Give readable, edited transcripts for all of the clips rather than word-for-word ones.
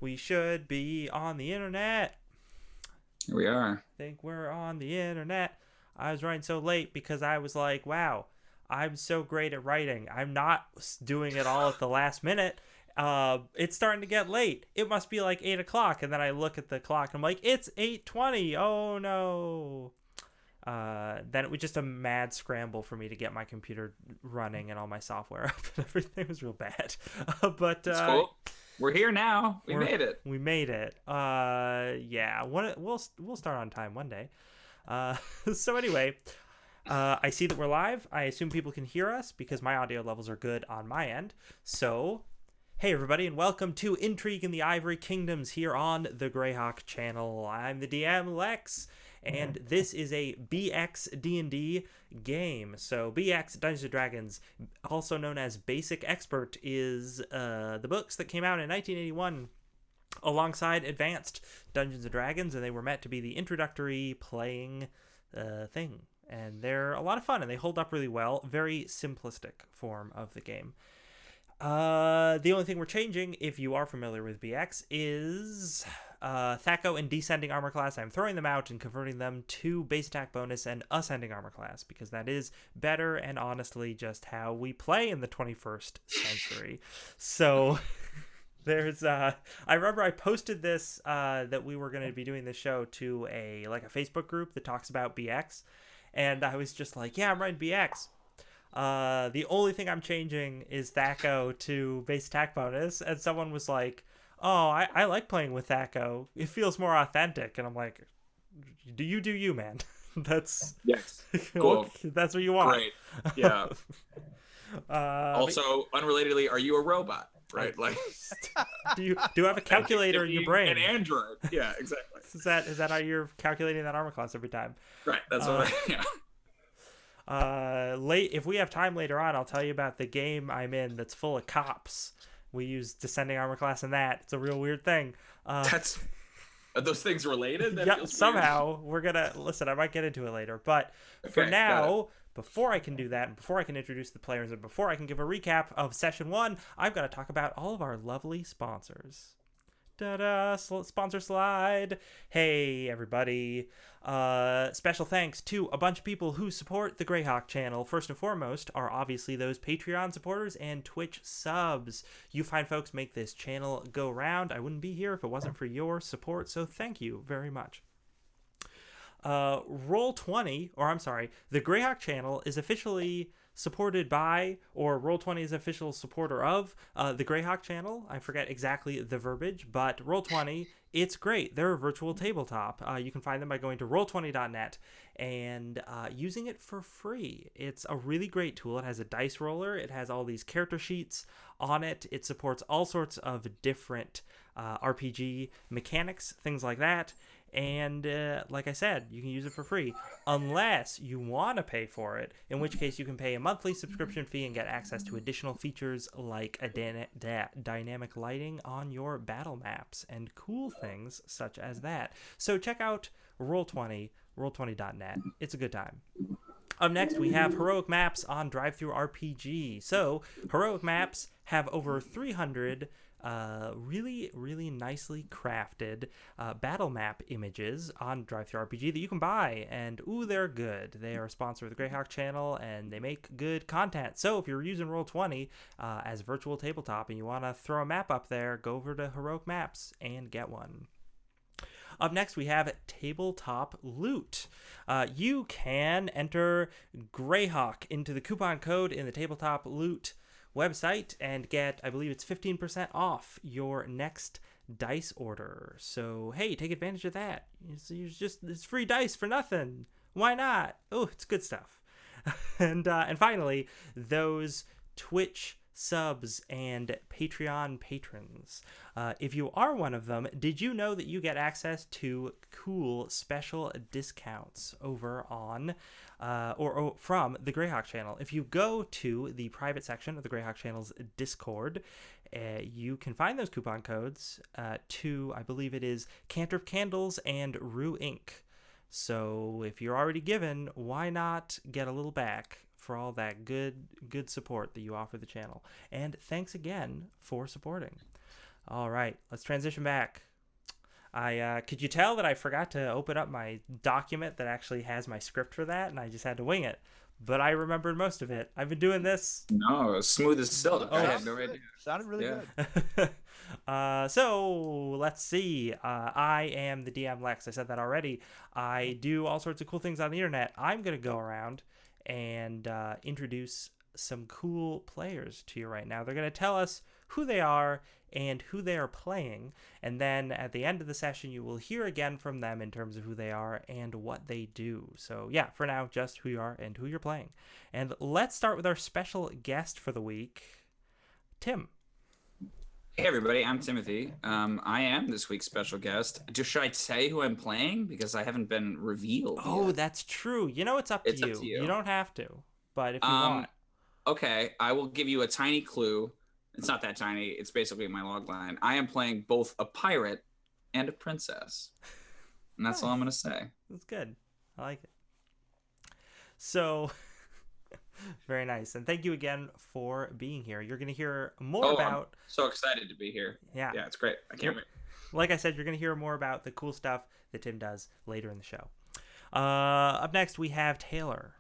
We should be on the internet. Here we are. Think we're on the internet. I was writing so late because I was like, wow, I'm so great at writing. I'm not doing it all at the last minute. It's starting to get late. It must be like 8 o'clock, and then I look at the clock. And I'm like, it's 8:20. Oh no! Then it was just a mad scramble for me to get my computer running and all my software up, and everything was real bad. But It's cool. We're here now. We made it. we made it. Yeah, we'll start on time one day. Uh, so anyway, I see that we're live. I assume people can hear us because my audio levels are good on my end. So, hey everybody, and welcome to Intrigue in the Ivory Kingdoms here on the Greyhawk channel. I'm the DM Lex, and this is a BX D&D game. So BX Dungeons & Dragons, also known as Basic Expert, is the books that came out in 1981 alongside Advanced Dungeons & Dragons, and they were meant to be the introductory playing thing. And they're a lot of fun, and they hold up really well. Very simplistic form of the game. The only thing we're changing, if you are familiar with BX, is Thaco and Descending Armor Class. I'm throwing them out and converting them to Base Attack Bonus and Ascending Armor Class, because that is better and honestly just how we play in the 21st century. So there's I remember I posted this that we were going to be doing this show to a Facebook group that talks about BX, and I was just like, yeah, I'm writing BX. The only thing I'm changing is Thaco to Base Attack Bonus, and someone was like, oh, I like playing with Thaco. It feels more authentic. And I'm like, do you, man. That's Yes. Cool. That's what you want. Great. Yeah. But Also, unrelatedly, are you a robot? Right? Like, do you have a calculator in your brain? An android. Yeah, exactly. Is that how you're calculating that armor class every time? Right. That's what Late, if we have time later on, I'll tell you about the game I'm in that's full of cops. We use Descending Armor Class in that. It's a real weird thing. Are those things related? That yeah, somehow we're gonna listen. I might get into it later, but for now, before I can do that, and before I can introduce the players, and before I can give a recap of session 1, I've got to talk about all of our lovely sponsors. Da-da, sponsor slide. Hey everybody, special thanks to a bunch of people who support the Greyhawk channel. First and foremost are obviously those Patreon supporters and Twitch subs. You fine folks make this channel go round. I wouldn't be here if it wasn't for your support, so thank you very much. Roll20, or I'm sorry, the Greyhawk channel is officially supported by, or Roll20 is official supporter of, the Greyhawk channel. I forget exactly the verbiage, but Roll20, it's great. They're a virtual tabletop. You can find them by going to roll20.net and using it for free. It's a really great tool. It has a dice roller. It has all these character sheets on it. It supports all sorts of different RPG mechanics, things like that. And like I said, you can use it for free unless you want to pay for it, in which case you can pay a monthly subscription fee and get access to additional features like a dynamic lighting on your battle maps and cool things such as that. So check out Roll20, roll20.net. It's a good time. Up next, we have Heroic Maps on Drive-Thru RPG. So Heroic Maps have over 300 really nicely crafted battle map images on Drive-Thru RPG that you can buy, and ooh, they're good. They are a sponsor of the Greyhawk channel, and they make good content. So if you're using Roll20 as virtual tabletop and you want to throw a map up there, go over to Heroic Maps and get one. Up next, we have Tabletop Loot. You can enter Greyhawk into the coupon code in the Tabletop Loot website and get, I believe it's 15% off your next dice order. So hey, take advantage of that. It's free dice for nothing. Why not? Oh, it's good stuff. And finally, those Twitch subs and Patreon patrons. If you are one of them, did you know that you get access to cool special discounts over on or from the Greyhawk channel? If you go to the private section of the Greyhawk channel's Discord, you can find those coupon codes to, I believe it is Cantrip Candles and Rue Ink. So if you're already given, why not get a little back for all that good support that you offer the channel? And thanks again for supporting. All right, let's transition back. I could you tell that I forgot to open up my document that actually has my script for that, and I just had to wing it. But I remembered most of it. I've been doing this. No, smooth as silk. I Oh, had no idea. Sounded really Yeah. good. So let's see. I am the DM Lex. I said that already. I do all sorts of cool things on the internet. I'm gonna go around and introduce some cool players to you right now. They're gonna tell us who they are and who they are playing, and then at the end of the session you will hear again from them in terms of who they are and what they do. So yeah, for now, just who you are and who you're playing. And let's start with our special guest for the week, Tim. Hey everybody, I'm Timothy. I am this week's special guest. Should I say who I'm playing because I haven't been revealed? Oh, yet. that's true. You know, it's up to you. You don't have to, but if you want. Okay, I will give you a tiny clue. It's not that tiny. It's basically my log line. I am playing both a pirate and a princess. And that's all I'm going to say. That's good. I like it. So, very nice. And thank you again for being here. You're going to hear more about... I'm so excited to be here. Yeah. Yeah, it's great. I can't wait. Like I said, you're going to hear more about the cool stuff that Tim does later in the show. Up next, we have Taylor.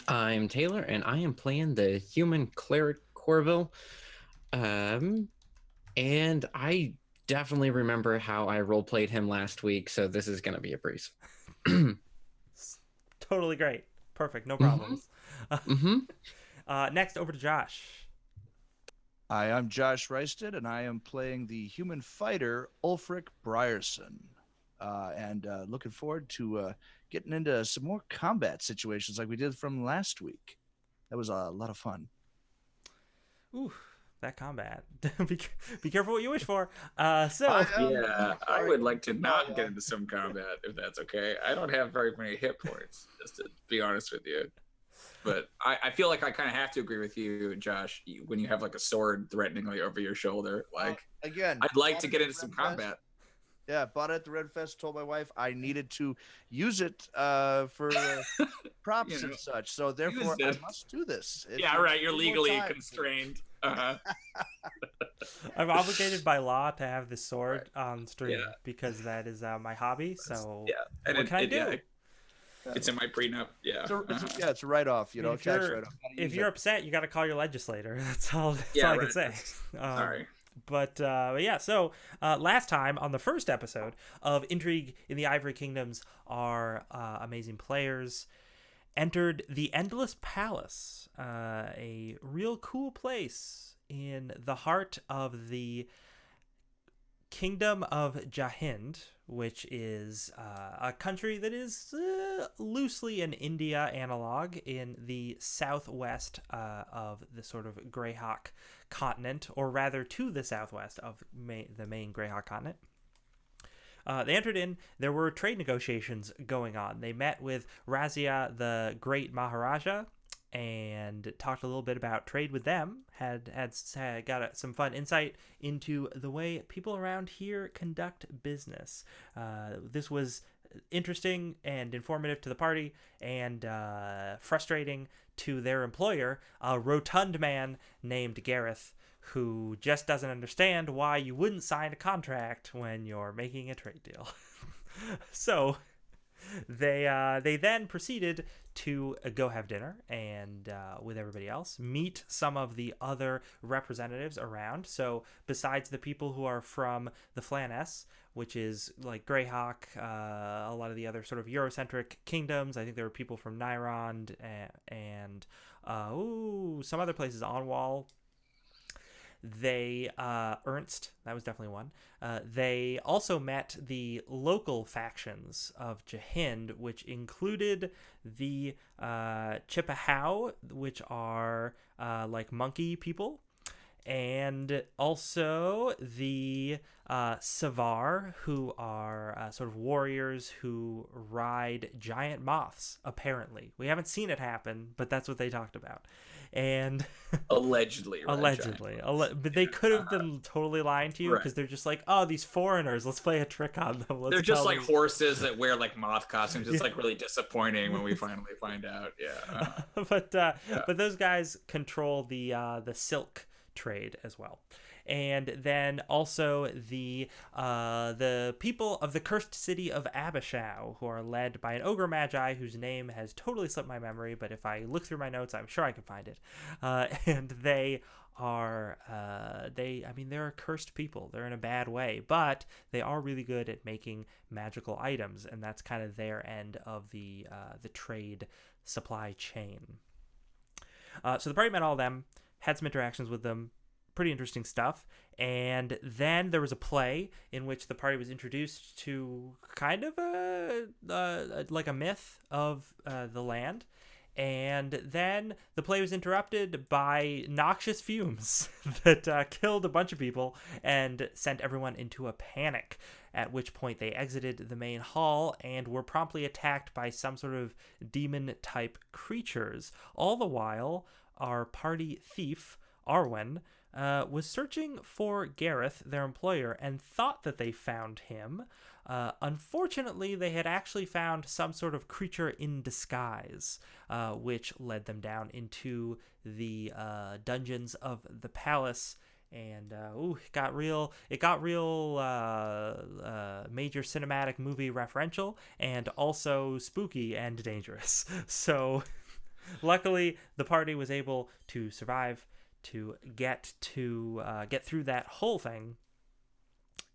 I'm Taylor, and I am playing the human cleric Corville. And I definitely remember how I roleplayed him last week, so this is going to be a breeze. Totally great. Perfect. No problems. Next, over to Josh. Hi, I'm Josh Reisted, and I am playing the human fighter Ulfric Brierson. And looking forward to getting into some more combat situations like we did from last week. That was a lot of fun. Ooh, that combat. be careful what you wish for. I would like to not get into some combat if that's okay. I don't have very many hit points, just to be honest with you. But I feel like I kind of have to agree with you, Josh, when you have like a sword threateningly over your shoulder. Like, again, I'd like to get into some combat. Yeah, bought it at the Red Fest. Told my wife I needed to use it for props and such. So therefore, I must do this. You're legally constrained. I'm obligated by law to have this sword on stream because that is my hobby. So what can I do? It's in my prenup. Yeah, it's a write-off. You know, if you're upset, you got to call your legislator. That's all. That's all I can say. Sorry. But yeah, so last time on the first episode of Intrigue in the Ivory Kingdoms, our amazing players entered the Endless Palace, a real cool place in the heart of the Kingdom of Jahind, which is a country that is loosely an India analog in the southwest of the sort of Greyhawk continent, or rather to the southwest of the main Greyhawk continent. They entered in. There were trade negotiations going on. They met with Razia, the great Maharaja, and talked a little bit about trade with them. Had got some fun insight into the way people around here conduct business. This was interesting and informative to the party, and frustrating to their employer, a rotund man named Gareth, who just doesn't understand why you wouldn't sign a contract when you're making a trade deal. So they then proceeded to go have dinner and with everybody else, meet some of the other representatives around. So besides the people who are from the Flaness, which is like Greyhawk, a lot of the other sort of Eurocentric kingdoms, I think there were people from Nyrond and some other places, Onwall. They Ernst, that was definitely one. They also met the local factions of Jahind, which included the Chippehow, which are like monkey people, and also the Savar, who are sort of warriors who ride giant moths, apparently. We haven't seen it happen, but that's what they talked about. And allegedly, but they could have been totally lying to you, because they're just like, oh, these foreigners, let's play a trick on them. They're just like horses that wear like moth costumes. It's like really disappointing when we finally find out. But those guys control the silk trade as well. And then also the people of the cursed city of Abishau, who are led by an ogre magi whose name has totally slipped my memory, but if I look through my notes, I'm sure I can find it. And they are they're a cursed people. They're in a bad way, but they are really good at making magical items, and that's kind of their end of the trade supply chain. So the party met all of them, had some interactions with them, pretty interesting stuff. And then there was a play in which the party was introduced to kind of like a myth of the land. And then the play was interrupted by noxious fumes that killed a bunch of people and sent everyone into a panic, at which point they exited the main hall and were promptly attacked by some sort of demon-type creatures. All the while, our party thief, Arwen, was searching for Gareth, their employer, and thought that they found him. Unfortunately, they had actually found some sort of creature in disguise, which led them down into the dungeons of the palace. And it got real major cinematic movie referential, and also spooky and dangerous. So luckily the party was able to survive, to get through that whole thing.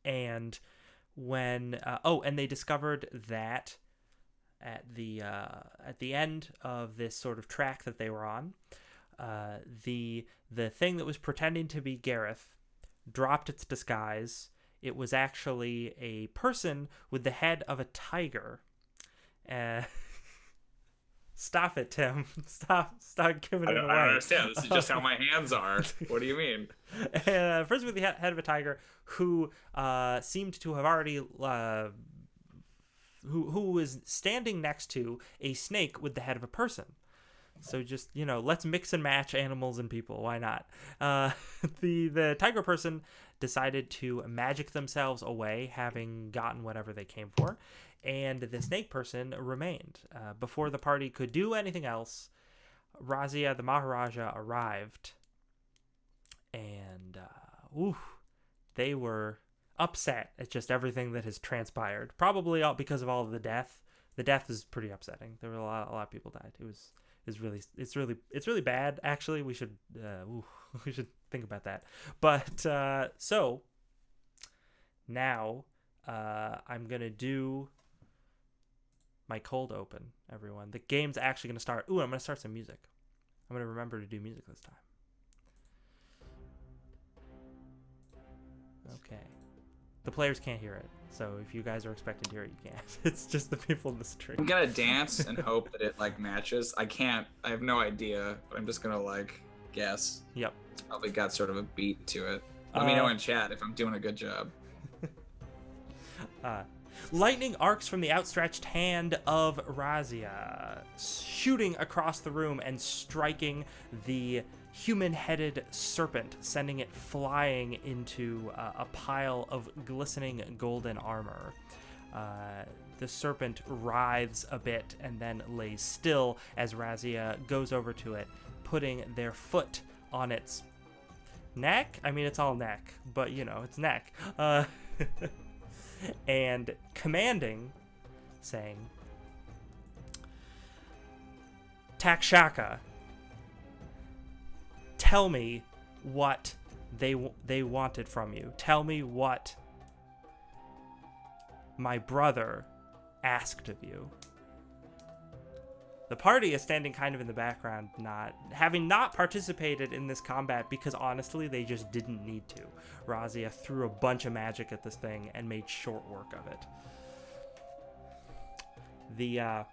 And when and they discovered that at the end of this sort of track that they were on, the thing that was pretending to be Gareth dropped its disguise. It was actually a person with the head of a tiger. Stop it, Tim. Stop giving it away. I don't understand. This is just how my hands are. What do you mean? Person with the head of a tiger who seemed to have already who was standing next to a snake with the head of a person. So just, let's mix and match animals and people. Why not? The tiger person decided to magic themselves away, having gotten whatever they came for, and the snake person remained. Before the party could do anything else, Razia, the Maharaja, arrived, and they were upset at just everything that has transpired. Probably all because of all of the death. The death is pretty upsetting. There were a lot of people died. It's really bad. Actually, we should think about that. But so now I'm gonna do my cold open, everyone. The game's actually gonna start. I'm gonna start some music. I'm gonna remember to do music this time. Okay. The players can't hear it, so if you guys are expecting to hear it, you can't. It's just the people in the stream. I'm gonna dance and hope that it matches. I have no idea, but I'm just gonna guess. Yep. It's probably got sort of a beat to it. Let me know in chat if I'm doing a good job. Lightning arcs from the outstretched hand of Razia, shooting across the room and striking the human-headed serpent, sending it flying into a pile of glistening golden armor. The serpent writhes a bit and then lays still as Razia goes over to it, putting their foot on its neck. I mean, it's all neck, but it's neck. And commanding, saying, Takshaka, tell me what they wanted from you. Tell me what my brother asked of you. The party is standing kind of in the background, having not participated in this combat because honestly they just didn't need to. Razia threw a bunch of magic at this thing and made short work of it. The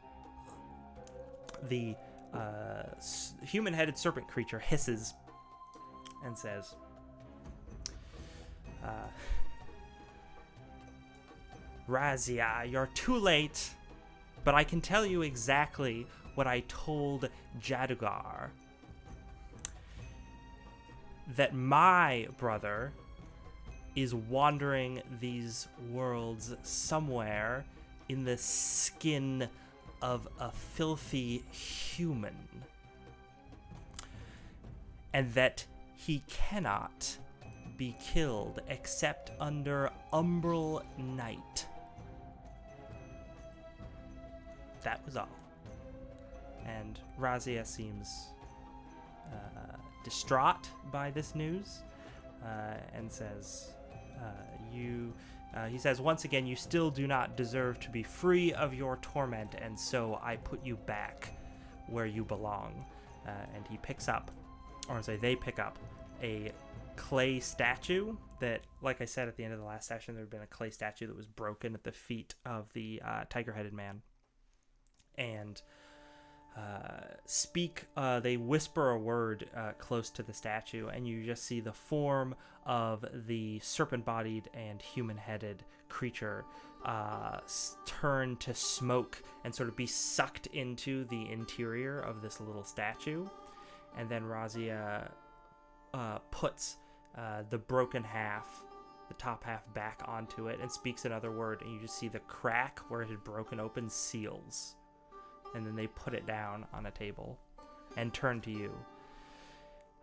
human-headed serpent creature hisses and says, Razia, you're too late, but I can tell you exactly what I told Jadugar. That my brother is wandering these worlds somewhere in the skin of a filthy human. And that he cannot be killed except under umbral night. That was all. And Razia seems distraught by this news, and says, he says, once again, you still do not deserve to be free of your torment, and so I put you back where you belong. And he picks up, or say they pick up, a clay statue that, like I said at the end of the last session, there had been a clay statue that was broken at the feet of the tiger-headed man. And they whisper a word close to the statue, and you just see the form of the serpent-bodied and human-headed creature turn to smoke and sort of be sucked into the interior of this little statue. And then Razia puts the broken half, the top half, back onto it and speaks another word, and you just see the crack where it had broken open seals. And then they put it down on a table and turn to you.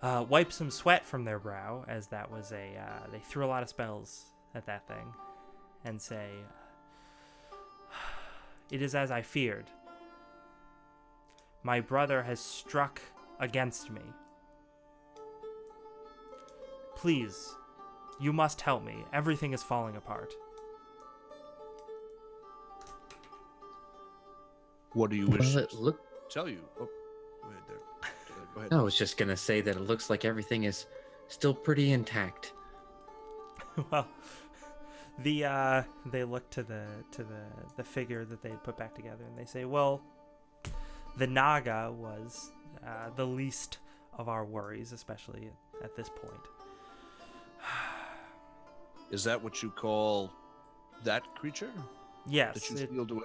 Wipe some sweat from their brow, as that was they threw a lot of spells at that thing, and say, "It is as I feared. My brother has struck against me. Please, you must help me. Everything is falling apart." What do you wish Well, to tell you? Oh, go ahead there. Go ahead. I was just gonna say that it looks like everything is still pretty intact. Well, they look to the figure that they had put back together, and they say, "Well, the Naga was the least of our worries, especially at this point." Is that what you call that creature Yes, that you sealed away?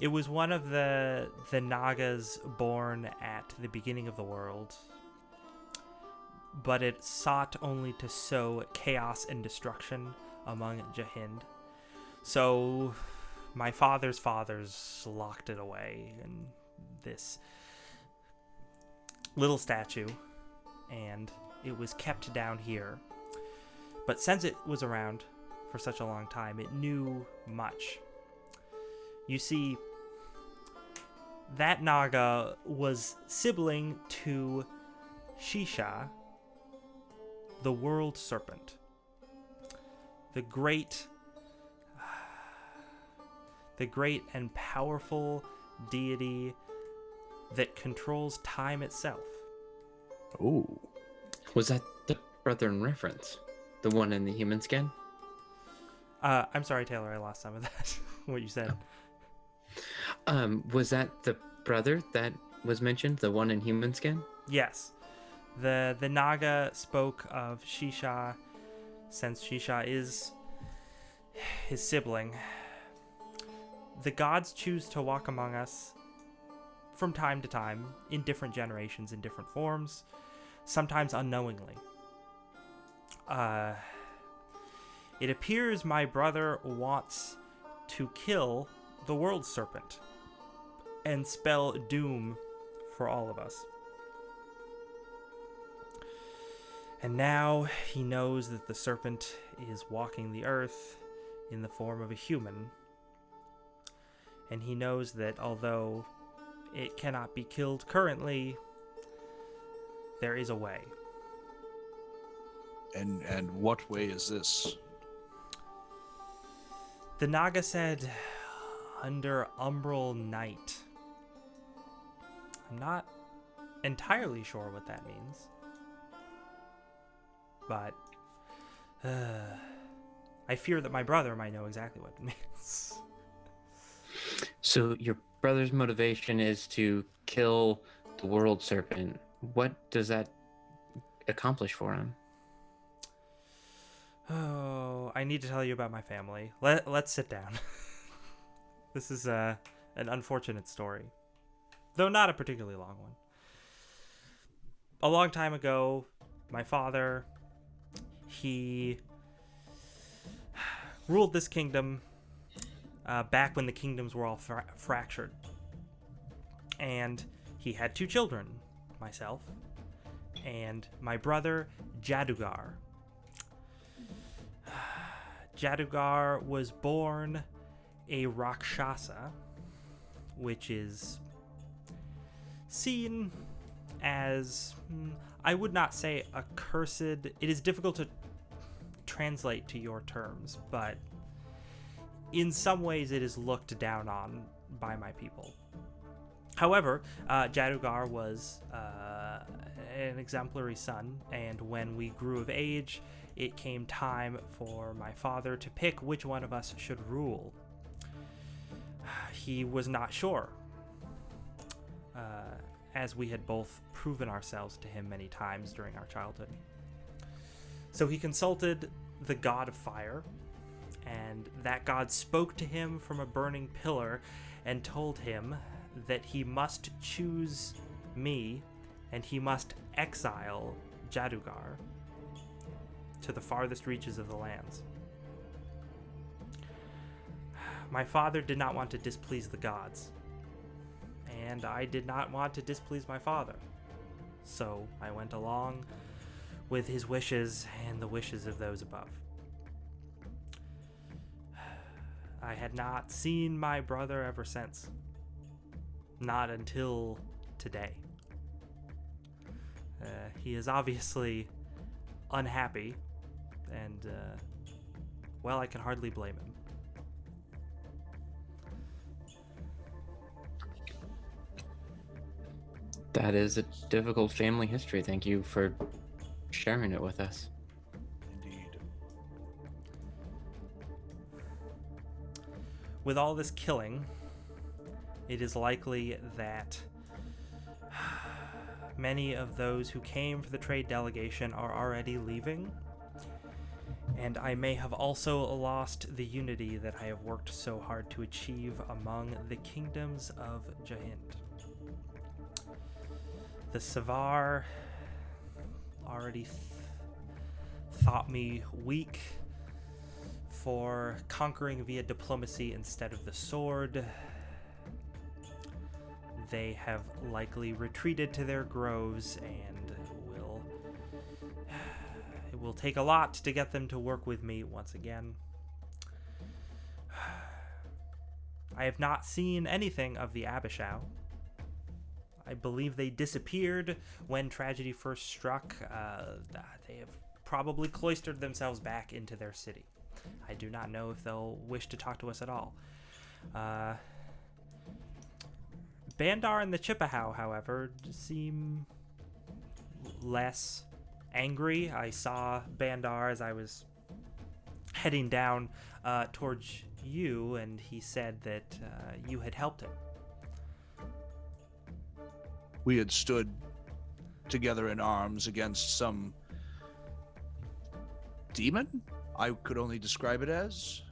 It was one of the Nagas born at the beginning of the world, but it sought only to sow chaos and destruction among Jahind. So my father's fathers locked it away in this little statue, and it was kept down here. But since it was around for such a long time, it knew much. You see, that Naga was sibling to Shisha, the world serpent, the great and powerful deity that controls time itself. Oh. Was that the brother in reference? The one in the human skin? I'm sorry, Taylor, I lost some of that, what you said. Was that the brother that was mentioned? The one in human skin? Yes. The Naga spoke of Shisha, since Shisha is his sibling. The gods choose to walk among us from time to time, in different generations, in different forms, sometimes unknowingly. It appears my brother wants to kill the world serpent and spell doom for all of us. And now he knows that the serpent is walking the earth in the form of a human. And he knows that although it cannot be killed currently, there is a way. And what way is this? The Naga said, under umbral night. I'm not entirely sure what that means. But I fear that my brother might know exactly what it means. So your brother's motivation is to kill the world serpent. What does that accomplish for him? Oh, I need to tell you about my family. Let's sit down. This is an unfortunate story, though not a particularly long one. A long time ago, my father, he ruled this kingdom back when the kingdoms were all fractured. And he had two children, myself, and my brother Jadugar. Jadugar was born a Rakshasa, which is seen as, I would not say accursed. It is difficult to translate to your terms, but in some ways it is looked down on by my people. However, Jadugar was an exemplary son, and when we grew of age, it came time for my father to pick which one of us should rule. He was not sure, as we had both proven ourselves to him many times during our childhood. So he consulted the god of fire, and that god spoke to him from a burning pillar and told him that he must choose me, and he must exile Jadugar to the farthest reaches of the lands. My father did not want to displease the gods, and I did not want to displease my father. So I went along with his wishes and the wishes of those above. I had not seen my brother ever since. Not until today. He is obviously unhappy, and, well, I can hardly blame him. That is a difficult family history. Thank you for sharing it with us. Indeed. With all this killing, it is likely that many of those who came for the trade delegation are already leaving, and I may have also lost the unity that I have worked so hard to achieve among the kingdoms of Jahind. The Savar already thought me weak for conquering via diplomacy instead of the sword. They have likely retreated to their groves, and it will take a lot to get them to work with me once again. I have not seen anything of the Abishau. I believe they disappeared when tragedy first struck. They have probably cloistered themselves back into their city. I do not know if they'll wish to talk to us at all. Bandar and the Chippewa, however, seem less angry. I saw Bandar as I was heading down towards you, and he said that you had helped him. We had stood together in arms against some demon, I could only describe it as.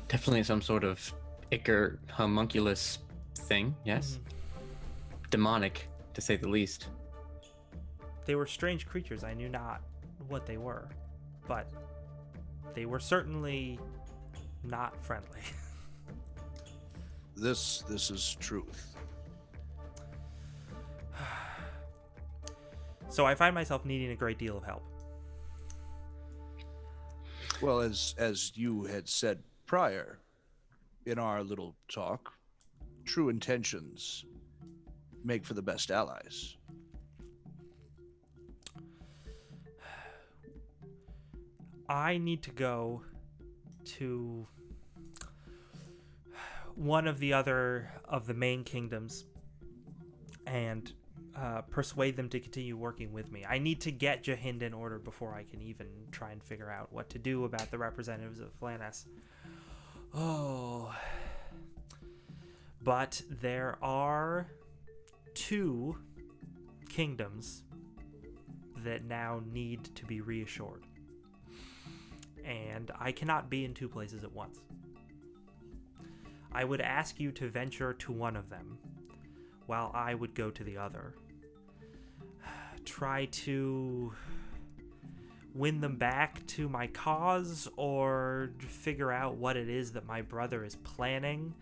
Definitely some sort of ichor homunculus thing, yes? Demonic, to say the least. They were strange creatures. I knew not what they were, but they were certainly not friendly. This is truth. So I find myself needing a great deal of help. Well, as you had said prior in our little talk, true intentions make for the best allies. I need to go to one of the other of the main kingdoms and persuade them to continue working with me. I need to get Jahind in order before I can even try and figure out what to do about the representatives of Flaness. Oh. But there are 2 kingdoms that now need to be reassured. And I cannot be in 2 places at once. I would ask you to venture to one of them, while I would go to the other. Try to win them back to my cause, or figure out what it is that my brother is planning.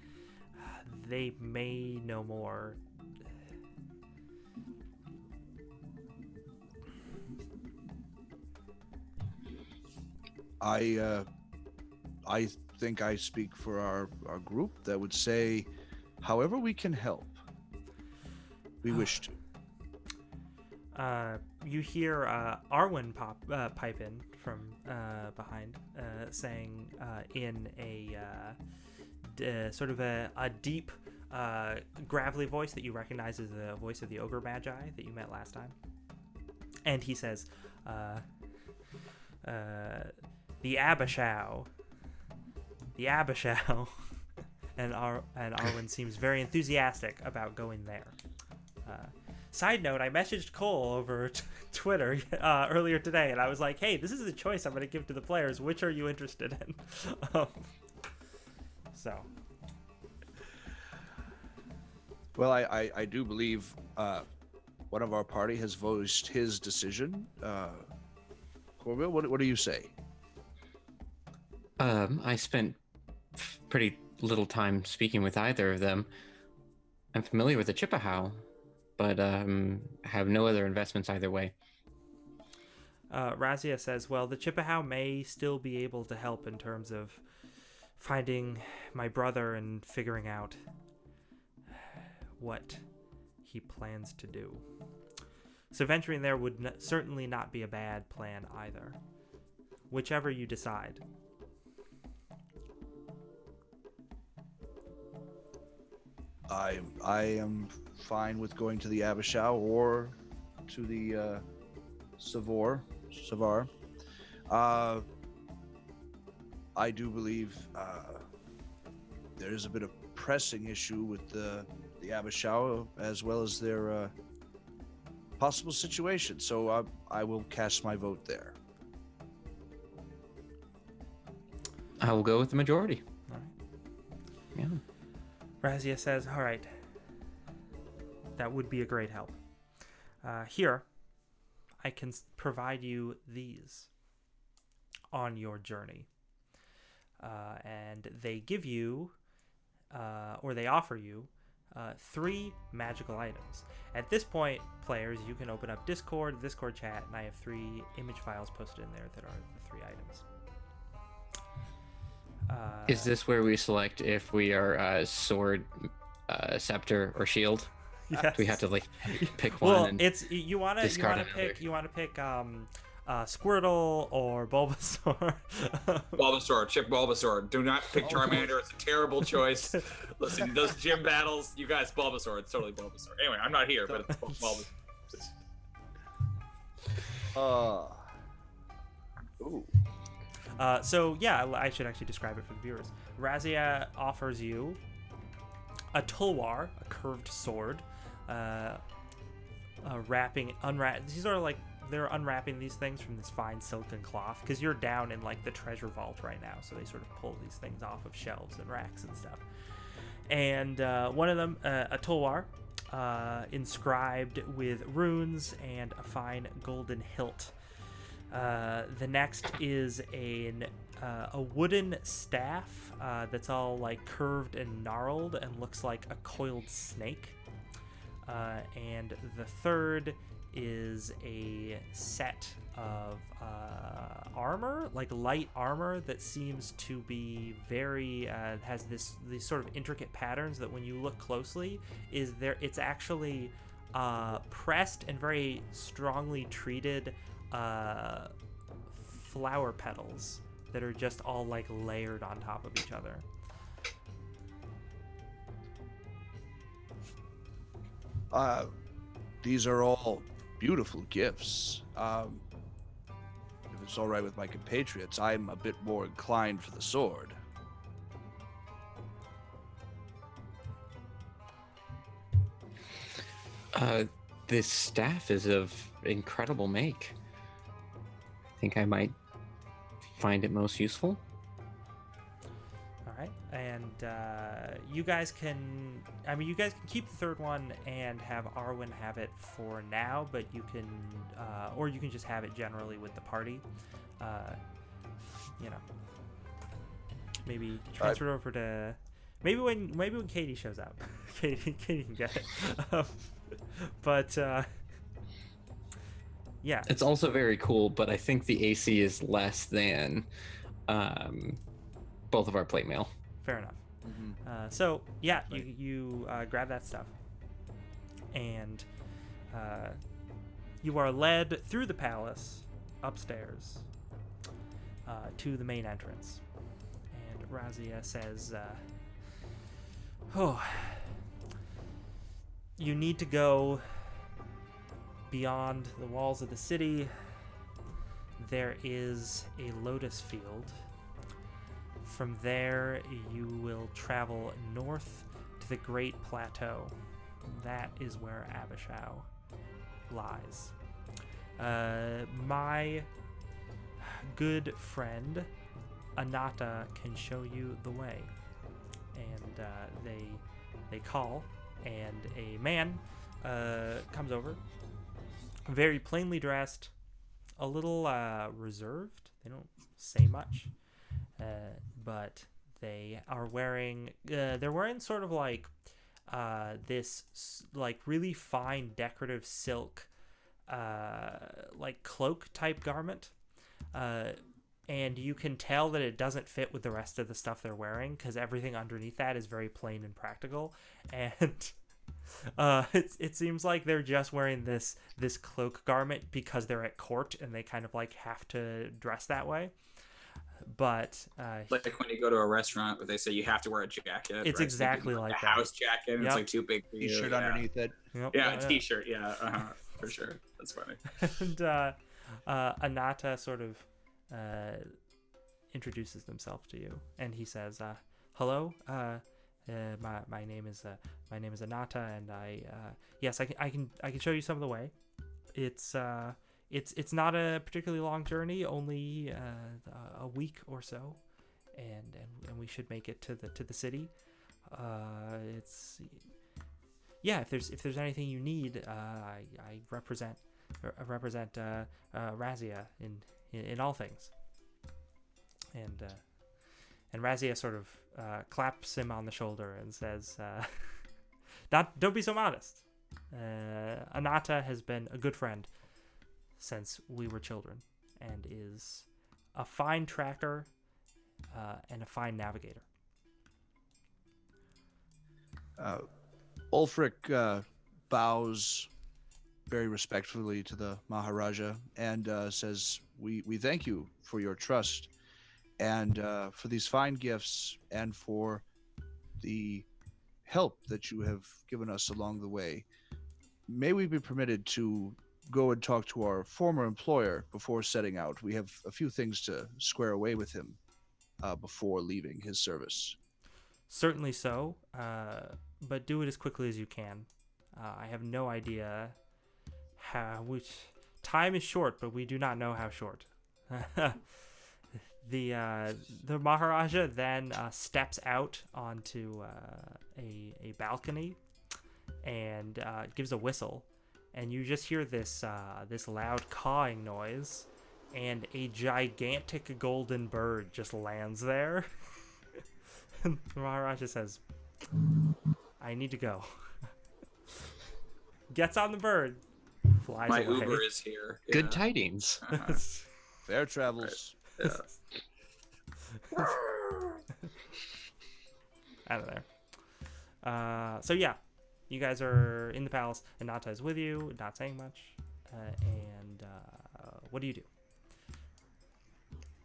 They may know more. I think I speak for our group that would say, however we can help, we wish to. You hear Arwen pipe in from behind, saying in a sort of a deep, gravelly voice that you recognize as the voice of the Ogre Magi that you met last time. And he says, the Abishau. The Abishau. and Arwen seems very enthusiastic about going there. Side note, I messaged Cole over Twitter earlier today, and I was like, hey, this is a choice I'm going to give to the players. Which are you interested in? So. Well, I do believe one of our party has voiced his decision. Corville, what do you say? I spent pretty little time speaking with either of them. I'm familiar with the Chippewa, but have no other investments either way. Razia says, well, the Chippewa may still be able to help in terms of finding my brother and figuring out what he plans to do. So venturing there would certainly not be a bad plan either. Whichever you decide. I am fine with going to the Abishau or to the Savar. I do believe there is a bit of pressing issue with the Abishau as well as their possible situation. So I will cast my vote there. I will go with the majority. All right. Yeah. Razia says, all right, that would be a great help. Here, I can provide you these on your journey. And they give you, or they offer you, 3 magical items. At this point, players, you can open up Discord chat, and I have 3 image files posted in there that are the 3 items. Is this where we select if we are sword, scepter, or shield? Yes. Do we have to pick one? Well, and it's you want to pick Squirtle or Bulbasaur. Bulbasaur, Chip Bulbasaur. Do not pick Charmander. It's a terrible choice. Listen, those gym battles, you guys, Bulbasaur. It's totally Bulbasaur. Anyway, I'm not here, but it's Bulbasaur. Ooh. So yeah, I should actually describe it for the viewers. Razia offers you a tulwar, a curved sword, they're unwrapping these things from this fine silken cloth because you're down in the treasure vault right now, so they sort of pull these things off of shelves and racks and stuff. And one of them, a tulwar, inscribed with runes and a fine golden hilt. The next is a wooden staff that's all curved and gnarled and looks like a coiled snake. And the third is a set of armor, light armor that seems to be very has these sort of intricate patterns that when you look closely it's actually pressed and very strongly treated flower petals that are just all layered on top of each other. These are all beautiful gifts. If it's all right with my compatriots, I'm a bit more inclined for the sword. This staff is of incredible make. I think I might find it most useful. All right, and you guys can keep the third one and have Arwen have it for now, but you can, or you can just have it generally with the party. Maybe transfer it over to maybe when Katie shows up. Katie can get it. But Yeah. It's also very cool, but I think the AC is less than both of our plate mail. Fair enough. Mm-hmm. So yeah, Right. you grab that stuff, and you are led through the palace upstairs to the main entrance. And Razia says, "Oh, you need to go beyond the walls of the city. There is a Lotus field. From there, you will travel north to the Great Plateau. That is where Abishau lies. My good friend Anata can show you the way." And they call, and a man comes over, very plainly dressed, a little reserved. They don't say much. But they are wearing they're wearing sort of like this like really fine decorative silk like cloak type garment, and you can tell that it doesn't fit with the rest of the stuff they're wearing because everything underneath that is very plain and practical. And it seems like they're just wearing this cloak garment because they're at court and they kind of like have to dress that way. But like when you go to a restaurant where they say you have to wear a jacket. It's right? exactly like a that. house jacket. And Yep. It's like too big for you. T-shirt yeah. underneath it. Yep, Yeah, a t-shirt. Yeah, for sure. That's funny. And Anata sort of introduces himself to you, and he says, "Hello, my name is Anata, and yes, I can show you some of the way. It's not a particularly long journey, only a week or so, and we should make it to the city. It's yeah. If there's anything you need, I represent Razia in all things." And Razia sort of claps him on the shoulder and says, don't be so modest. Anata has been a good friend since we were children, and is a fine tracker and a fine navigator. Ulfric bows very respectfully to the Maharaja and says, we thank you for your trust and for these fine gifts and for the help that you have given us along the way. May we be permitted to go and talk to our former employer before setting out? We have a few things to square away with him before leaving his service. Certainly so, but do it as quickly as you can. I have no idea how. Time is short, but we do not know how short. The Maharaja then steps out onto a balcony and gives a whistle, and you just hear this loud cawing noise, and a gigantic golden bird just lands there. The Maharaja says, "I need to go." Gets on the bird, flies My away. Uber is here. Good Yeah. tidings. Fair travels. Yeah. Out of there. So yeah, you guys are in the palace, and Nata is with you, not saying much. And what do you do?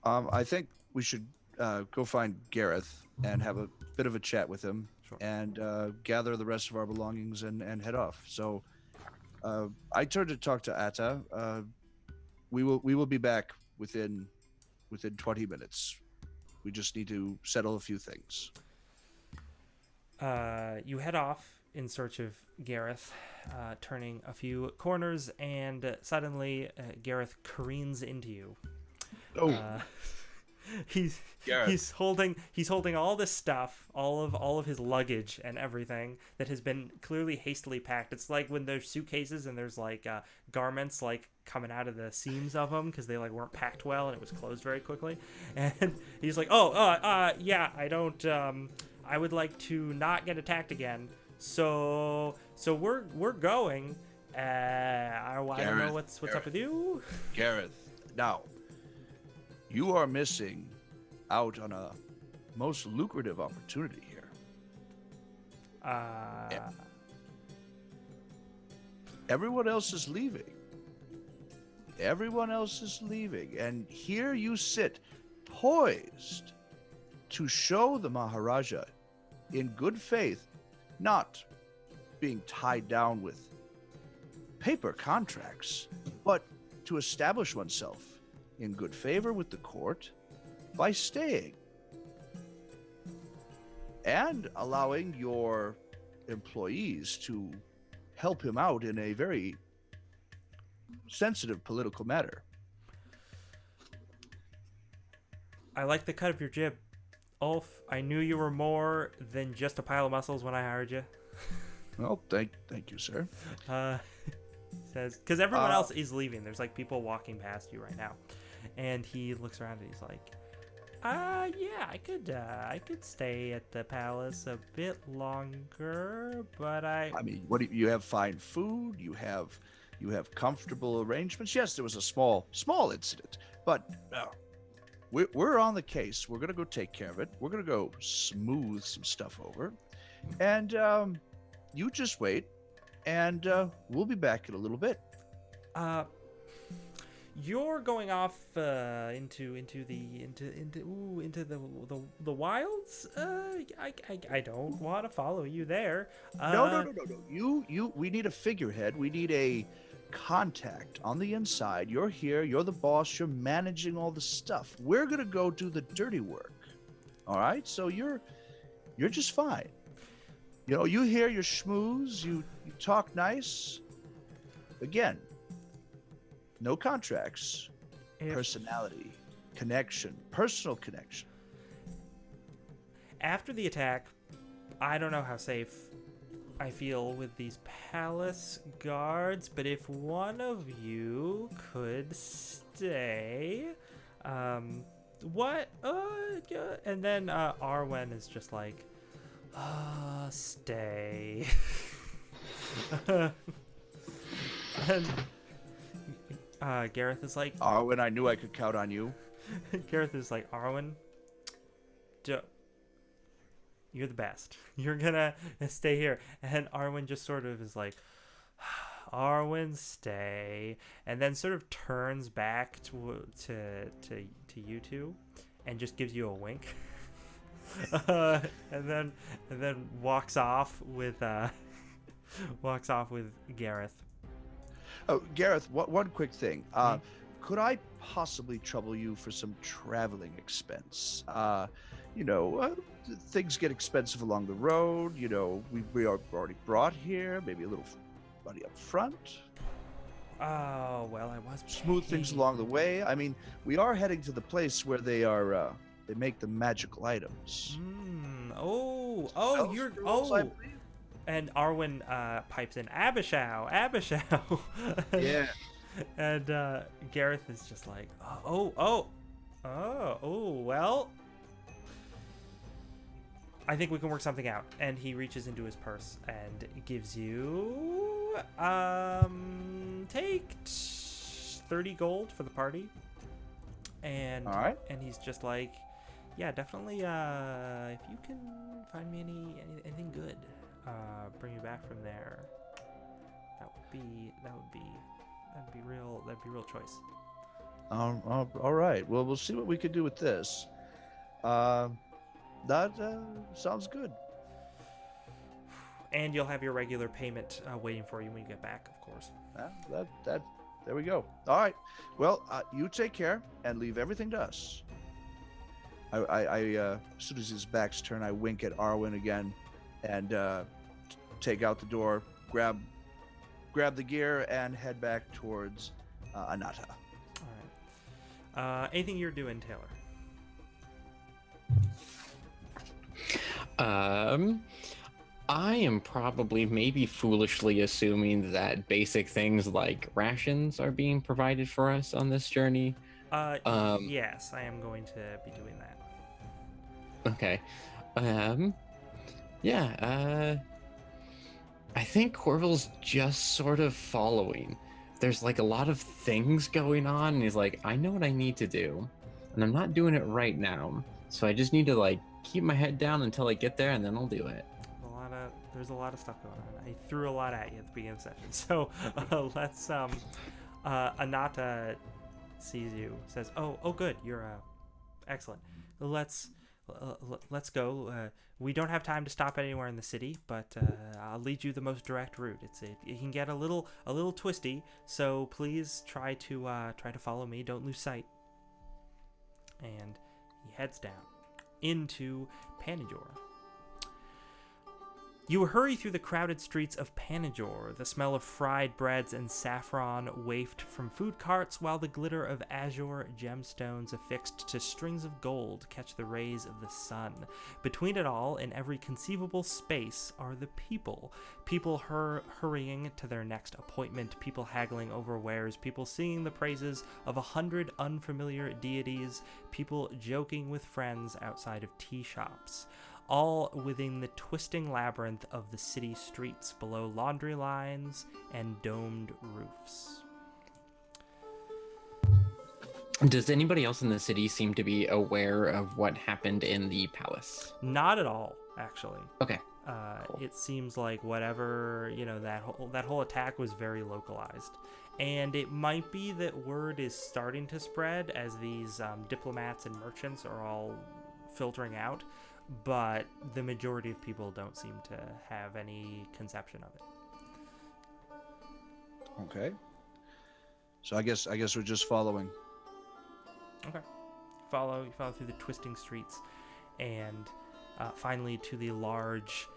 I think we should go find Gareth and have a bit of a chat with him. Sure. And gather the rest of our belongings and head off. So I turn to talk to Atta. We will be back within 20 minutes. We just need to settle a few things. You head off in search of Gareth, turning a few corners, and suddenly Gareth careens into you. Oh, He's Gareth. he's holding all this stuff, all of his luggage and everything that has been clearly hastily packed. It's like when there's suitcases and there's like garments like coming out of the seams of them because they like weren't packed well and it was closed very quickly. And he's like, yeah, I don't. I would like to not get attacked again. So we're going I don't know what's up with you. Gareth, now, you are missing out on a most lucrative opportunity here. Everyone else is leaving. Everyone else is leaving. And here you sit, poised to show the Maharaja in good faith, not being tied down with paper contracts, but to establish oneself in good favor with the court by staying and allowing your employees to help him out in a very sensitive political matter. I like the cut of your jib, Ulf. I knew you were more than just a pile of muscles when I hired you. Well, thank you, sir. Says, because everyone else is leaving. There's like people walking past you right now, and he looks around and he's like, yeah, I could stay at the palace a bit longer, but I mean, what do you have? Fine food. You have comfortable arrangements. Yes, there was a small incident, but we're on the case. We're gonna go take care of it. We're gonna go smooth some stuff over, and you just wait, and we'll be back in a little bit. You're going off into the wilds. I don't want to follow you there. No. We need a figurehead. We need a contact on the inside. You're here. You're the boss. You're managing all the stuff. We're gonna go do the dirty work. All right. So you're just fine. You know, you hear your schmooze. You talk nice. Again. No contracts, personality, connection, personal connection. After the attack, I don't know how safe I feel with these palace guards, but if one of you could stay, what? And then Arwen is just like, stay. And Gareth is like, Arwen, I knew I could count on you. Gareth is like, Arwen, you're the best. You're gonna stay here. And Arwen just sort of is like, Arwen, stay. And then sort of turns back to you two and just gives you a wink. and then walks off with Gareth. Oh, Gareth, one quick thing. Could I possibly trouble you for some traveling expense? Things get expensive along the road. You know, we are already brought here. Maybe a little money up front. Oh, well, I was smooth things along the way. I mean, we are heading to the place where they make the magical items. And Arwen pipes in, Abishau. Yeah. And Gareth is just like, well, I think we can work something out. And he reaches into his purse and gives you, take 30 gold for the party. And all right. And he's just like, yeah, definitely. If you can find me anything good. Bring you back from there. That'd be real choice. All right. Well, we'll see what we can do with this. That sounds good. And you'll have your regular payment waiting for you when you get back, of course. There we go. All right. Well, you take care and leave everything to us. I as soon as his back's turned, I wink at Arwen again, and take out the door, grab the gear, and head back towards Anata. All right. Anything you're doing, Taylor? I am probably maybe foolishly assuming that basic things like rations are being provided for us on this journey. Yes, I am going to be doing that. Okay. I think Corville's just sort of following. There's like a lot of things going on, and he's like, I know what I need to do, and I'm not doing it right now. So I just need to like keep my head down until I get there, and then I'll do it. There's a lot of stuff going on. I threw a lot at you at the beginning of the session. So let's Anata sees you, says, "Oh, good, you're excellent. Let's go. We don't have time to stop anywhere in the city, but I'll lead you the most direct route. It can get a little twisty, so please try to follow me. Don't lose sight." And he heads down into Panajor. You hurry through the crowded streets of Panajor, the smell of fried breads and saffron wafted from food carts, while the glitter of azure gemstones affixed to strings of gold catch the rays of the sun. Between it all, in every conceivable space, are the people. People hurrying to their next appointment, people haggling over wares, people singing the praises of 100 unfamiliar deities, people joking with friends outside of tea shops. All within the twisting labyrinth of the city streets below laundry lines and domed roofs. Does anybody else in the city seem to be aware of what happened in the palace? Not at all, actually. Okay. Cool. It seems like whatever, that whole attack was very localized. And it might be that word is starting to spread as these diplomats and merchants are all filtering out. But the majority of people don't seem to have any conception of it. Okay. So I guess we're just following. Okay. You follow through the twisting streets, and finally to the large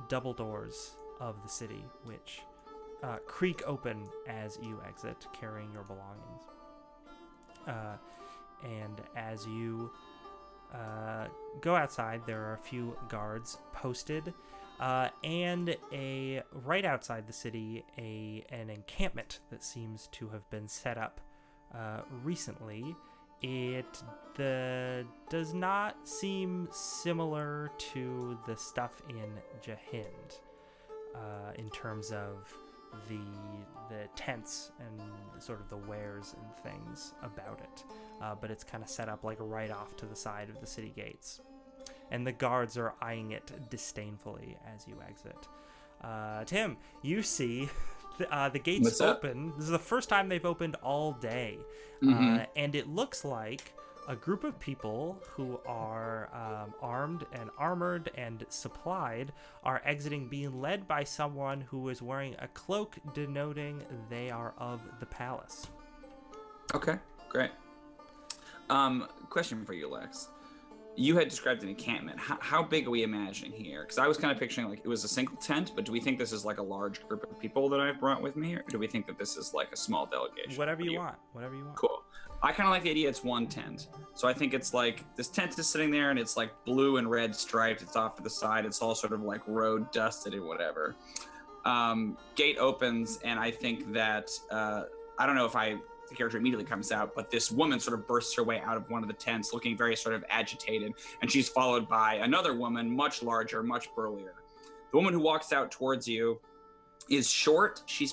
double doors of the city, which creak open as you exit, carrying your belongings. And as you go outside, there are a few guards posted, and right outside the city, an encampment that seems to have been set up recently. It does not seem similar to the stuff in Jahind in terms of the tents and sort of the wares and things about it. But it's kind of set up like right off to the side of the city gates. And the guards are eyeing it disdainfully as you exit. Tim, you see the gates open. This is the first time they've opened all day. Mm-hmm. And it looks like a group of people who are armed and armored and supplied are exiting, being led by someone who is wearing a cloak denoting they are of the palace. Okay, great. Question for you, Lex. You had described an encampment. How big are we imagining here? Because I was kind of picturing like it was a single tent, but do we think this is like a large group of people that I've brought with me, or do we think that this is like a small delegation? Whatever you want. Cool. I kind of like the idea it's one tent. So I think it's like this tent is sitting there and it's like blue and red striped. It's off to the side. It's all sort of like road dusted and whatever. Gate opens, and I think that I don't know if the character immediately comes out, but this woman sort of bursts her way out of one of the tents looking very sort of agitated, and she's followed by another woman, much larger, much burlier. The woman who walks out towards you is short. She's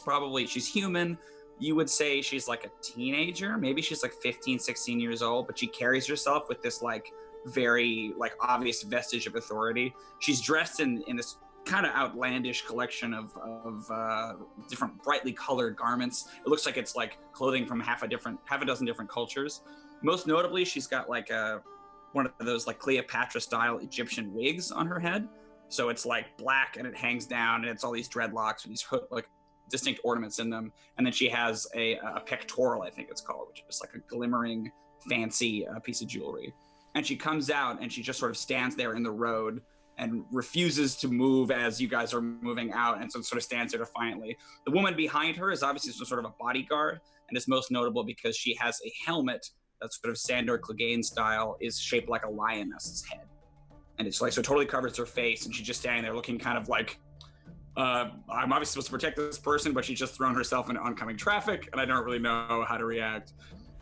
human. You would say she's like a teenager. Maybe she's like 15, 16 years old, but she carries herself with this like very like obvious vestige of authority. She's dressed in this kind of outlandish collection of different brightly colored garments. It looks like it's like clothing from half a dozen different cultures. Most notably, she's got like one of those like Cleopatra style Egyptian wigs on her head. So it's like black and it hangs down, and it's all these dreadlocks with these like distinct ornaments in them. And then she has a pectoral, I think it's called, which is like a glimmering fancy piece of jewelry. And she comes out and she just sort of stands there in the road and refuses to move as you guys are moving out, and so sort of stands there defiantly. The woman behind her is obviously some sort of a bodyguard, and is most notable because she has a helmet that's sort of Sandor Clegane style, is shaped like a lioness's head. And it's like, so it totally covers her face, and she's just standing there looking kind of like, I'm obviously supposed to protect this person, but she's just thrown herself into oncoming traffic, and I don't really know how to react.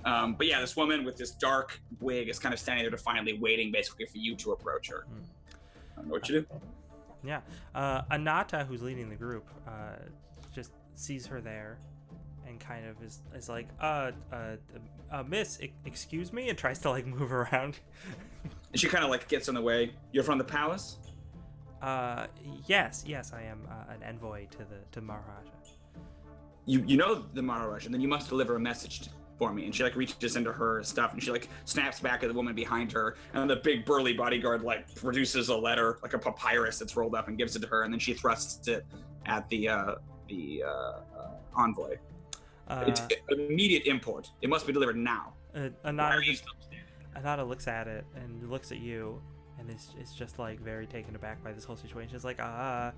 But yeah, this woman with this dark wig is kind of standing there defiantly waiting basically for you to approach her. I don't know what you do. Yeah. Anata, who's leading the group, just sees her there and kind of is like, miss, excuse me, and tries to like move around. And she kind of like gets in the way. You're from the palace? Yes, I am an envoy to Maharaja. You know the Maharaja, and then you must deliver a message for me. And she like reaches into her stuff and she like snaps back at the woman behind her, and the big burly bodyguard like produces a letter, like a papyrus that's rolled up, and gives it to her, and then she thrusts it at the envoy. It's immediate import. It must be delivered now. Anata looks at it and looks at you, and is just like very taken aback by this whole situation. It's like, I'm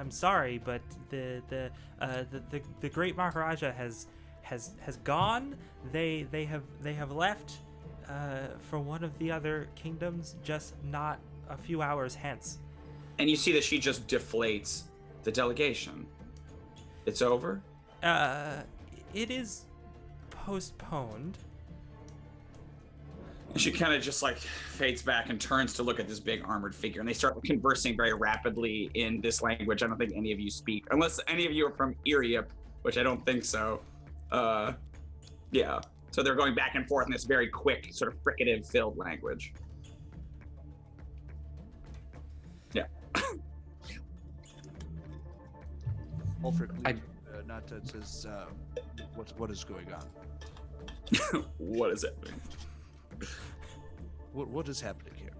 sorry, but the great Maharaja has gone. They have left for one of the other kingdoms, just not a few hours hence. And you see that she just deflates the delegation. It's over? It is postponed. And she kind of just like fades back and turns to look at this big armored figure, and they start conversing very rapidly in this language I don't think any of you speak, unless any of you are from Iria, which I don't think so. Yeah. So they're going back and forth in this very quick, sort of fricative filled language. Yeah. Ulfric, Nata says, what is going on? What is happening? What is happening here?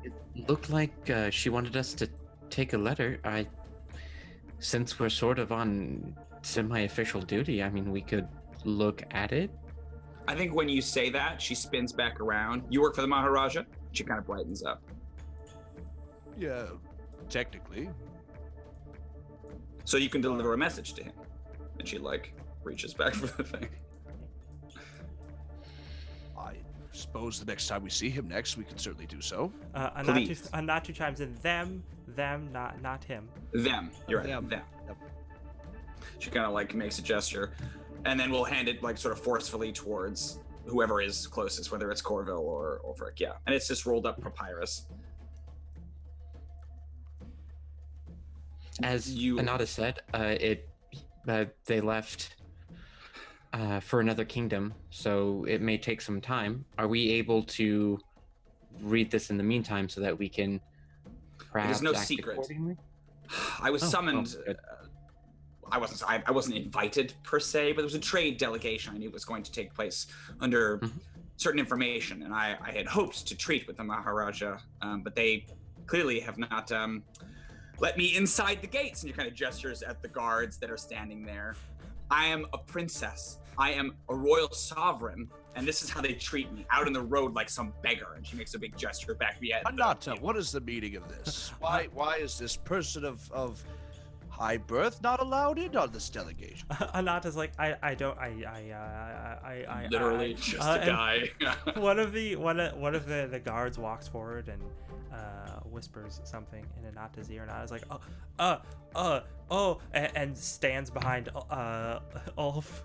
It looked like she wanted us to take a letter. Since we're sort of on semi-official duty, I mean, we could look at it. I think when you say that, she spins back around. You work for the Maharaja? She kind of brightens up. Yeah, technically. So you can deliver a message to him. And she like reaches back for the thing. I suppose the next time we see him next, we can certainly do so. Anatu chimes in, them, not him. Them, you're right, them. Yep. She kind of like makes a gesture, and then we'll hand it like sort of forcefully towards whoever is closest, whether it's Corville or Ulfric, yeah. And it's just rolled up papyrus. As Anata said, they left for another kingdom, so it may take some time. Are we able to read this in the meantime so that we can perhaps There's no act secret. accordingly? I was summoned. Good. I wasn't invited per se, but there was a trade delegation I knew was going to take place under certain information, and I had hoped to treat with the Maharaja, but they clearly have not let me inside the gates. And she kind of gestures at the guards that are standing there. I am a princess. I am a royal sovereign, and this is how they treat me, out in the road like some beggar. And she makes a big gesture back at me. Anata, what is the meaning of this? Why is this person of high birth not allowed in on this delegation? Anata's like, I literally just a guy. one of the guards walks forward and whispers something in Anata's ear, and Anata's like, and stands behind Ulf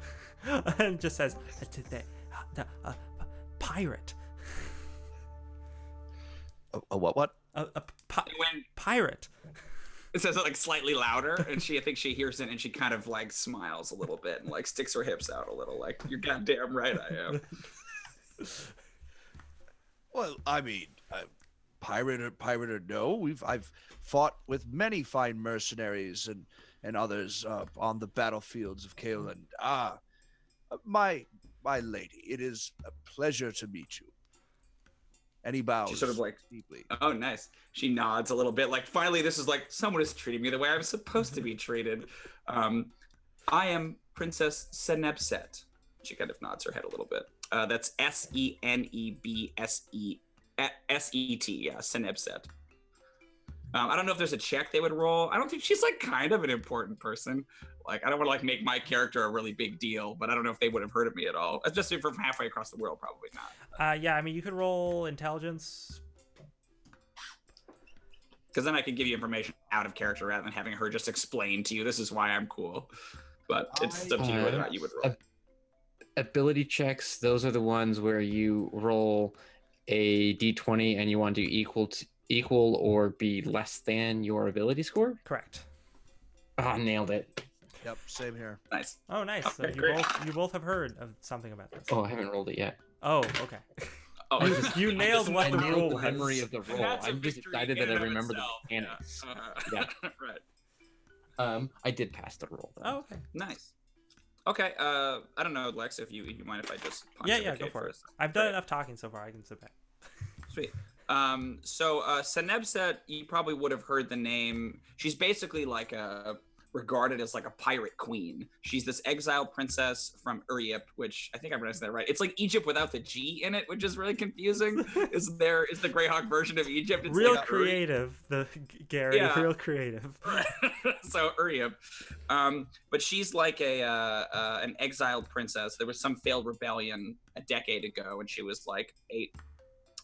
and just says, the pirate. A what? When Pirate. it says it like slightly louder, and I think she hears it, and she kind of like smiles a little bit and like sticks her hips out a little, like, you're goddamn right I am. Well, I mean, pirate or no, I've fought with many fine mercenaries and others on the battlefields of Kaelin. My lady, it is a pleasure to meet you. And he bows. She sort of like, deeply. Oh, nice. She nods a little bit, like finally this is like someone is treating me the way I'm supposed to be treated. I am Princess Senebset. She kind of nods her head a little bit. That's Senebset. Yeah, Senebset. I don't know if there's a check they would roll. I don't think she's like kind of an important person. Like, I don't want to like make my character a really big deal, but I don't know if they would have heard of me at all. Especially from halfway across the world, probably not. Yeah, I mean, you could roll intelligence. Because then I could give you information out of character rather than having her just explain to you, this is why I'm cool. But it's up to you whether or not you would roll. Ability checks, those are the ones where you roll a d20 and you want to do equal or be less than your ability score. Correct. Ah, nailed it. Yep, same here. Nice. Oh, nice. So Okay, great. you both have heard of something about this. Oh, I haven't rolled it yet. Oh, okay. Oh, You nailed what I the rule nailed the was. memory of the roll. That's a I'm just victory excited in that I and of remember the itself. mechanics. Yeah. Yeah. Right. I did pass the roll though. Oh, okay. Nice. Okay. I don't know, Lex, if you mind if I just punch Yeah, in the go cave for it. us? I've done Great. enough talking so far. I can sit back. Sweet. So Senebset, you probably would have heard the name. She's basically like regarded as like a pirate queen. She's this exiled princess from Uryip, which I think I pronounced that right. It's like Egypt without the G in it, which is really confusing. is the Greyhawk version of Egypt? It's Real like creative, Gary. Yeah. Real creative. So Uryip, but she's like an exiled princess. There was some failed rebellion a decade ago, and she was like 8.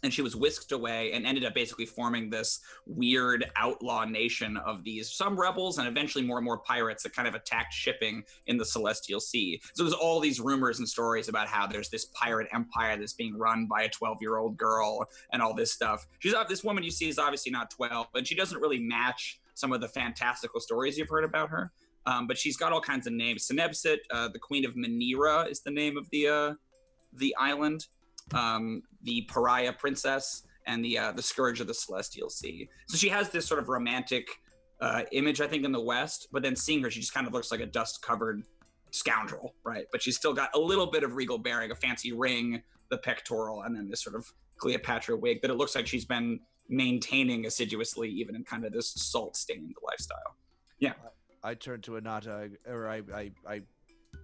And she was whisked away and ended up basically forming this weird outlaw nation of some rebels and eventually more and more pirates that kind of attacked shipping in the Celestial Sea. So there's all these rumors and stories about how there's this pirate empire that's being run by a 12-year-old girl and all this stuff. This woman you see is obviously not 12, and she doesn't really match some of the fantastical stories you've heard about her. But she's got all kinds of names. Senebset, the Queen of Manira, is the name of the island. The Pariah Princess, and the Scourge of the Celestial Sea. So she has this sort of romantic image, I think, in the West, but then seeing her, she just kind of looks like a dust-covered scoundrel, right? But she's still got a little bit of regal bearing, a fancy ring, the pectoral, and then this sort of Cleopatra wig that it looks like she's been maintaining assiduously, even in kind of this salt-stained lifestyle. Yeah. I turned to Anata, or I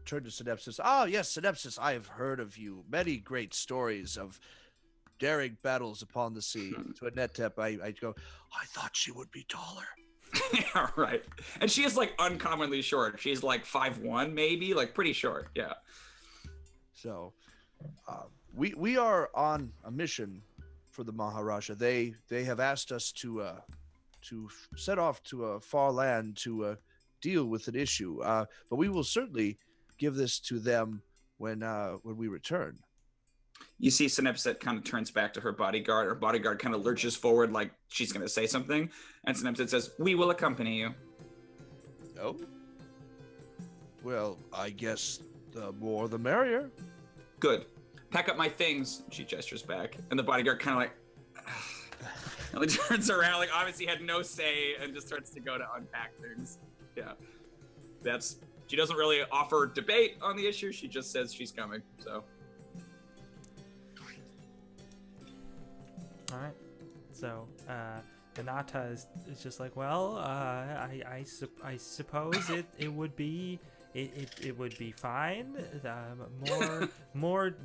turned to Synepsis. Oh, yes, Synepsis, I have heard of you. Many great stories of daring battles upon the sea. To Anetep, I go, I thought she would be taller. Yeah, right. And she is like uncommonly short. She's like 5'1", maybe, like pretty short. Yeah. So, we are on a mission for the Maharaja. They have asked us to set off to a far land to deal with an issue. But we will certainly give this to them when we return. You see Synepset kind of turns back to her bodyguard. Her bodyguard kind of lurches forward like she's going to say something. And Synepset says, "We will accompany you." Oh? Well, I guess the more the merrier. Good. Pack up my things. She gestures back. And the bodyguard kind of like... and then turns around, like obviously had no say, and just starts to go to unpack things. Yeah. She doesn't really offer debate on the issue. She just says she's coming, so... All right. So, Anata is just like, well, I suppose it would be it would be fine. More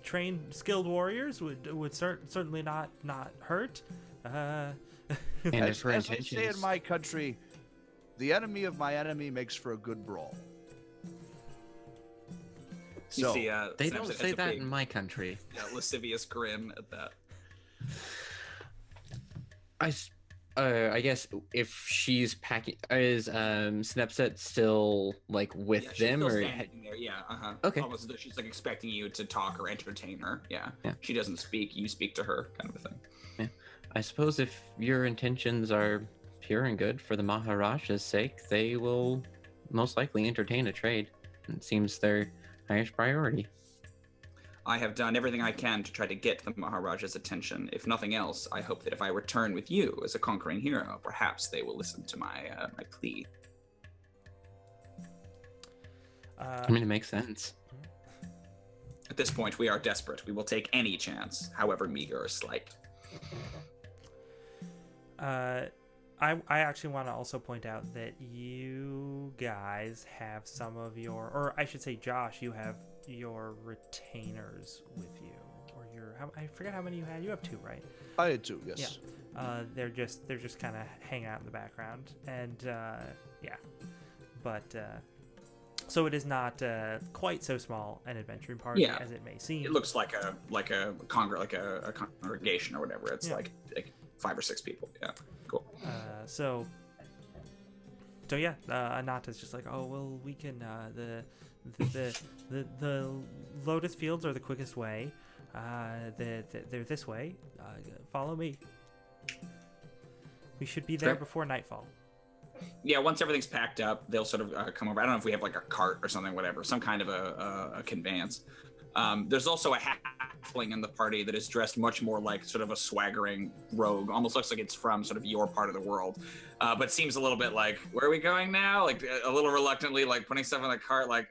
trained, skilled warriors would certainly not hurt. And if her As I say in intentions, my country, the enemy of my enemy makes for a good brawl. You So, see, they Synepset don't has say a that big, in my country. lascivious grin at that. I guess if she's packing, is Synepset still like with Yeah, she's them, still or standing there. Yeah, Okay. Almost as though she's like expecting you to talk or entertain her. Yeah. Yeah. She doesn't speak, you speak to her, kind of a thing. I suppose if your intentions are pure and good for the Maharaja's sake, they will most likely entertain a trade. It seems their highest priority. I have done everything I can to try to get the Maharaja's attention. If nothing else, I hope that if I return with you as a conquering hero, perhaps they will listen to my plea. I mean, it makes sense. At this point, we are desperate. We will take any chance, however meager or slight. I actually want to also point out that you guys have some of your, or I should say, Josh, you have your retainers with you, or I forget how many you had. You have 2, right? I had 2, yes. Yeah. They're just kind of hang out in the background, and yeah, but so it is not quite so small an adventuring party as it may seem. It looks like a congregation or whatever. It's like 5 or 6 people. Yeah, cool. So yeah, Anata's just like, oh well, we can the Lotus fields are the quickest way. They're this way. Follow me. We should be there Okay. before nightfall. Yeah, once everything's packed up, they'll sort of come over. I don't know if we have like a cart or something, whatever, some kind of a conveyance. There's also a halfling in the party that is dressed much more like sort of a swaggering rogue. Almost looks like it's from sort of your part of the world, but seems a little bit like, where are we going now? Like a little reluctantly, like putting stuff in the cart. Like,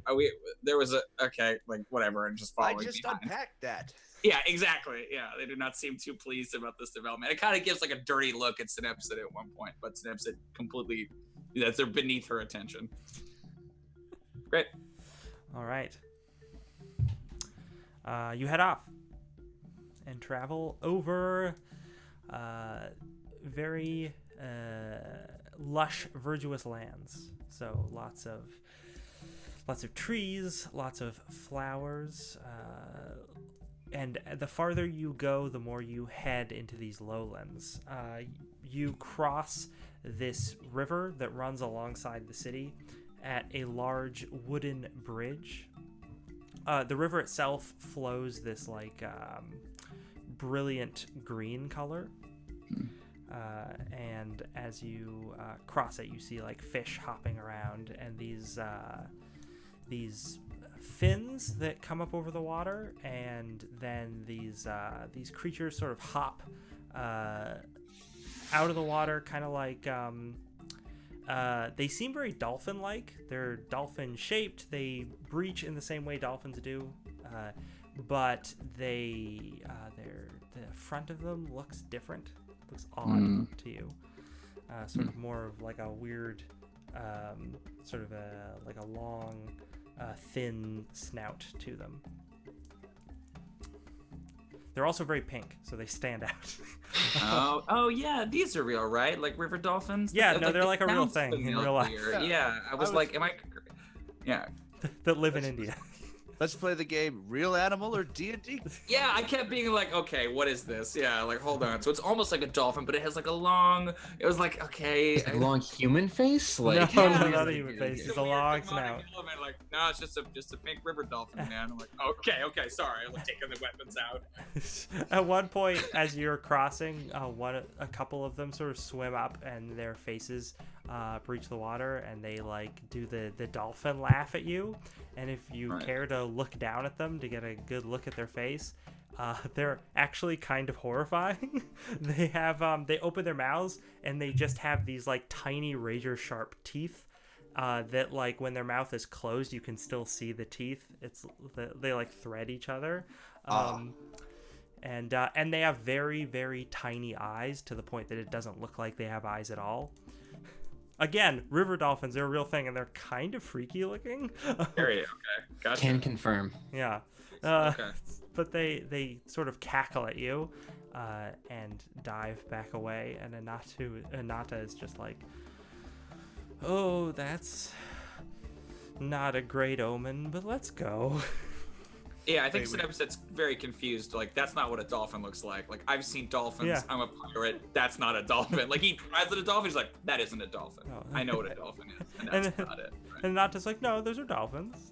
are we? There was okay, like whatever, and just following I just behind. unpacked that. Yeah, exactly. Yeah, they do not seem too pleased about this development. It kind of gives like a dirty look at Synepsid at one point, but Synepsid completely, they're beneath her attention. Great. All right. You head off and travel over very lush, verdurous lands. So lots of trees, lots of flowers. And the farther you go, the more you head into these lowlands. You cross this river that runs alongside the city at a large wooden bridge. The river itself flows this like brilliant green color. And as you cross it, you see like fish hopping around and these fins that come up over the water, and then these creatures sort of hop out of the water, kind of like they seem very dolphin-like. They're dolphin-shaped. They breach in the same way dolphins do, but the front of them looks different. Looks odd to you. Sort of more of like a weird, sort of like a long, thin snout to them. They're also very pink, so they stand out. oh yeah, these are real, right? Like river dolphins. Yeah, no, they're like a real sounds thing in familiar. real life. Yeah, I was like, am I? Yeah. That live in India. Let's play the game Real Animal or D&D. Yeah, I kept being like, okay, what is this? Yeah, like hold on. So it's almost like a dolphin, but it has like a long. It was like, okay, A long human face? Like, No, Yeah. not a human face. It's a long snout. Element, like, no, it's just a pink river dolphin, man. I'm like, okay, sorry. I'm like taking the weapons out. At one point, as you're crossing, a couple of them sort of swim up, and their faces breach the water, and they like do the dolphin laugh at you. And if you care to look down at them to get a good look at their face, they're actually kind of horrifying. They have they open their mouths, and they just have these like tiny razor sharp teeth. That like when their mouth is closed, you can still see the teeth. They like thread each other, and they have very, very tiny eyes, to the point that it doesn't look like they have eyes at all. Again, river dolphins, they're a real thing, and they're kind of freaky looking. Okay, gotcha. can confirm. Yeah, Okay. but they sort of cackle at you, and dive back away. And Anata is just like, oh, that's not a great omen, but let's go. Yeah, I think Synepsid's very confused. Like, that's not what a dolphin looks like. Like, I've seen dolphins. Yeah. I'm a pirate. That's not a dolphin. Like, he tries at a dolphin. He's like, that isn't a dolphin. Oh. I know what a dolphin is, and that's not it. Right? And Anata's like, no, those are dolphins.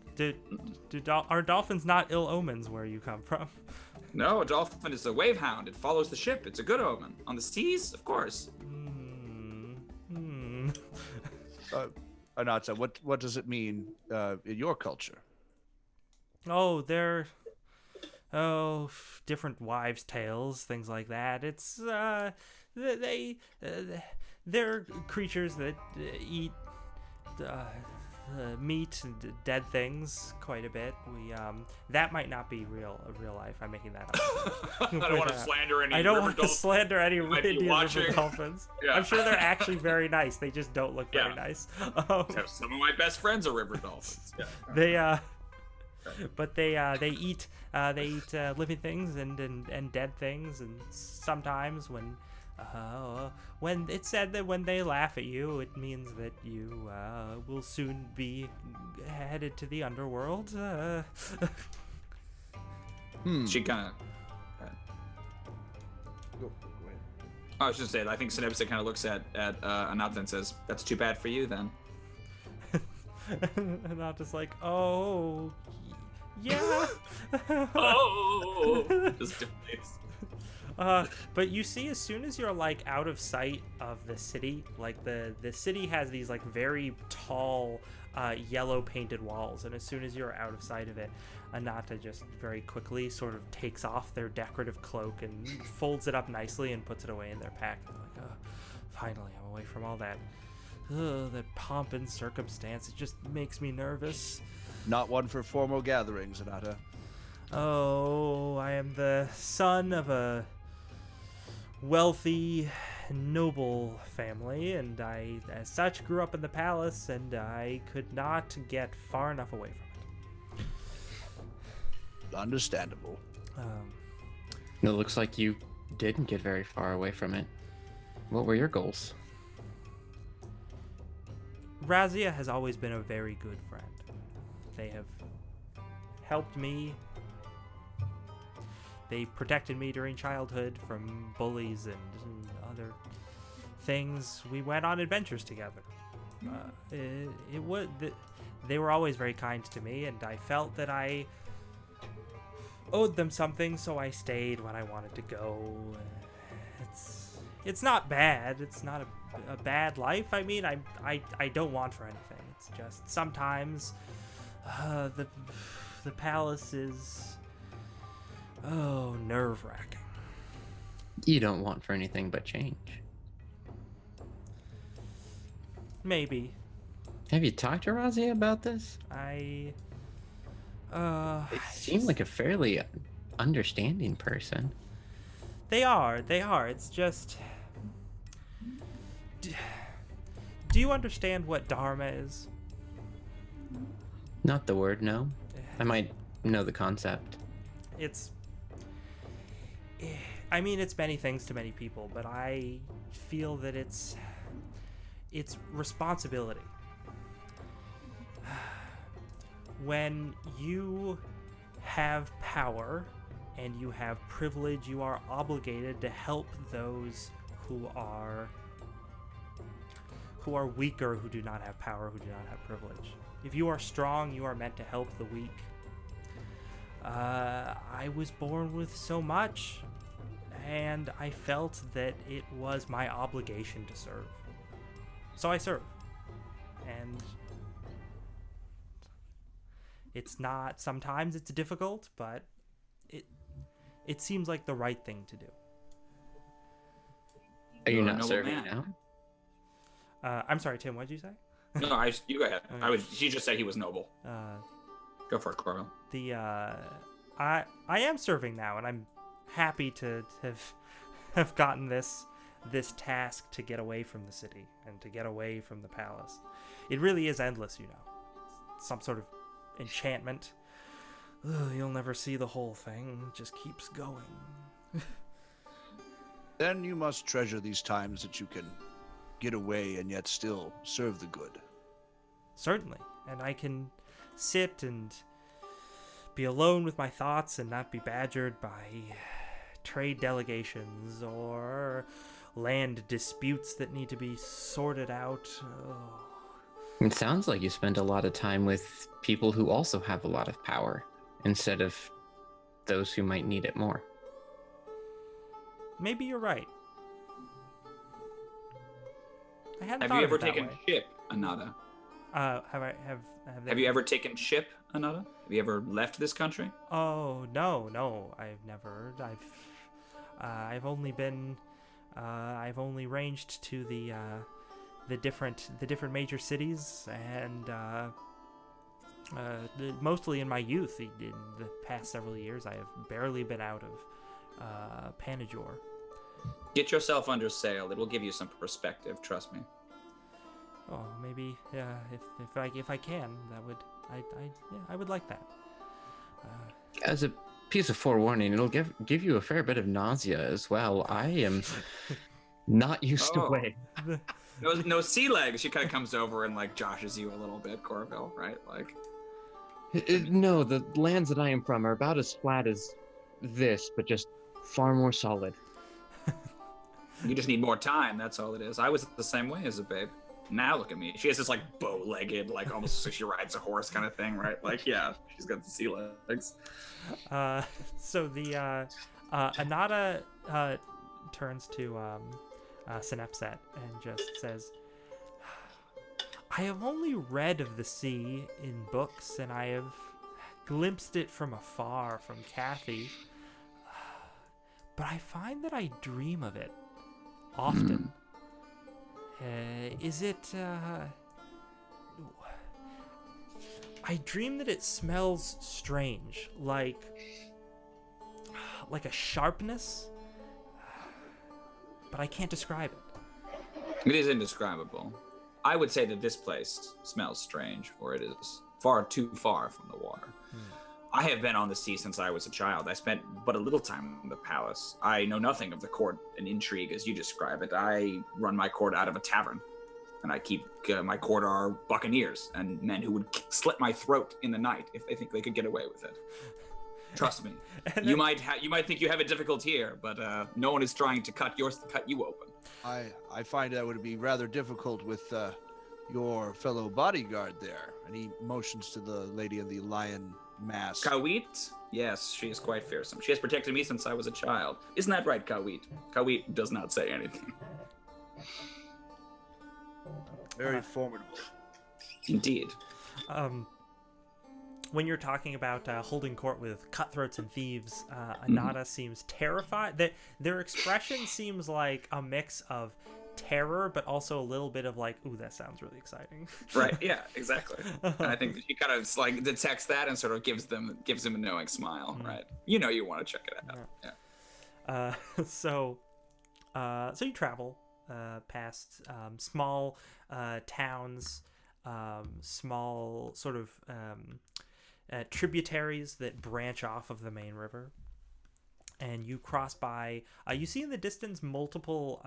Are dolphins not ill omens where you come from? No, a dolphin is a wave hound. It follows the ship. It's a good omen. On the seas, of course. Anata, what does it mean in your culture? Oh, different wives' tales, things like that. It's they're creatures that eat meat and dead things quite a bit. That might not be real life. I'm making that up. I don't want to slander any. I don't river want to dolphins. slander any might be Indian watching. river dolphins. Yeah. I'm sure they're actually very nice. They just don't look very Yeah. nice. Some of my best friends are river dolphins. Yeah. They eat living things and dead things, and sometimes when it's said that when they laugh at you, it means that you will soon be headed to the underworld. She kind of. Go ahead. I was just saying. I think Synepsid kind of looks at Anata and says, "That's too bad for you, then." And I'm just like, oh, yeah. Oh, just deflates. But you see, as soon as you're like out of sight of the city, like the city has these like very tall yellow painted walls, and as soon as you're out of sight of it, Anata just very quickly sort of takes off their decorative cloak and folds it up nicely and puts it away in their pack. They're like, oh, finally, I'm away from all that pomp and circumstance. It just makes me nervous. Not one for formal gatherings, Anata. Oh, I am the son of a wealthy, noble family, and I, as such, grew up in the palace, and I could not get far enough away from it. Understandable. It looks like you didn't get very far away from it. What were your goals? Razia has always been a very good friend. They have helped me. They protected me during childhood from bullies and other things. We went on adventures together. They were always very kind to me, and I felt that I owed them something, so I stayed when I wanted to go. It's not bad. It's not a bad life. I mean, I don't want for anything. It's just sometimes the palace is nerve-wracking. You don't want for anything but change. Maybe. Have you talked to Razia about this? They seem like a fairly understanding person. They are. It's just... Do you understand what Dharma is? Not the word, no. I might know the concept. It's... I mean, it's many things to many people, but I feel that it's responsibility. When you have power and you have privilege, you are obligated to help those who are weaker, who do not have power, who do not have privilege. If you are strong, you are meant to help the weak. I was born with so much, and I felt that it was my obligation to serve. So I serve. And it's not, sometimes it's difficult, but it seems like the right thing to do. Are you You're a not noble serving man. now? I'm sorry, Tim, what did you say? No, you go ahead. Okay. She just said he was noble. Go for it, Corville. I am serving now, and I'm happy to have gotten this task to get away from the city and to get away from the palace. It really is endless, you know. Some sort of enchantment. Ugh, you'll never see the whole thing. It just keeps going. Then you must treasure these times that you can get away and yet still serve the good. Certainly. And I can sit and be alone with my thoughts and not be badgered by trade delegations or land disputes that need to be sorted out. Oh. It sounds like you spend a lot of time with people who also have a lot of power, instead of those who might need it more. Maybe you're right. I hadn't Have thought you of ever it that taken way. ship, Anada? Have Have you ever taken ship, Anada? Have you ever left this country? Oh no, I've never. I've only been. I've only ranged to the different major cities, and mostly in my youth. In the past several years, I have barely been out of Panajor. Get yourself under sail. It will give you some perspective. Trust me. Oh, maybe if I can, that would I would like that. As a piece of forewarning, it'll give you a fair bit of nausea as well. I am not used to Oh. weighing. No sea legs. She kind of comes over and like joshes you a little bit, Corville, right? Like, No, the lands that I am from are about as flat as this, but just far more solid. you just need more time. That's all it is. I was the same way as a babe. Now look at me. She has this like bow-legged, like almost like she rides a horse kind of thing, right? Like, yeah, she's got the sea legs. So the Anata turns to Synepset and just says, I have only read of the sea in books, and I have glimpsed it from afar from Kathy. But I find that I dream of it often. Is it... I dream that it smells strange, like a sharpness, but I can't describe it. It is indescribable. I would say that this place smells strange, for it is far too far from the water. I have been on the sea since I was a child. I spent but a little time in the palace. I know nothing of the court and intrigue as you describe it. I run my court out of a tavern, and I keep my court are buccaneers and men who would slit my throat in the night if they think they could get away with it. Trust me. You might think you have it difficult here, but no one is trying to cut you open. I find that would be rather difficult with your fellow bodyguard there. And he motions to the lady in the lion mask. Kawit? Yes, she is quite fearsome. She has protected me since I was a child. Isn't that right, Kawit? Kawit does not say anything. Very formidable. Indeed. When you're talking about holding court with cutthroats and thieves, Anata seems terrified. Their expression seems like a mix of terror, but also a little bit of like, ooh, that sounds really exciting. Right, yeah, exactly. And I think she kind of like detects that and sort of gives him a knowing smile, right? You know you want to check it out. Yeah. So you travel past small towns, small sort of tributaries that branch off of the main river, and you cross by. You see in the distance multiple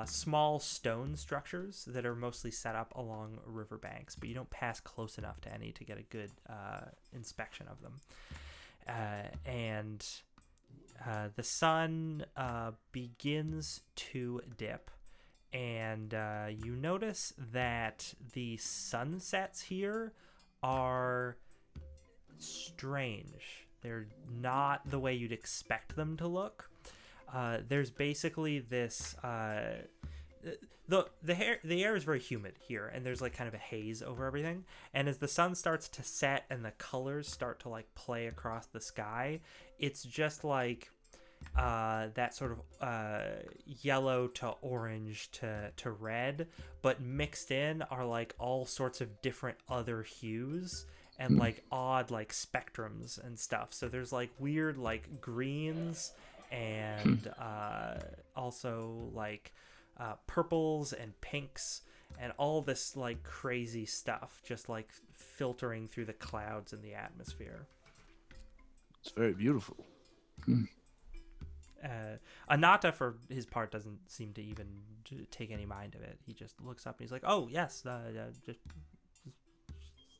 small stone structures that are mostly set up along riverbanks, but you don't pass close enough to any to get a good inspection of them. And the sun begins to dip, and you notice that the sunsets here are strange. They're not the way you'd expect them to look. There's basically this the air is very humid here, and there's like kind of a haze over everything, and as the sun starts to set and the colors start to like play across the sky, it's just like that sort of yellow to orange to red, but mixed in are like all sorts of different other hues and like odd like spectrums and stuff. So there's like weird like greens and also like purples and pinks and all this like crazy stuff just like filtering through the clouds in the atmosphere. It's very beautiful. Anata, for his part, doesn't seem to even take any mind of it. He just looks up and he's like, "Oh yes,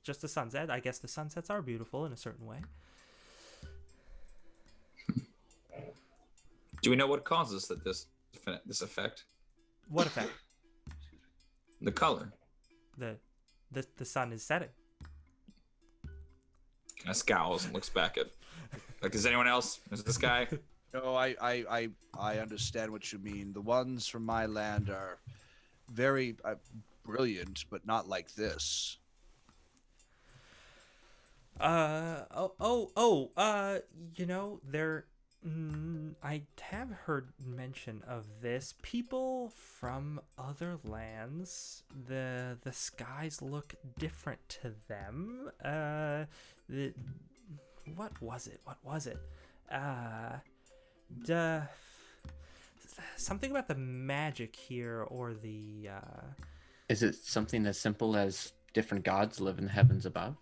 just the sunset. I guess the sunsets are beautiful in a certain way." Do we know what causes this effect? What effect? The color. The sun is setting. Kind of scowls and looks back at. Like, is anyone else? Is this guy? No, I understand what you mean. The ones from my land are very brilliant, but not like this. You know, they're. I have heard mention of this. People from other lands, the skies look different to them. What was it? Something about the magic here, or the Is it something as simple as different gods live in the heavens above?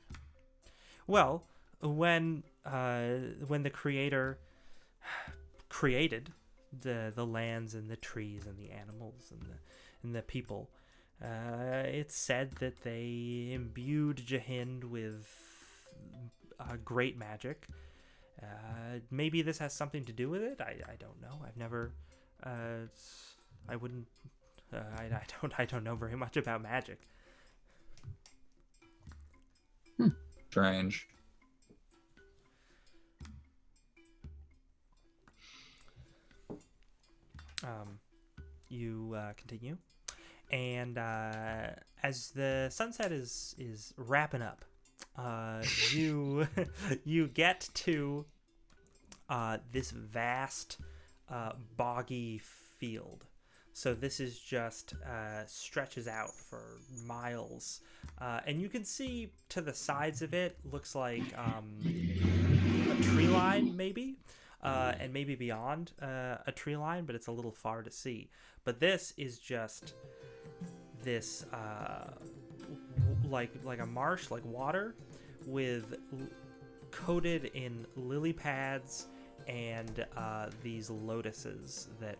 Well, when the creator created the lands and the trees and the animals and the people, it's said that they imbued Jahind with great magic. Maybe this has something to do with it. I don't know. I've never. I wouldn't. I don't know very much about magic. Strange. you continue, and as the sunset is wrapping up, you you get to this vast boggy field. So this is just stretches out for miles, and you can see to the sides of it looks like a tree line maybe, and maybe beyond a tree line, but it's a little far to see. But this is just this like a marsh, like water, with coated in lily pads and these lotuses that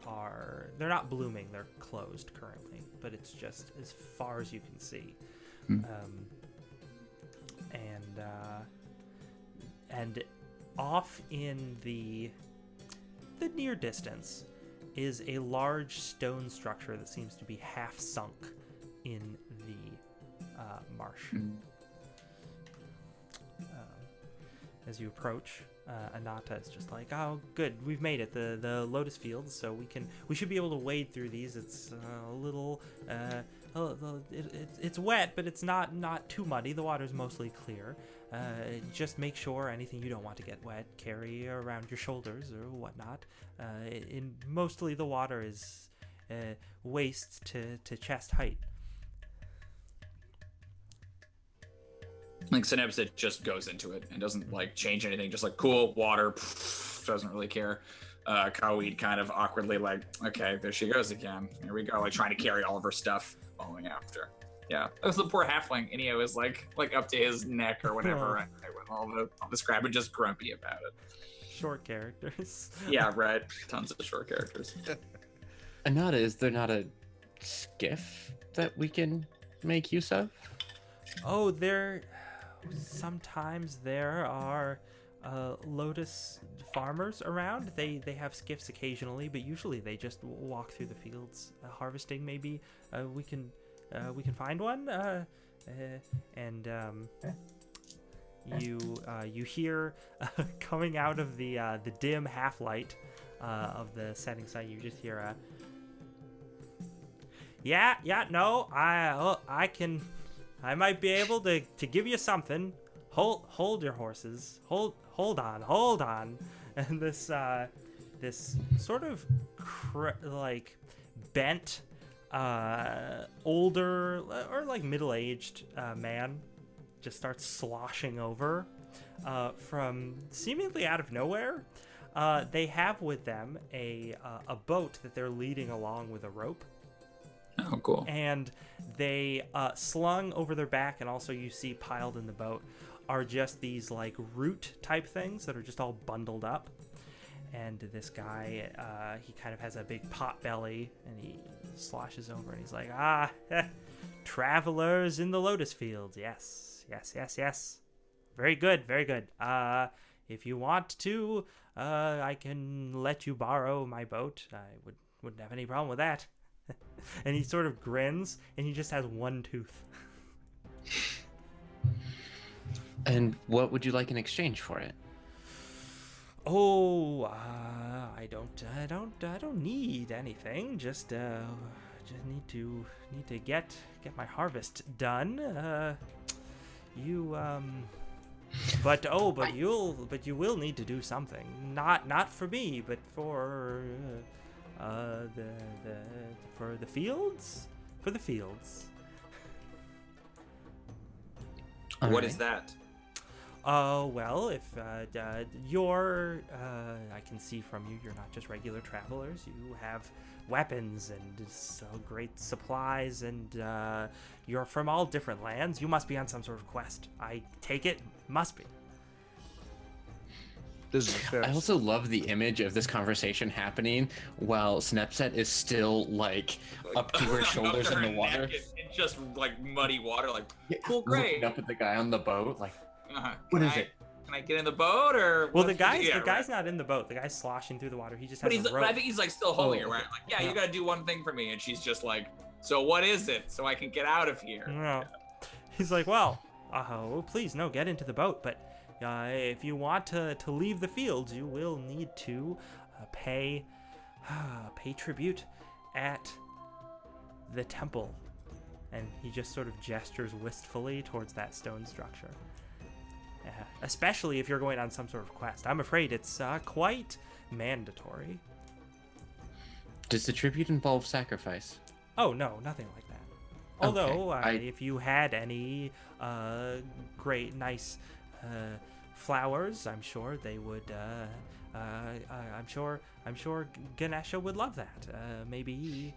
they're not blooming, they're closed currently, but it's just as far as you can see. And off in the near distance is a large stone structure that seems to be half sunk in the marsh. As you approach, Anata is just like, "Oh, good, we've made it. The lotus fields, so we should be able to wade through these. It's a little, it's wet, but it's not too muddy. The water's mostly clear. Just make sure anything you don't want to get wet, carry around your shoulders or whatnot. Mostly the water is waist to chest height." Like Synapse just goes into it and doesn't like change anything, just like cool water, doesn't really care. Kawid kind of awkwardly like, okay, there she goes again. Here we go, like trying to carry all of her stuff, following after. Yeah, that was the poor halfling. Inio is like up to his neck or whatever, right, with all the scrap and just grumpy about it. Short characters. Yeah, right. Tons of short characters. Anata, is there not a skiff that we can make use of? Oh, sometimes there are Lotus farmers around. They have skiffs occasionally, but usually they just walk through the fields harvesting. Maybe we can find one. You hear coming out of the dim half light of the setting sun. You just hear I might be able to give you something. Hold your horses. Hold on. And this sort of like bent, older or like middle-aged man just starts sloshing over from seemingly out of nowhere. They have with them a boat that they're leading along with a rope. Oh, cool. And they slung over their back, and also you see piled in the boat are just these like root type things that are just all bundled up. And this guy, he kind of has a big pot belly, and he sloshes over, and he's like, travelers in the lotus fields. Yes. Very good. If you want to, I can let you borrow my boat. I wouldn't have any problem with that. And he sort of grins, and he just has one tooth. And what would you like in exchange for it? Oh, I don't need anything. Just need to get my harvest done. But you will need to do something. Not for me, but for the fields. For the fields. What is that? Well, if you're, I can see from you, you're not just regular travelers. You have weapons and so great supplies, and you're from all different lands. You must be on some sort of quest. I take it, must be. This is fair. I also love the image of this conversation happening while Snapset is still like up to her shoulders in the water. It's just like muddy water, like, cool, great. Looking up at the guy on the boat, like, what is it? Can I get in the boat, or? Well, the guy's not in the boat. The guy's sloshing through the water. He just has a rope. But I think he's like still holding it, right? Like, yeah, you gotta do one thing for me, and she's just like, so what is it? So I can get out of here. No. He's like, well, please, no, get into the boat. But if you want to leave the fields, you will need to pay pay tribute at the temple. And he just sort of gestures wistfully towards that stone structure. Especially if you're going on some sort of quest. I'm afraid it's quite mandatory. Does the tribute involve sacrifice? Oh, no, nothing like that. Although, if you had any great, nice flowers, I'm sure they would. I'm sure Ganesha would love that. Maybe.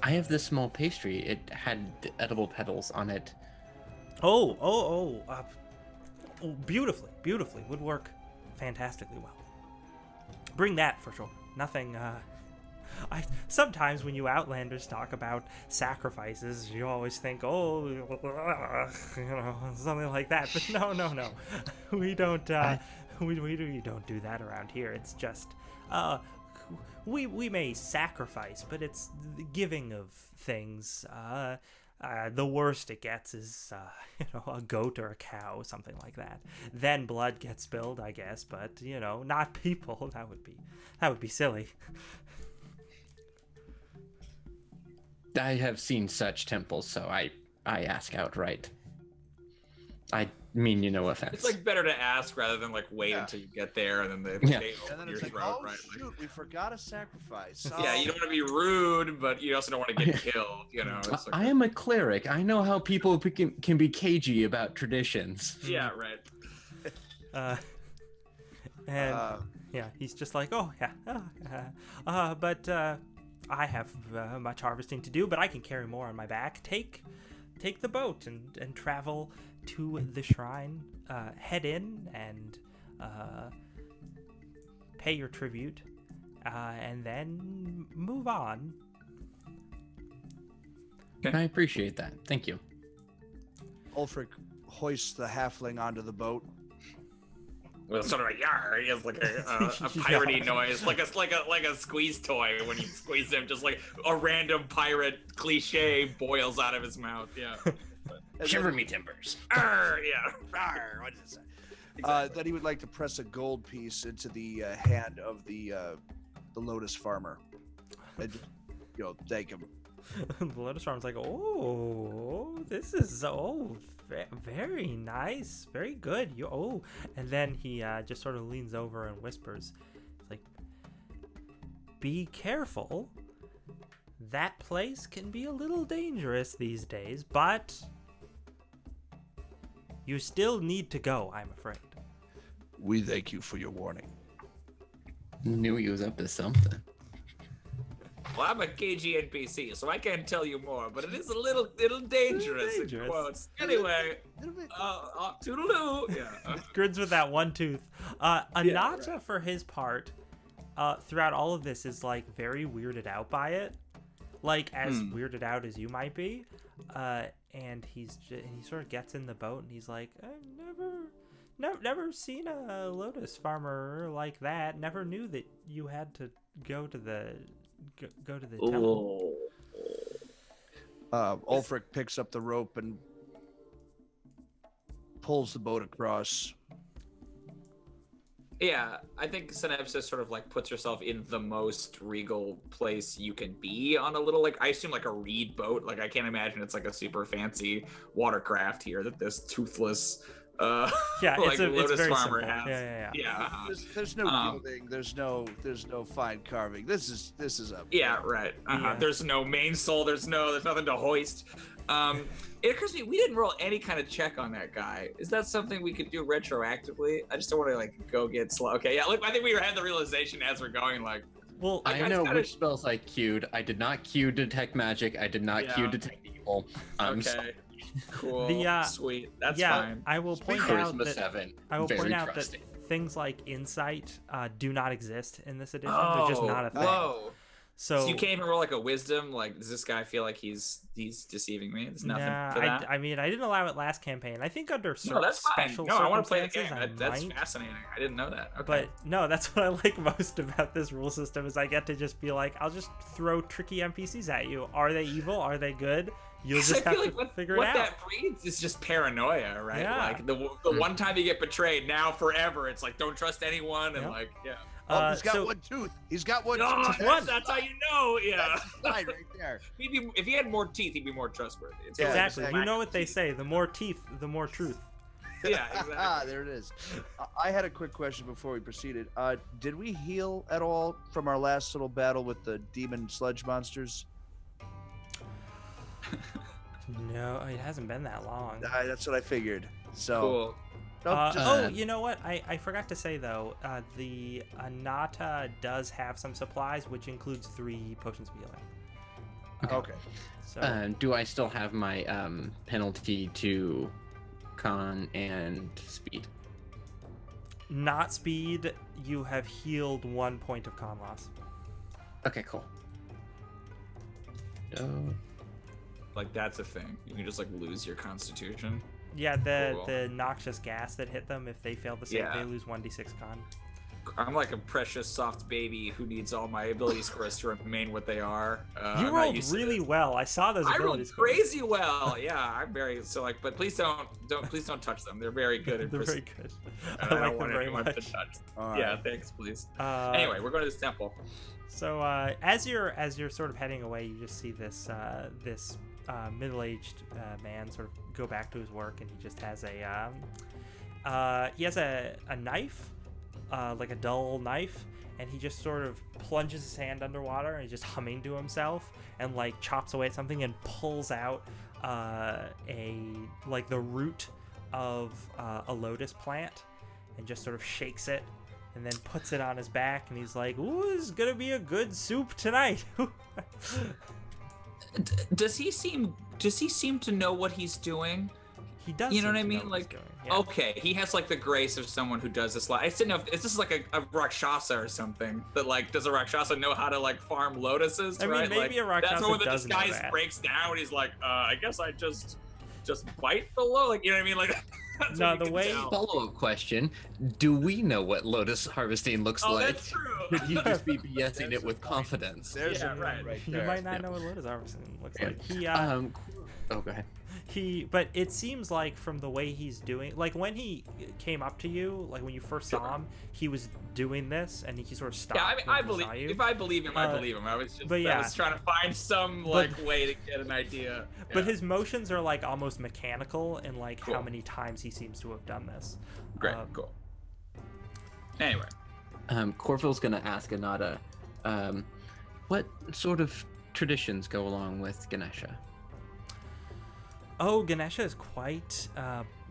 I have this small pastry. It had edible petals on it. Beautifully. Would work fantastically well. Bring that for sure. Nothing. Sometimes when you Outlanders talk about sacrifices, you always think, something like that. But no, we don't. We don't do that around here. It's just, we may sacrifice, but it's the giving of things. The worst it gets is, a goat or a cow, something like that. Then blood gets spilled, I guess, but not people. That would be silly. I have seen such temples, so I ask outright. I mean, no offense. It's like better to ask rather than like wait until you get there and then they And then open it's your like, throat, right? shoot, we forgot a sacrifice. Yeah, you don't want to be rude, but you also don't want to get killed. It's like, I am a cleric. I know how people can be cagey about traditions. yeah, right. He's just like, but I have much harvesting to do, but I can carry more on my back. Take the boat and travel to the shrine. Head in and pay your tribute, and then move on. I appreciate that. Thank you. Ulfric hoists the halfling onto the boat. Well, sort of like yar. He has like a piratey noise, like a squeeze toy when you squeeze him. Just like a random pirate cliche boils out of his mouth. Yeah. Shiver me timbers. Arr, yeah. Arr, what is it? Exactly. That he would like to press a gold piece into the hand of the Lotus farmer, and thank him. The Lotus farmer's like, this is very nice, very good. And then he just sort of leans over and whispers, like, "Be careful. That place can be a little dangerous these days, but you still need to go, I'm afraid." We thank you for your warning. Knew he was up to something. Well, I'm a KG NPC, so I can't tell you more, but it is a little dangerous. In quotes. Anyway, toodaloo. Yeah. Grins with that one tooth. Anata, for his part, throughout all of this, is like very weirded out by it, like as weirded out as you might be. And he sort of gets in the boat and he's like, "I've never seen a Lotus farmer like that. Never knew that you had to go to the temple." Ulfric picks up the rope and pulls the boat across. Yeah, I think Synapsis sort of like puts herself in the most regal place you can be on a little, like, I assume like a reed boat. Like, I can't imagine it's like a super fancy watercraft here that this toothless like it's Lotus very farmer simple. has. Yeah. There's no gilding. There's no fine carving. This is a Right. There's no main soul. There's nothing to hoist. It occurs to me we didn't roll any kind of check on that guy. Is that something we could do retroactively? I just don't want to like go get slow. Okay, yeah. Look, I think we had the realization as we're going. Like, well, I know which spells I queued. I did not queue detect magic. I did not queue detect evil. Okay. Sorry. Cool. Sweet. That's fine. I will point out that 7. I will Very point out trusting. that things like insight do not exist in this edition. They're just not a thing. Whoa. So you can't even roll like a wisdom. Like, does this guy feel like he's deceiving me? There's nothing for that. I mean, I didn't allow it last campaign. I think under No, that's fine. special No, I want to play the circumstances, game. That's might. fascinating. I didn't know that. Okay. But no, that's what I like most about this rule system is I get to just be like, I'll just throw tricky NPCs at you. Are they evil? Are they good? you'll 'Cause just I have feel to like figure it what out. that breeds is just paranoia, right? Yeah. Like the one time you get betrayed, now forever, it's like don't trust anyone, and Yep. like Oh, he's got so- one tooth. He's got one No, tooth. that's how you know. Yeah. That's the sign right there. If he had more teeth, he'd be more trustworthy. It's Yeah, like Exactly. just You lack know of what they teeth. say: the more teeth, the more truth. Yeah, exactly. There it is. I had a quick question before we proceeded. Did we heal at all from our last little battle with the demon sludge monsters? No, it hasn't been that long. That's what I figured. So, Cool. nope, just- Oh, you know what? I forgot to say though. The Anata does have some supplies, which includes 3 potions of healing. okay. So Do I still have my penalty to con and speed? not speed. You have healed 1 point of con loss. Okay, cool. Oh, Like that's a thing. You can just like lose your constitution. Yeah, the Cool. noxious gas that hit them. If they fail the save, Yeah. they lose 1d6 con. I'm like a precious soft baby who needs all my ability scores to remain what they are. You I'm not rolled used to really this. well. I saw those I ability rolled scores. crazy well. Yeah, I'm very but please don't touch them. They're very good. They're and very good. I I don't like them want very anyone much. to touch them. All right. Yeah, thanks, please. Uh, Anyway, we're going to this temple. So as you're sort of heading away, you just see this middle-aged man sort of go back to his work, and he just has a knife, like a dull knife, and he just sort of plunges his hand underwater and he's just humming to himself and like chops away at something and pulls out the root of a lotus plant and just sort of shakes it and then puts it on his back, and he's like, "Ooh, this is gonna be a good soup tonight." Does he seem to know what he's doing? He does. You know seem what I to mean? what he's Like, doing, yeah. okay, he has like the grace of someone who does this. I just didn't know if this is like a Rakshasa or something. That like, does a Rakshasa know how to like farm lotuses? I mean, right? maybe like, a Rakshasa that's when the does know disguise that. breaks down. And he's like, I guess I just bite the low. Like, you know what I mean? Like, that's No, what you the can way- tell. follow-up question: do we know what lotus harvesting looks Oh, like? that's true. Could you just be BSing There's it a with point. confidence? There's Yeah, a right. right You there. might not Yeah. know what lotus harvesting looks Yeah. like. Oh, go ahead. But it seems like from the way he's doing, like when he came up to you, like when you first saw him, he was doing this, and he sort of stopped. Yeah, I mean, when I he believe. saw you. If I believe him, I Uh, believe him. I was just, but yeah. I was trying to find some like way to get an idea. But Yeah. his motions are like almost mechanical in like how Cool. many times he seems to have done this. Great, cool. Anyway, Corville's gonna ask Anata, what sort of traditions go along with Ganesha? Oh, Ganesha is quite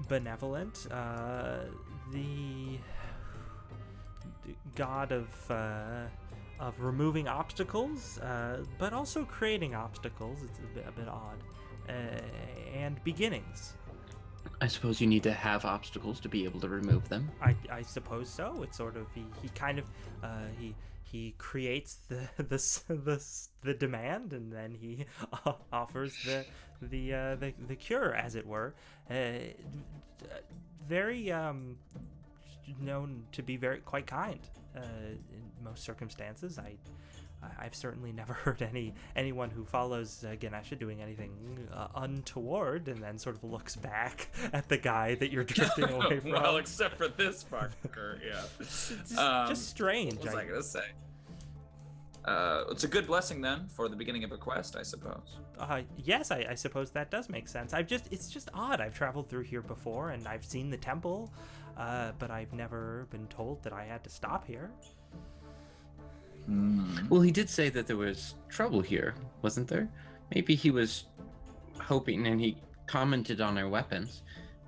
benevolent. The god of removing obstacles, but also creating obstacles. It's a bit odd, and beginnings. I suppose you need to have obstacles to be able to remove them. I suppose so. It's sort of he kind of he creates the demand, and then he offers the cure, as it were. Very known to be quite kind in most circumstances. I've certainly never heard anyone who follows Ganesha doing anything untoward, and then sort of looks back at the guy that you're drifting away from. well, except for this fucker, yeah. Just strange. What was I gonna say? It's a good blessing then for the beginning of a quest, I suppose. Yes, I suppose that does make sense. It's just odd. I've traveled through here before, and I've seen the temple, but I've never been told that I had to stop here. Well, he did say that there was trouble here, wasn't there? Maybe he was hoping, and he commented on our weapons.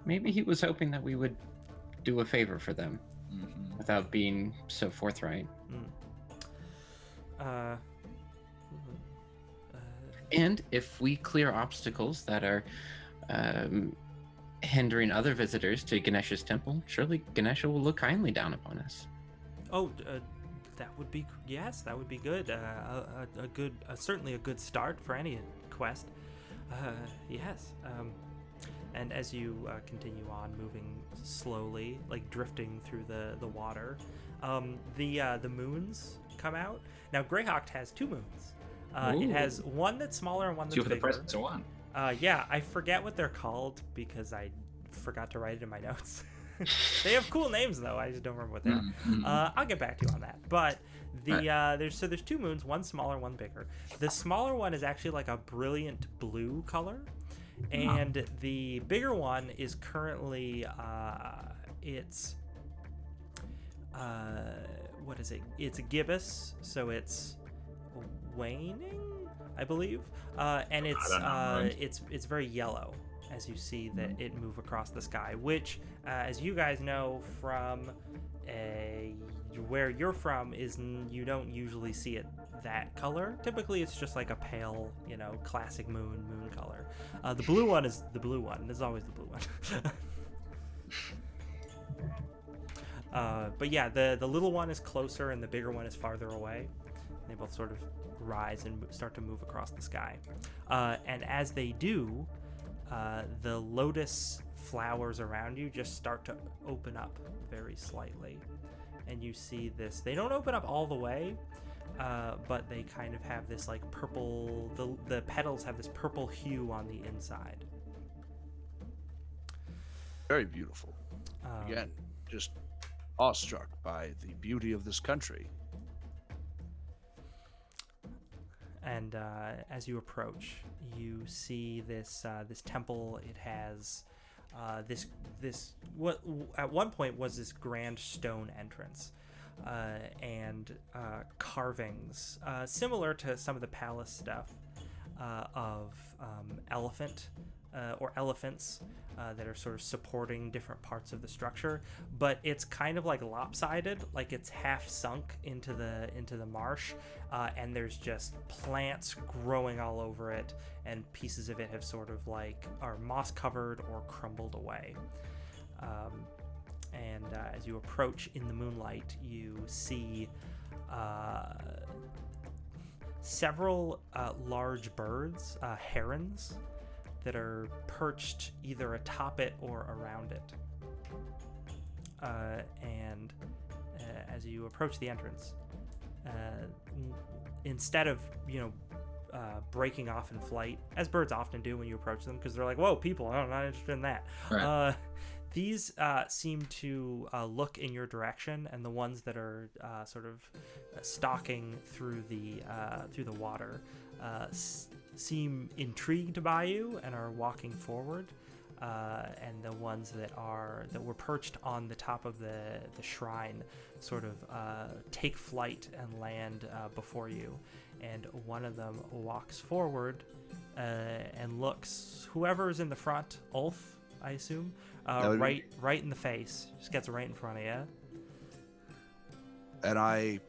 Maybe he was hoping that we would do a favor for them without being so forthright. And if we clear obstacles that are hindering other visitors to Ganesha's temple, surely Ganesha will look kindly down upon us. Oh, that would be that would be good. Certainly a good start for any quest. Yes. And as you continue on, moving slowly, like drifting through the water, the moons come out. Now, Greyhawk has 2 moons. It has one that's smaller and one that's Two for the bigger. price of one. Yeah, I forget what they're called because I forgot to write it in my notes. They have cool names though. I just don't remember what they are. Mm-hmm. I'll get back to you on that. But there's two moons, one smaller, one bigger. The smaller one is actually like a brilliant blue color, and the bigger one is currently it's what is it? It's a gibbous, so it's waning, I believe, and it's very yellow as you see that it move across the sky, which, as you guys know from where you're from, you don't usually see it that color. Typically, it's just like a pale, classic moon color. The blue one is the blue one. There's always the blue one. But yeah, the little one is closer and the bigger one is farther away. They both sort of rise and start to move across the sky. And as they do, the lotus flowers around you just start to open up very slightly. And you see this. They don't open up all the way, but they kind of have this like purple, the petals have this purple hue on the inside. Very beautiful. Again, just awestruck by the beauty of this country. And as you approach, you see this temple. It has this what at one point was this grand stone entrance, and carvings similar to some of the palace stuff of elephants that are sort of supporting different parts of the structure, but it's kind of like lopsided, like it's half sunk into the marsh, and there's just plants growing all over it, and pieces of it have sort of like are moss covered or crumbled away. And as you approach in the moonlight, you see several large birds, herons, that are perched either atop it or around it. And as you approach the entrance, instead of breaking off in flight, as birds often do when you approach them, because they're like, "Whoa, people! I'm not interested in that." Right. These seem to look in your direction, and the ones that are sort of stalking through the water seem intrigued by you and are walking forward. And the ones that were perched on the top of the shrine sort of take flight and land before you. And one of them walks forward and looks whoever's in the front, Ulf, I assume, right in the face. Just gets right in front of you. And I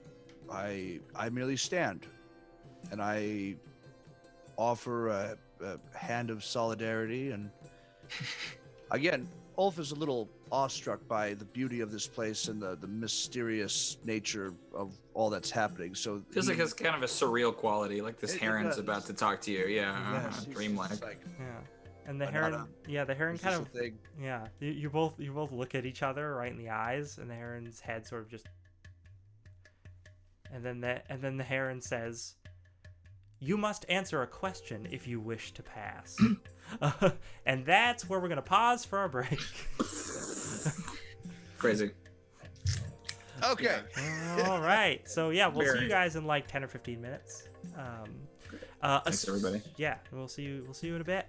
merely stand, and I offer a hand of solidarity. And again, Ulf is a little awestruck by the beauty of this place and the mysterious nature of all that's happening. So Feels like it's kind of a surreal quality, like this It heron's does. about to talk to you. Yeah, Yes, he's dreamlike. just like, Yeah. And the heron, the heron is kind this of, a thing? yeah. You both look at each other right in the eyes, and the heron's head sort of just, and then the heron says, "You must answer a question if you wish to pass." And that's where we're gonna pause for our break. Crazy. Okay. All right. So yeah, we'll see Very. you guys in like 10 or 15 minutes. Thanks, everybody. Yeah, we'll see you in a bit.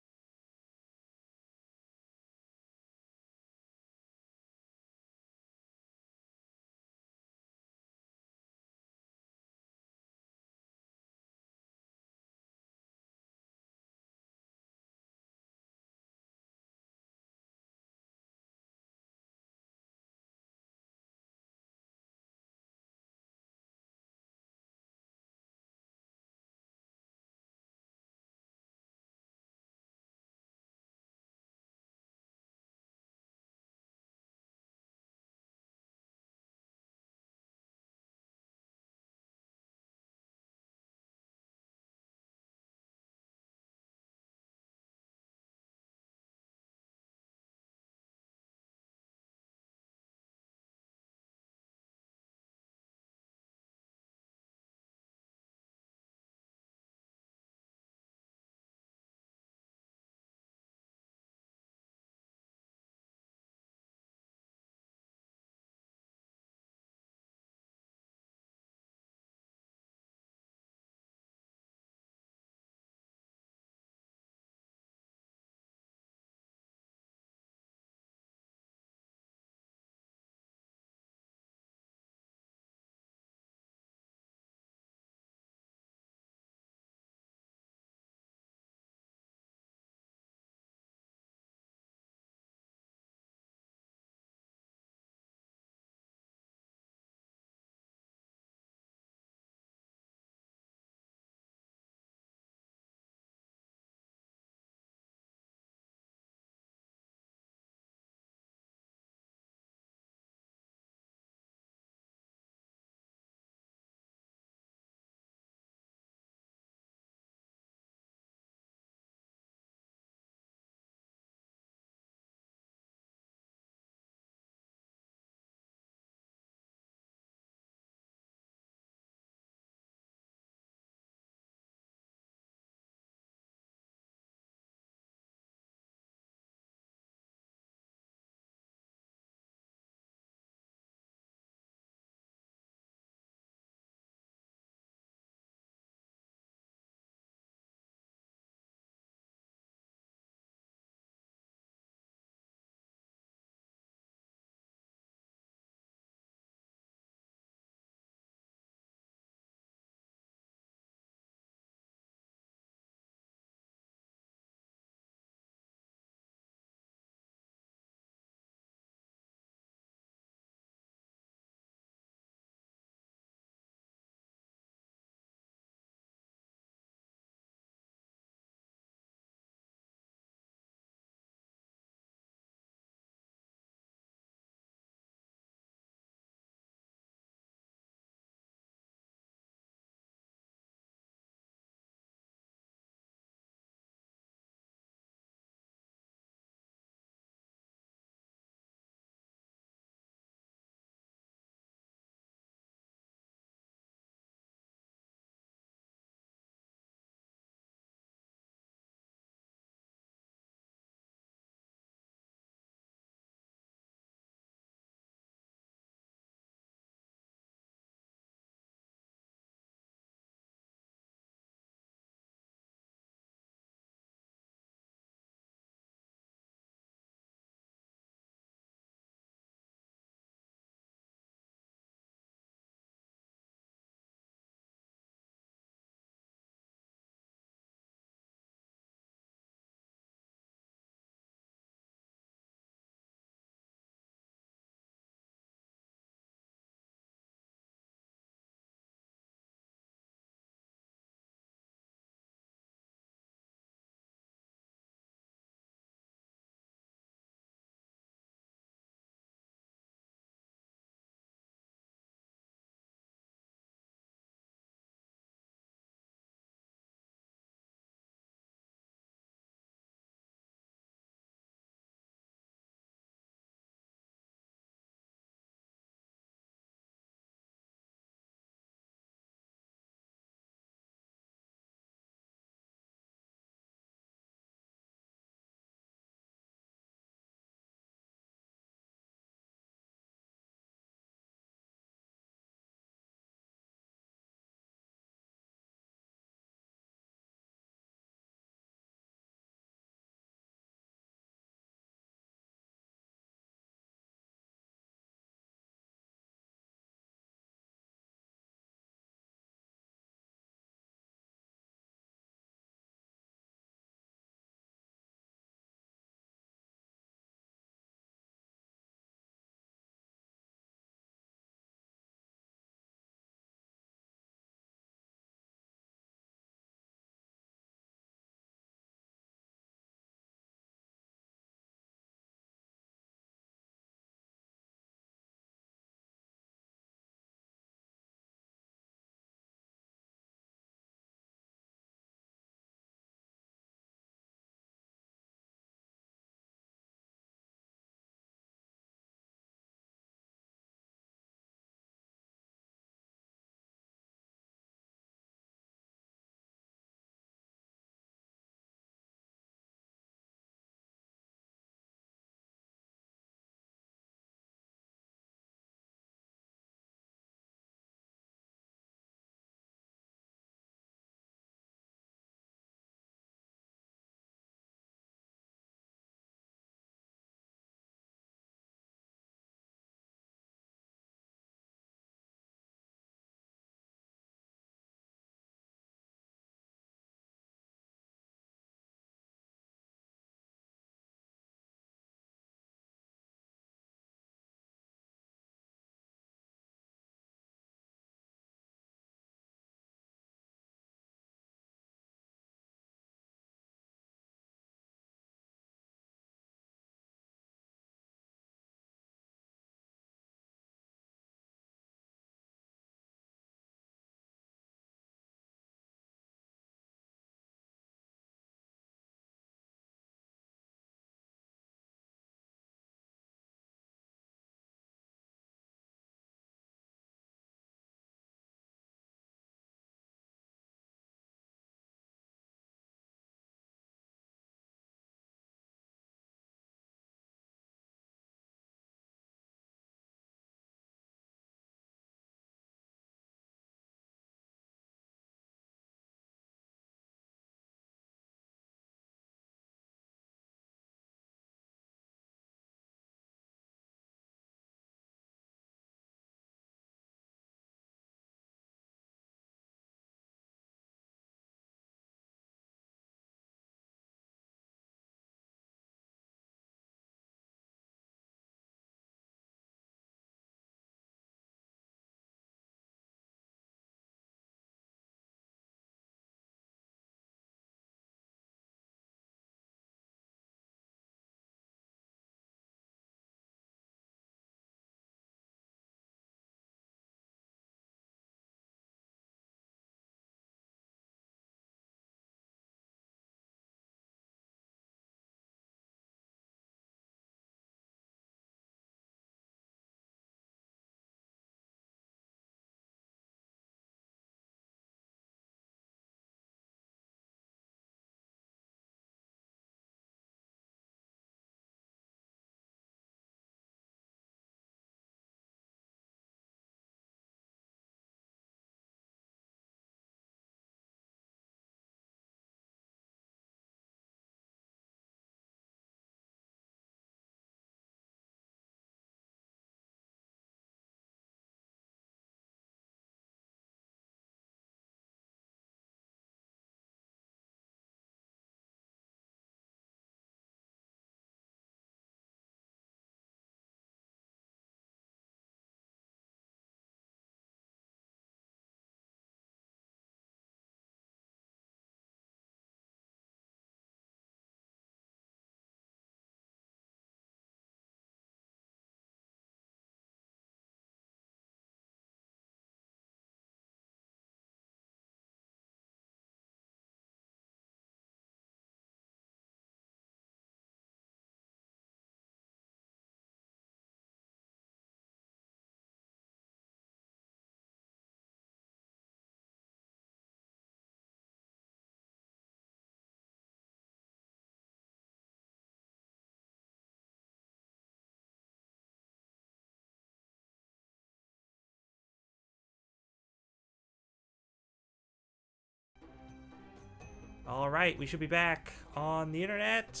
All right, we should be back on the internet.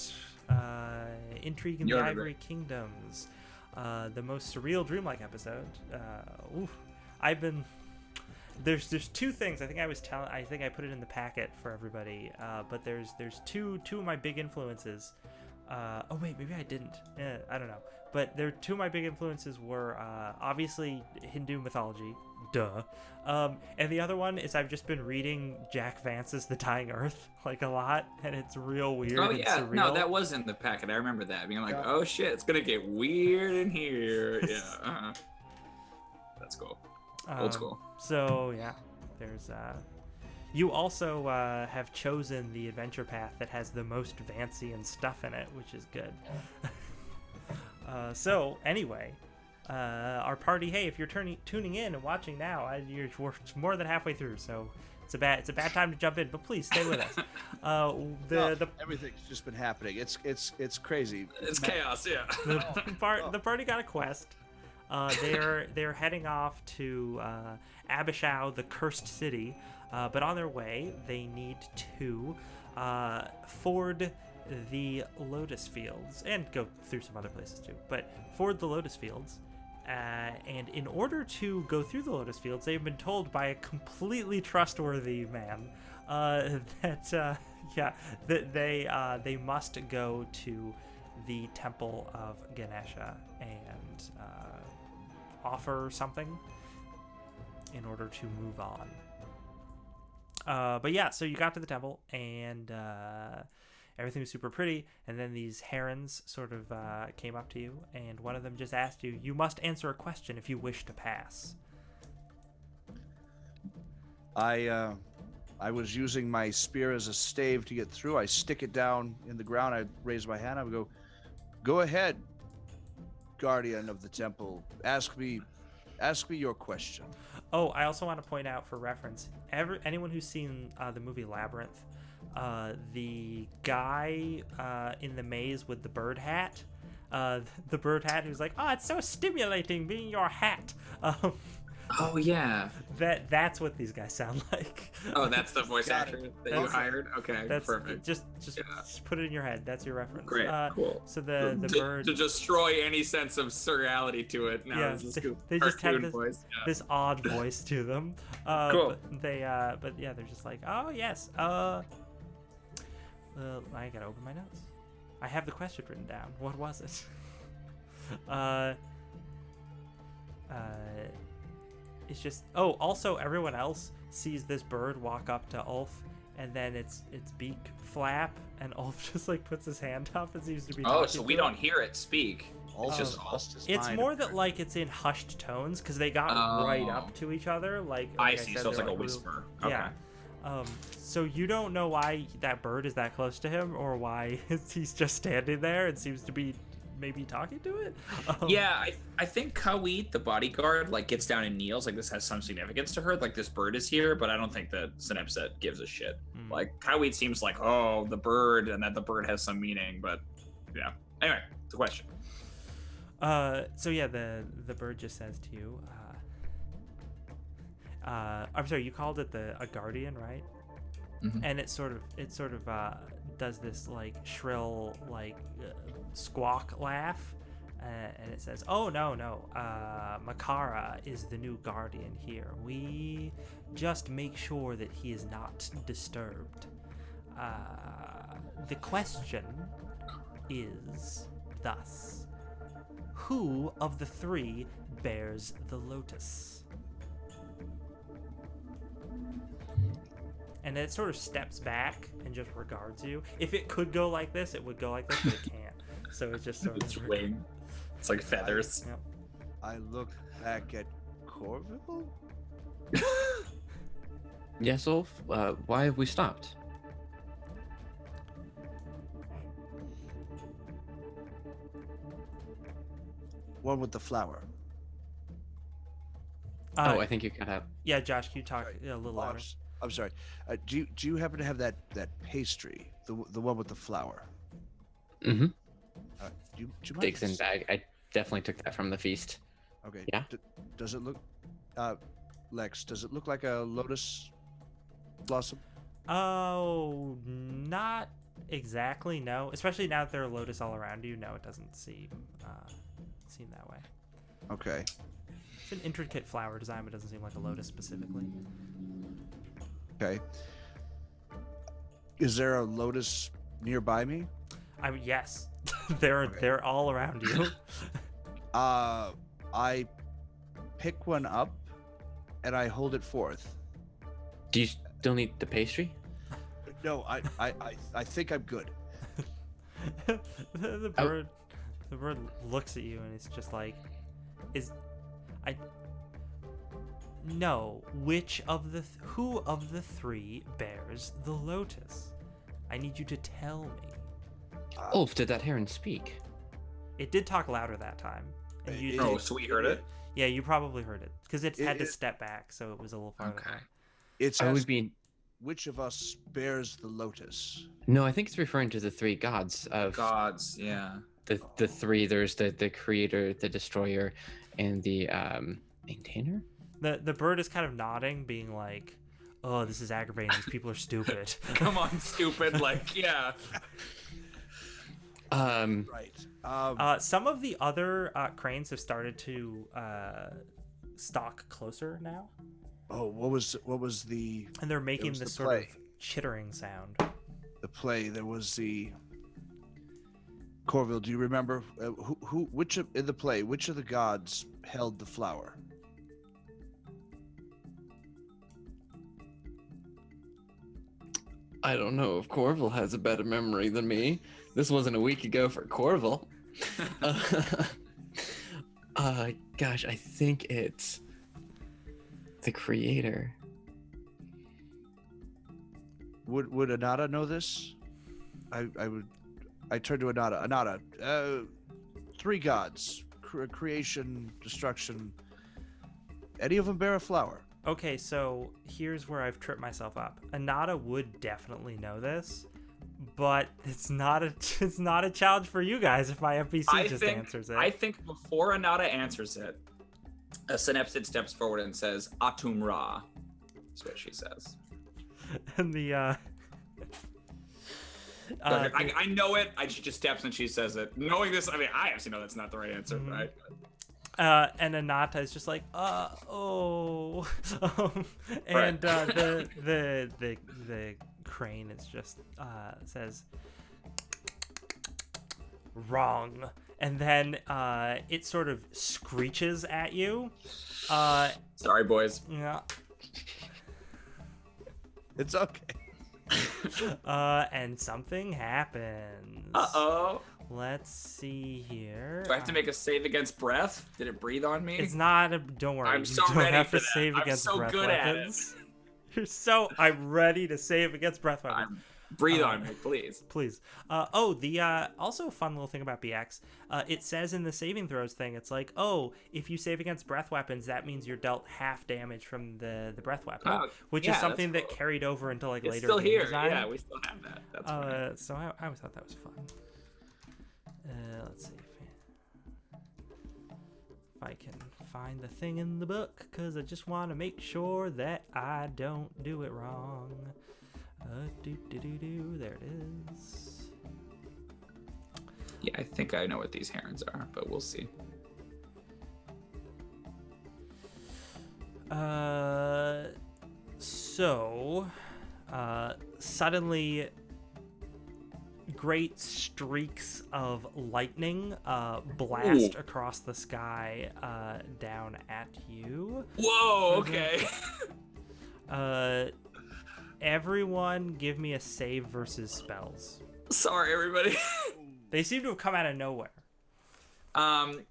Intrigue in the You're Ivory Kingdoms. The most surreal, dreamlike episode. I've been. There's two things. I think I put it in the packet for everybody. But there's two of my big influences. Oh wait, maybe I didn't. I don't know. But two of my big influences were obviously Hindu mythology. Duh. And the other one is I've just been reading Jack Vance's The Dying Earth like a lot, and it's real weird. Oh and yeah, surreal. no, that was in the packet. I remember that being like, oh shit, it's gonna get weird in here. Yeah, that's cool. Old school. So yeah, there's. You also have chosen the adventure path that has the most Vancian stuff in it, which is good. So anyway. Our party. Hey, if you're tuning in and watching now, we're more than halfway through, so it's a bad time to jump in. But please stay with us. Everything's just been happening. It's crazy. It's chaos. Yeah. The party got a quest. They're heading off to Abishau, the cursed city. But on their way, they need to ford the Lotus fields and go through some other places too. But ford the Lotus fields. And in order to go through the Lotus fields, they've been told by a completely trustworthy man that they must go to the temple of Ganesha and offer something in order to move on. But yeah, so you got to the temple and everything was super pretty, and then these herons sort of came up to you, and one of them just asked you, you must answer a question if you wish to pass. I was using my spear as a stave to get through. I stick it down in the ground. I raise my hand. I would go ahead, guardian of the temple. Ask me your question. Oh, I also want to point out for reference, anyone who's seen the movie Labyrinth, the guy in the maze with the bird hat, who's like, oh, it's so stimulating being your hat. Oh yeah. That's what these guys sound like. Oh, that's the voice actor that you hired. Okay, that's perfect. Just put it in your head. That's your reference. Great, cool. So the bird to destroy any sense of surreality to it. Now yeah, they just have this odd voice to them. Cool. But they're just like, oh yes. I gotta open my notes. I have the question written down. What was it? It's just. Oh, also everyone else sees this bird walk up to Ulf, and then its beak flap, and Ulf just like puts his hand up and seems to be. Oh, so we don't hear it speak. Ulf It's just lost his It's mind, more apparently. that like it's in hushed tones because they got right up to each other. Like I see. said, So it's they're, like a real- whisper. Okay. Yeah. So you don't know why that bird is that close to him, or why he's just standing there and seems to be maybe talking to it. Yeah, I think Kawit, the bodyguard, like gets down and kneels. Like this has some significance to her. Like this bird is here, but I don't think that Synepset gives a shit. Like Kawit seems like, oh, the bird, and that the bird has some meaning. But yeah. Anyway, the question. So yeah, the bird just says to you. I'm sorry, you called it a guardian, right? Mhm. And it sort of does this like shrill like squawk laugh, and it says, "Oh no, Makara is the new guardian here. We just make sure that he is not disturbed. The question is thus: who of the three bears the lotus?" And then it sort of steps back and just regards you. If it could go like this, it would go like this, but it can't. So it's just sort It's of wing. It's like feathers. Yep. I look back at Corville. Yes, Ulf. Why have we stopped? One with the flower. I think you cut out. Yeah, Josh, can you talk a little Oh, louder? I'm sorry. Do you happen to have that pastry, the one with the flower? Mm-hmm. Do you mind Dixon just- bag. I definitely took that from the feast. Okay. Yeah. Does it look, Lex? Does it look like a lotus blossom? Oh, not exactly. No, especially now that there are Lotus all around you. No, it doesn't seem that way. Okay. It's an intricate flower design, but it doesn't seem like a Lotus specifically. Okay. Is there a Lotus nearby me? I mean, yes, they're all around you. I pick one up and I hold it forth. Do you still need the pastry? No, I think I'm good. the bird looks at you and it's just like, no, who of the three bears the Lotus? I need you to tell me. Ulf, did that heron speak? It did talk louder that time. And you Oh, so we heard it? Yeah, you probably heard it because it had to step back, so it was a little farther. Okay. It's I would asking be. which of us bears the Lotus? No, I think it's referring to the three gods of Gods, yeah. the three. There's the creator, the destroyer, and the maintainer. The bird is kind of nodding, being like, "Oh, this is aggravating. These people are stupid." Come on, stupid. Like, yeah. Right. Some of the other cranes have started to stalk closer now, Oh, what was the and they're making was this the sort play. of chittering sound. play? There was the Corville. Do you remember which of the gods held the flower? I don't know if Corville has a better memory than me. This wasn't a week ago for Corville. Gosh, I think it's the creator. Would Anata know this? I turn to Anata. Anata, three gods: creation, destruction. Any of them bear a flower? Okay, so here's where I've tripped myself up. Anata would definitely know this, but it's not a challenge for you guys if my NPC answers it. I think before Anata answers it, a Synapsid steps forward and says, Atum Ra. That's what she says. And the I know it. She just steps and she says it. Knowing this, I mean, I obviously know that's not the right answer, Mhm. right? And Anata is just like, and the crane is just says, wrong, and then it sort of screeches at you. Sorry, boys. Yeah. It's okay. And something happens. Uh-oh. Let's see here. Do I have to make a save against breath? Did it breathe on me? It's not a. Don't worry. I'm so you don't ready have for to that. save I'm against so breath good at it. weapons. I'm ready to save against breath weapons. Breathe on me, please. Please. The also fun little thing about BX, it says in the saving throws thing, it's like, if you save against breath weapons, that means you're dealt half damage from the breath weapon, which is something that carried over into like it's later still game here. design. Yeah, we still have that. That's right. So I always thought that was fun. Let's see if I can find the thing in the book, because I just want to make sure that I don't do it wrong. There it is. Yeah, I think I know what these herons are, but we'll see. Suddenly great streaks of lightning blast across the sky down at you. Whoa, okay. Everyone give me a save versus spells. Sorry, everybody. They seem to have come out of nowhere.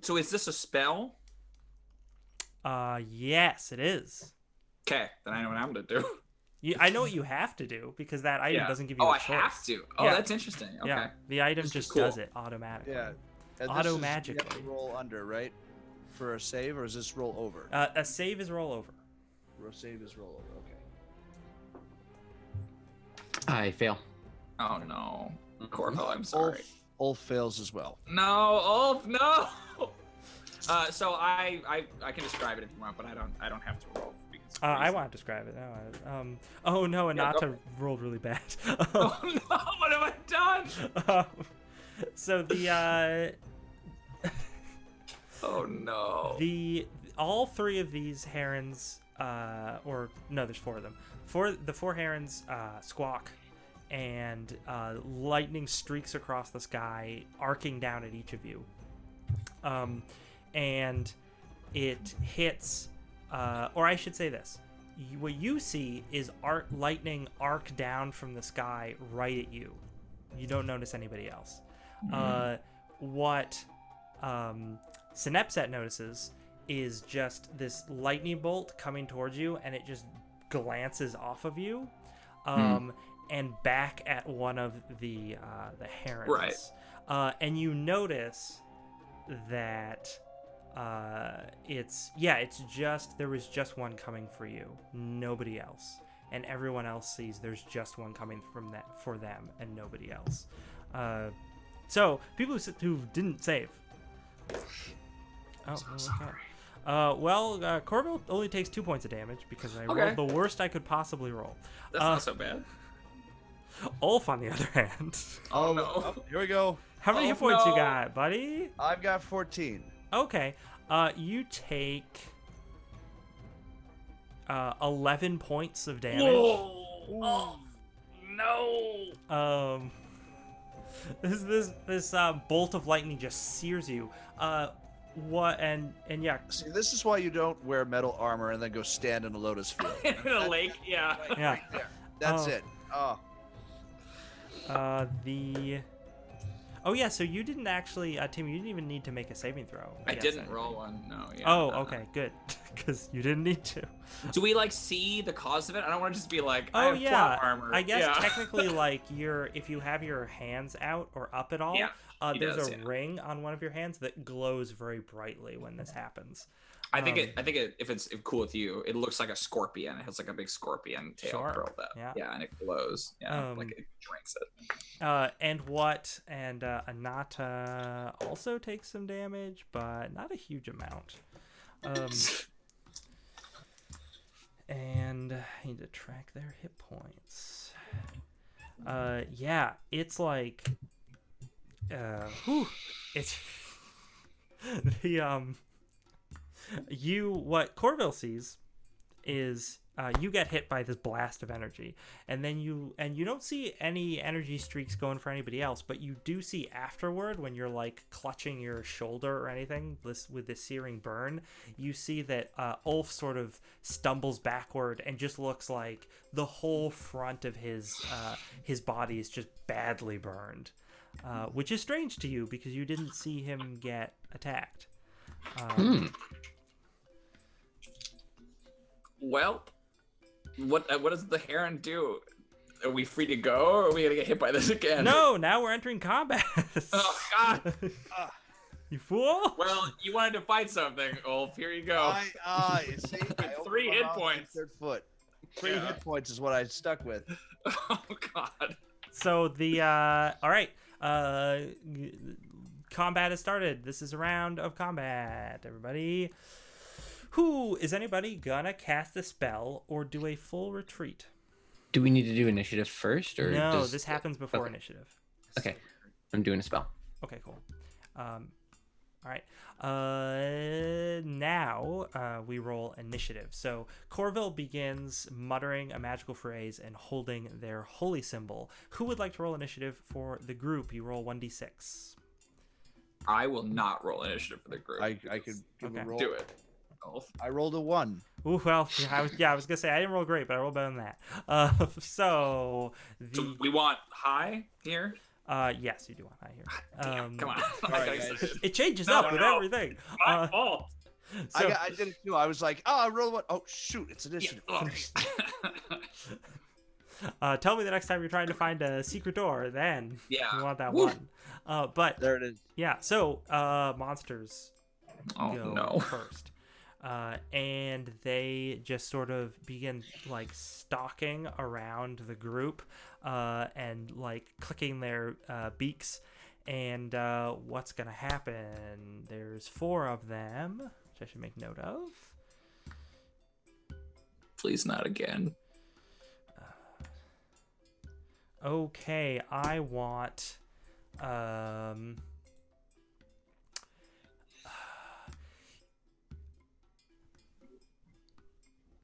So is this a spell? Yes, it is. Okay, then I know what I'm gonna do. I know what you have to do, because that item doesn't give you a choice. I have to. Oh, Yeah. that's interesting. Okay. Yeah, the item This is just cool. does it automatically. Yeah. And Auto you have magically. to roll under, right? For a save, or is this roll over? A save is roll over. Save is roll over. Okay. I fail. Oh no, Corville, I'm sorry. Ulf fails as well. No, Ulf, no. So I can describe it if you want, but I don't have to roll because I want to describe it. Oh no, and Nata rolled really bad. Oh no! What have I done? So the Oh no. all three of these herons, or no, there's four of them. The four herons squawk, and lightning streaks across the sky, arcing down at each of you. And it hits, or I should say this. What you see is lightning arc down from the sky right at you. You don't notice anybody else. What Synepset notices is just this lightning bolt coming towards you, and it just glances off of you and back at one of the herons. Right. And you notice that there was just one coming for you, nobody else, and everyone else sees there's just one coming for them and nobody else. So people who didn't save. Oh, okay. Corville only takes 2 points of damage because I rolled the worst I could possibly roll. That's not so bad. Ulf, on the other hand. Oh no. Oh, here we go. How many hit points you got, buddy? I've got 14. Okay. You take 11 points of damage. Whoa. Oh no. This bolt of lightning just sears you. Yeah. See, this is why you don't wear metal armor and then go stand in a lotus field. In a lake, yeah. Yeah. Right there. That's it. Oh. Oh yeah, so you didn't actually, Tim, you didn't even need to make a saving throw. I didn't roll one, no. Yeah, oh, okay, good, because you didn't need to. Do we see the cause of it? I don't want to just be like, I oh have yeah, plot armor. I guess technically, if you have your hands out or up at all, there's a ring on one of your hands that glows very brightly when this happens. I think if it's cool with you, it looks like a scorpion. It has like a big scorpion tail curled up. Yeah, and it glows. Yeah, like it drinks it. And Anata also takes some damage, but not a huge amount. And I need to track their hit points. It's like, it's the what Corville sees is you get hit by this blast of energy, and then you don't see any energy streaks going for anybody else, but you do see afterward, when you're like clutching your shoulder or anything with this searing burn, you see that Ulf sort of stumbles backward and just looks like the whole front of his body is just badly burned, which is strange to you because you didn't see him get attacked. Well, what does the heron do? Are we free to go, or are we gonna get hit by this again? No, now we're entering combat. Oh God! You fool! Well, you wanted to fight something, Ulf. Here you go. You see, I 3 hit points. Third foot. 3 hit points is what I stuck with. Oh God! So all right. Combat has started. This is a round of combat, everybody. Is anybody gonna cast a spell or do a full retreat? Do we need to do initiative first, or no? This happens before initiative. Okay, I'm doing a spell. Okay, cool. All right. Now we roll initiative. So Corville begins muttering a magical phrase and holding their holy symbol. Who would like to roll initiative for the group? You roll 1d6. I will not roll initiative for the group. I could roll. Do it. I rolled a 1. Ooh, well, I was gonna say I didn't roll great, but I rolled better than that. So we want high here. Yes, you do want high here. Damn, come on. All right, guys. It changes up with everything. My fault. So, I did it too. I was like, I rolled 1. Oh shoot, it's initiative. Tell me the next time you're trying to find a secret door, then you want that Woo. 1. But there it is. Yeah. So monsters go first. And they just sort of begin like stalking around the group and like clicking their beaks. And what's going to happen? There's 4 of them, which I should make note of. Please not again. Okay, I want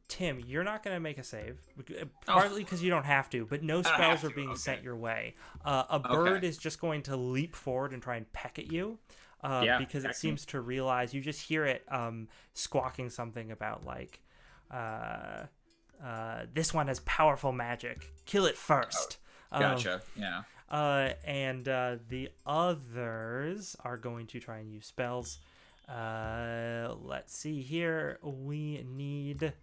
Tim, you're not going to make a save, partly because you don't have to, but no spells are being sent your way. A bird is just going to leap forward and try and peck at you, because it seems to realize, you just hear it squawking something about, like, this one has powerful magic. Kill it first. Gotcha, yeah. And the others are going to try and use spells. Let's see here. We need...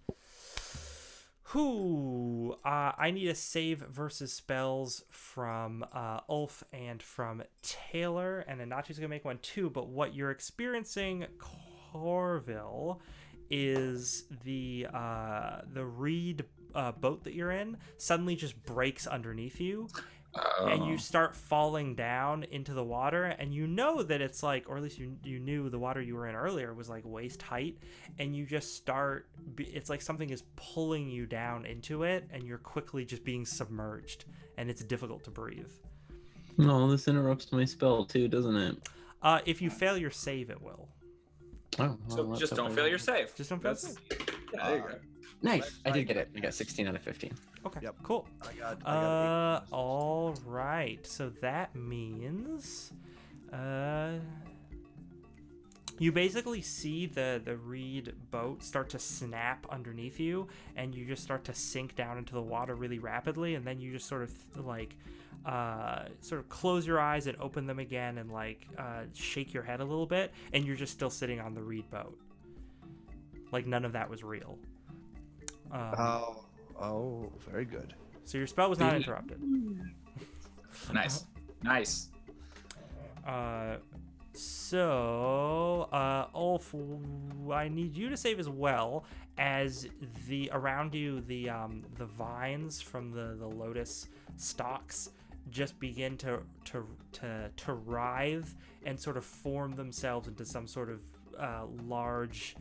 I need a save versus spells from Ulf and from Taylor, and Anatu's gonna make one too. But what you're experiencing, Corville, is the reed boat that you're in suddenly just breaks underneath you. And you start falling down into the water, and you know that it's like, or at least you knew the water you were in earlier was like waist height, and you just start, it's like something is pulling you down into it, and you're quickly just being submerged, and it's difficult to breathe. No, this interrupts my spell too, doesn't it? If you fail your save, it will. Oh, well, So just don't fail your save. Just don't fail your save. Yeah, there you go. Nice. I did get it. I got 16 out of 15. Okay, Yep. cool. I got All right. So that means you basically see the reed boat start to snap underneath you, and you just start to sink down into the water really rapidly, and then you just sort of close your eyes and open them again, and shake your head a little bit, and you're just still sitting on the reed boat. Like none of that was real. Very good. So your spell was not interrupted. Nice. Ulf, I need you to save as well, as around you the vines from the Lotus stalks just begin to writhe and sort of form themselves into some sort of large.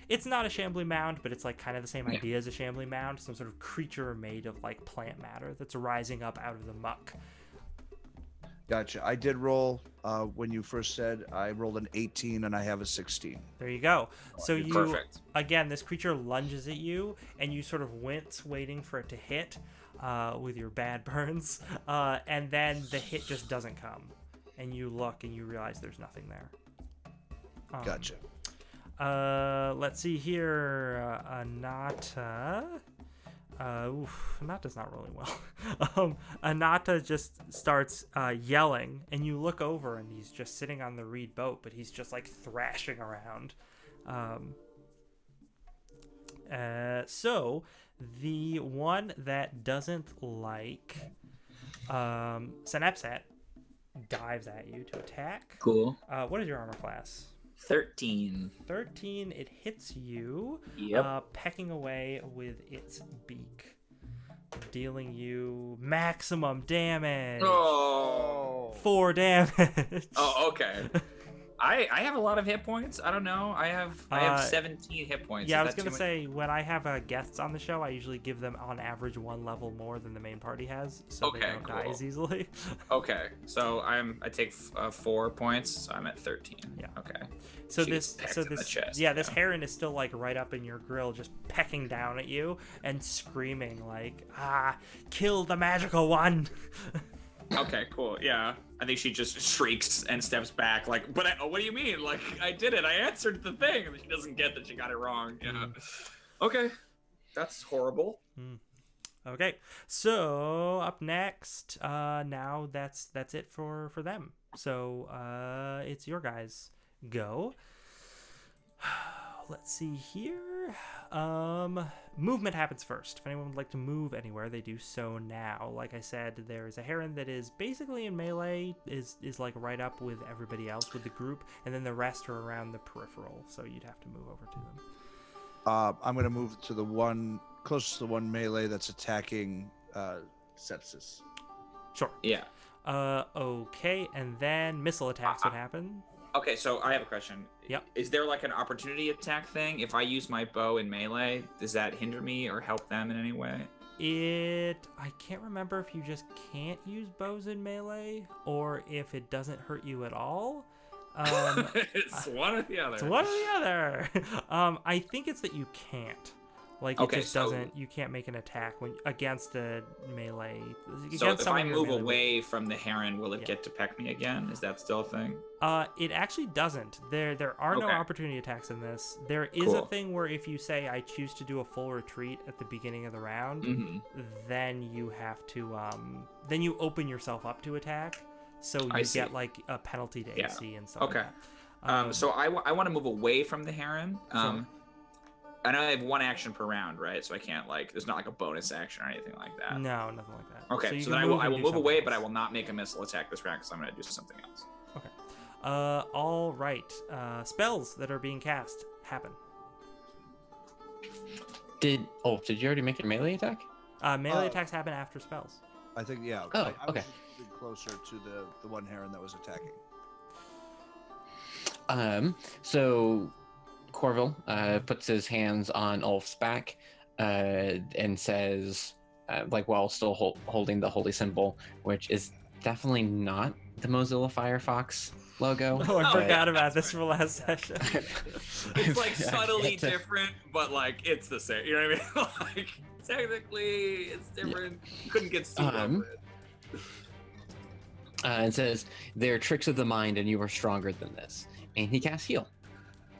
It's not a shambly mound, but it's like kind of the same idea as a shambly mound. Some sort of creature made of like plant matter that's rising up out of the muck. Gotcha. I did roll, when you first said, I rolled an 18 and I have a 16. There you go. So Perfect. Again, this creature lunges at you, and you sort of wince, waiting for it to hit with your bad burns, and then the hit just doesn't come, and you look and you realize there's nothing there. Gotcha. Let's see here. Anata. Anata's not rolling well. Anata just starts yelling, and you look over, and he's just sitting on the reed boat, but he's just like thrashing around. So the one that doesn't like Senepset dives at you to attack. Cool. What is your armor class? 13. 13. It hits you. Yep. Pecking away with its beak, dealing you maximum damage. Oh. 4 damage. Oh, okay. I have a lot of hit points. I don't know. I have 17 hit points. Yeah, I was gonna say, when I have guests on the show, I usually give them on average 1 level more than the main party has, so they don't die as easily. Okay, so I take 4 points. So I'm at 13. Yeah. Okay. So She this gets pecked in the chest, this heron is still like right up in your grill, just pecking down at you and screaming like, kill the magical one. Okay, cool. Yeah. I think she just shrieks and steps back like, but what do you mean? Like, I did it. I answered the thing. And she doesn't get that she got it wrong. Yeah. Okay. That's horrible. Okay. So up next, now that's it for them. So it's your guys' go. Let's see here. Movement happens first. If anyone would like to move anywhere, they do so now. Like I said, there is a heron that is basically in melee, is like right up with everybody else with the group, and then the rest are around the peripheral, so you'd have to move over to them. I'm going to move to the one closest to the one melee that's attacking Sepsis. Sure. Yeah. Okay, and then missile attacks would happen. Okay, so I have a question. Yep. Is there like an opportunity attack thing? If I use my bow in melee, does that hinder me or help them in any way? I can't remember if you just can't use bows in melee or if it doesn't hurt you at all. It's one or the other. It's one or the other. I think it's that you can't. Like, it just doesn't. You can't make an attack against a melee. So if I move away from the heron, will it get to peck me again? Is that still a thing? It actually doesn't. There are no opportunity attacks in this. There is a thing where if you say I choose to do a full retreat at the beginning of the round, then you have to then you open yourself up to attack. So you get like a penalty to AC and stuff. Okay. Like that. So I want to move away from the heron. I know I have one action per round, right? So I can't there's not like a bonus action or anything like that. No, nothing like that. Okay, so then I will move away, but I will not make a missile attack this round because I'm going to do something else. Okay. All right. Spells that are being cast happen. Did you already make a melee attack? Melee attacks happen after spells. I think, yeah. Oh, I okay. was closer to the one heron that was attacking. So Corville puts his hands on Ulf's back and says, while still holding the holy symbol, which is definitely not the Mozilla Firefox logo. Oh, I forgot about this from last session. It's like subtly different, but like it's the same. You know what I mean? Like technically, it's different. You couldn't get super over it. It says, "They're tricks of the mind, and you are stronger than this." And he casts Heal,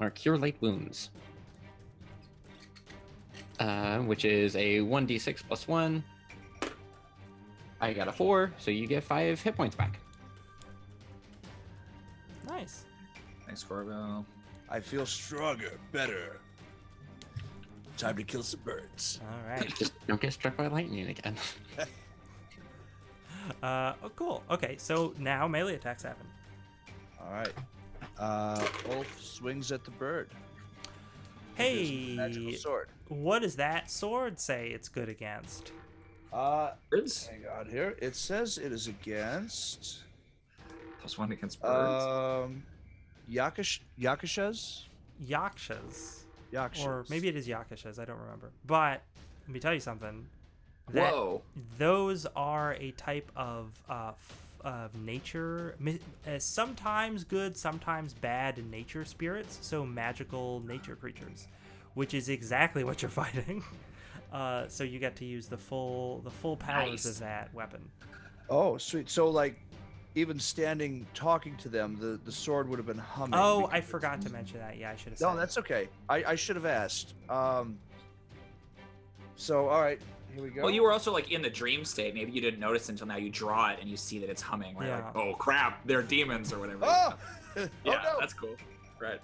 or Cure Light Wounds, which is a 1d6 plus 1. I got a 4, so you get 5 hit points back. Nice. Thanks, Corville. I feel stronger, better. Time to kill some birds. All right. Just don't get struck by lightning again. Cool. Okay, so now melee attacks happen. All right. Ulf swings at the bird. Hey, Magical sword. What does that sword say it's good against? Birds? Hang on here. It says it is against +1 against birds. Yakashas? Yakshas. Yakshas. Or maybe it is Yakashas, I don't remember. But let me tell you something. Whoa. Those are a type of nature, sometimes good, sometimes bad nature spirits, so magical nature creatures, which is exactly what you're fighting. So you get to use the full powers of that weapon. Oh, sweet. So like even standing talking to them, the sword would have been humming. Oh, I forgot to mention that. Yeah, I should have said. No, that's okay. I should have asked. So all right, here we go. Well, you were also like in the dream state. Maybe you didn't notice until now you draw it and you see that it's humming. Right? Yeah. Like, oh crap, they're demons or whatever. Oh! Yeah, no. that's cool. Right.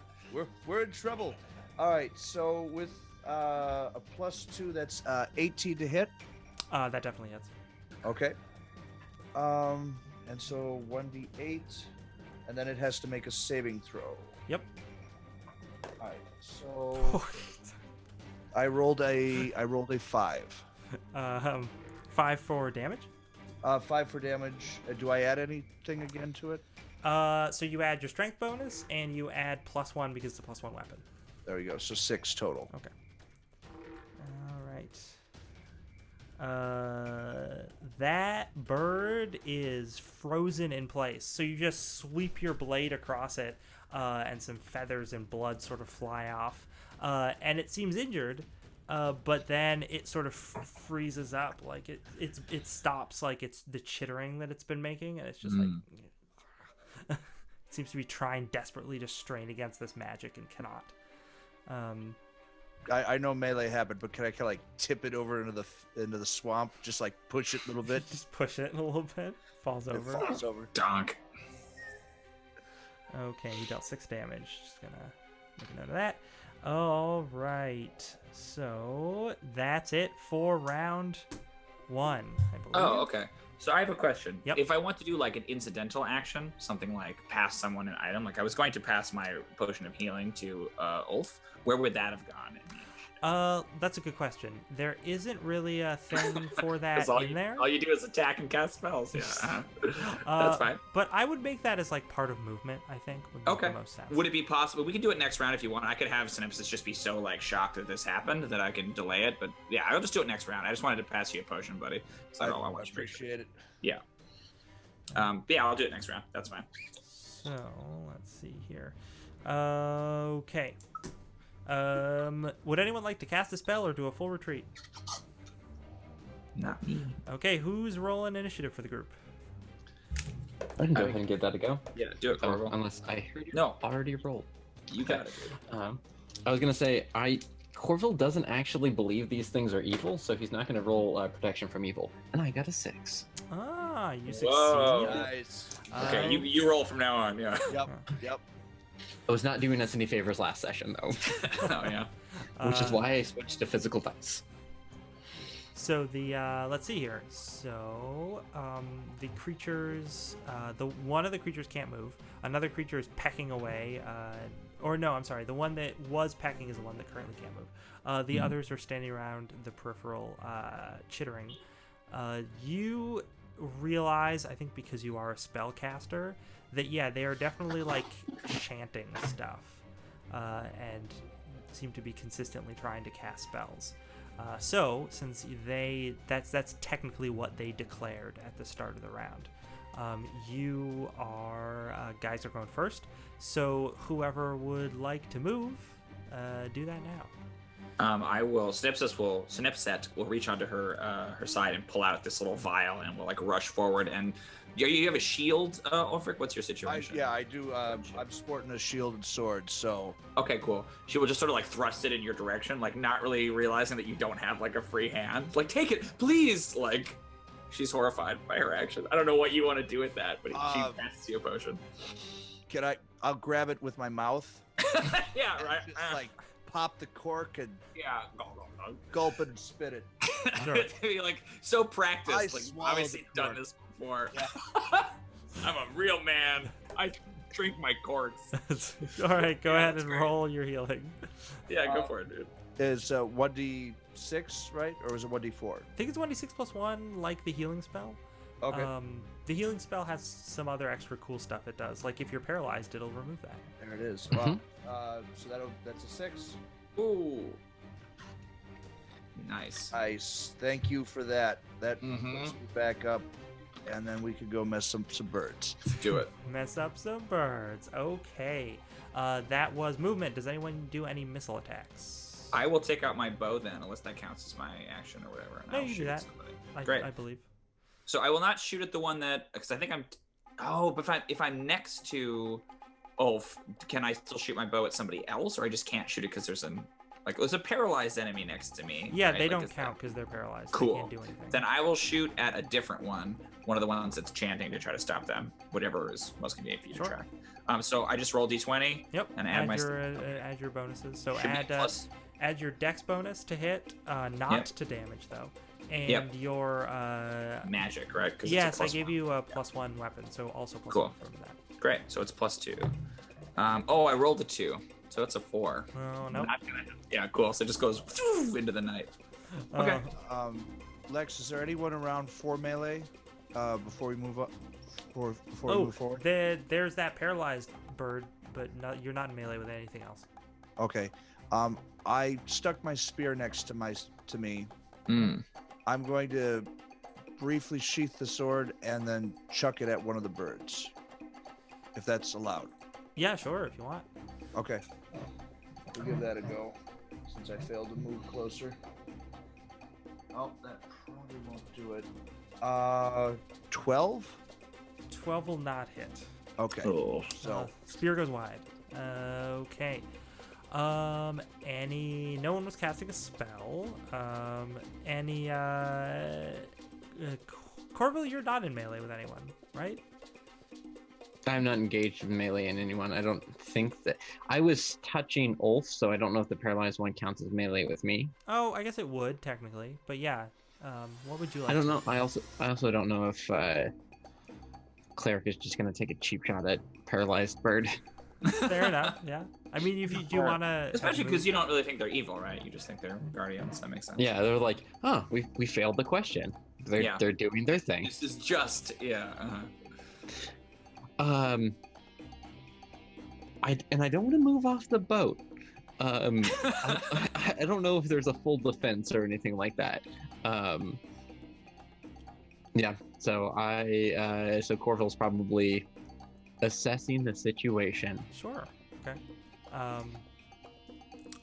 We're in trouble. All right, so with a +2, that's 18 to hit. That definitely hits. Okay. And so 1d8, and then it has to make a saving throw. Yep. All right. So I rolled a 5. 5 for damage. 5 for damage. Do I add anything again to it? So you add your strength bonus and you add +1 because it's a +1 weapon. There we go. So 6 total. Okay. All right. That bird is frozen in place. So you just sweep your blade across it, and some feathers and blood sort of fly off. And it seems injured, but then it sort of freezes up. Like it stops, like it's the chittering that it's been making, and it's just like it seems to be trying desperately to strain against this magic and cannot. I know melee happened, but can I kind of like tip it over into the swamp? Just like push it a little bit. Just push it a little bit. Falls It over. falls over. Donk. Okay, he dealt 6 damage. Just gonna make a note of that. All right. So that's it for round 1, I believe. Oh, okay. So I have a question. Yep. If I want to do like an incidental action, something like pass someone an item, like I was going to pass my potion of healing to Ulf, where would that have gone in each That's a good question. There isn't really a thing for that in there. All you do is attack and cast spells. Yeah, that's fine. But I would make that as like part of movement. I think would make the most sense. Would it be possible? We can do it next round if you want. I could have Synopsis just be so like shocked that this happened that I can delay it. But yeah, I'll just do it next round. I just wanted to pass you a potion, buddy. I appreciate it. Yeah. Yeah, I'll do it next round. That's fine. So let's see here. Okay. Would anyone like to cast a spell or do a full retreat? Not me. Okay, who's rolling initiative for the group? I can go ahead and give that a go. Yeah, do it, Corvo. Unless I heard you No. already rolled. You got it, dude. I was gonna say Corville doesn't actually believe these things are evil, so he's not gonna roll protection from evil. And I got a 6. Ah, you succeed. Whoa. Nice. Okay, you roll from now on. Yeah. Yep. I was not doing us any favors last session though, Oh yeah. which is why I switched to physical dice. So the let's see here. So the creatures, one of the creatures can't move. Another creature is pecking away. Or no, I'm sorry. The one that was pecking is the one that currently can't move. The others are standing around the peripheral, chittering. You realize, I think, because you are a spellcaster, that yeah, they are definitely like chanting stuff, and seem to be consistently trying to cast spells. So since that's technically what they declared at the start of the round. You guys are going first, so whoever would like to move, do that now. I will. Snipset will reach onto her side and pull out this little vial, and will like rush forward. And you have a shield, Ulfric? What's your situation? I do. I'm sporting a shield and sword, so. Okay, cool. She will just sort of like thrust it in your direction, like not really realizing that you don't have like a free hand. Like, take it, please. Like, she's horrified by her action. I don't know what you want to do with that, but she passes you a potion. I'll grab it with my mouth. Yeah, right. Just, like, pop the cork and Yeah. gulp it and spit it. Sure. Be like so practiced. I Like swallowed obviously the done cork. this before. Yeah. I'm a real man. I drink my corks. All right, go ahead that's and great. roll your healing. Yeah, go for it, dude. Is 1d6 right, or is it 1d4? I think it's 1d6 plus 1, like the healing spell. Okay. The healing spell has some other extra cool stuff it does. Like if you're paralyzed, it'll remove that. There it is. Mhm. Well, so that's a 6. Ooh. Nice. Nice. Thank you for that. That Mhm. puts me back up, and then we could go mess some birds. Do it. Mess up some birds. Okay. That was movement. Does anyone do any missile attacks? I will take out my bow then, unless that counts as my action or whatever. And No, I'll you do shoot at that. somebody. I, Great. I believe. So I will not shoot at the one that, because I think I'm. Oh, but if I'm next to Ulf, can I still shoot my bow at somebody else, or I just can't shoot it because there's a paralyzed enemy next to me? Yeah, right? they Like, don't is that- count because they're paralyzed. Cool. They can't do anything. Then I will shoot at a different one of the ones that's chanting to try to stop them. Whatever is most convenient for you Sure. to track. So I just roll d20. Yep. And add my add your bonuses. So Should be add plus. add your dex bonus to hit, not Yep. to damage though, and Yep. your Magic, right? 'Cause it's a yes, I plus gave one. you a +1 weapon, so also +1 Cool. from that. Great. So it's +2. I rolled a 2, so it's a 4. Oh no. Not gonna hit. Yeah, cool. So it just goes into the night. Okay. Lex, is there anyone around 4 melee before we move up? Before we Oh, move forward? there's that paralyzed bird, but you're not in melee with anything else. Okay. I stuck my spear next to me. Mm. I'm going to briefly sheath the sword and then chuck it at one of the birds, if that's allowed. Yeah, sure, if you want. Okay. We'll give that a go, since I failed to move closer. Oh, that probably won't do it. 12? 12 will not hit. Okay. Oh. So, Spear goes wide. Okay. No one was casting a spell. Corville, you're not in melee with anyone, right? I'm not engaged in melee in anyone. I don't think that I was touching Ulf, so I don't know if the paralyzed one counts as melee with me. Oh, I guess it would technically, but yeah. What would you like? I don't know. I also don't know if Cleric is just gonna take a cheap shot at paralyzed bird. Fair enough. Yeah. I mean, if you do Or- want to, Especially because you don't really think they're evil, right? You just think they're guardians. That makes sense. Yeah, they're like, oh, we failed the question. Yeah. They're doing their thing. This is just, yeah. I don't want to move off the boat. I don't know if there's a full defense or anything like that. Yeah. So so Corville's probably assessing the situation. Sure. Okay.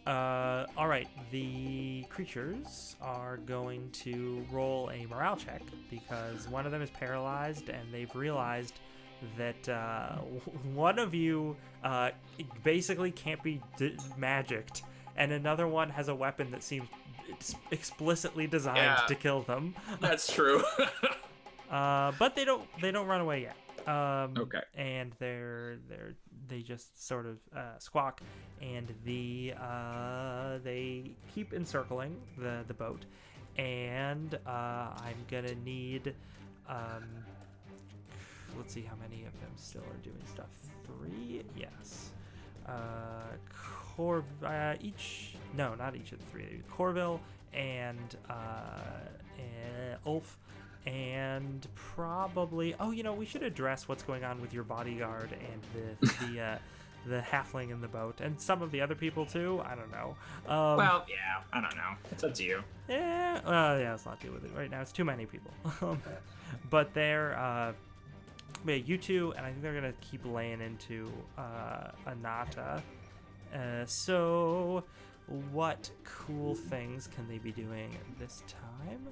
All right. The creatures are going to roll a morale check because one of them is paralyzed, and they've realized that one of you basically can't be magicked, and another one has a weapon that seems explicitly designed to kill them. That's true. But they don't run away yet. Okay. And they just sort of squawk, and they keep encircling the boat, and I'm gonna need let's see how many of them still are doing stuff. 3, yes. Each, no, not each of the 3. Corville and Ulf. And probably, we should address what's going on with your bodyguard and the halfling in the boat, and some of the other people too. I don't know. Well, yeah, I don't know. It's up to you. Yeah, let's not deal with it right now. It's too many people. But they're, you two, and I think they're gonna keep laying into Anata. So, what cool things can they be doing this time?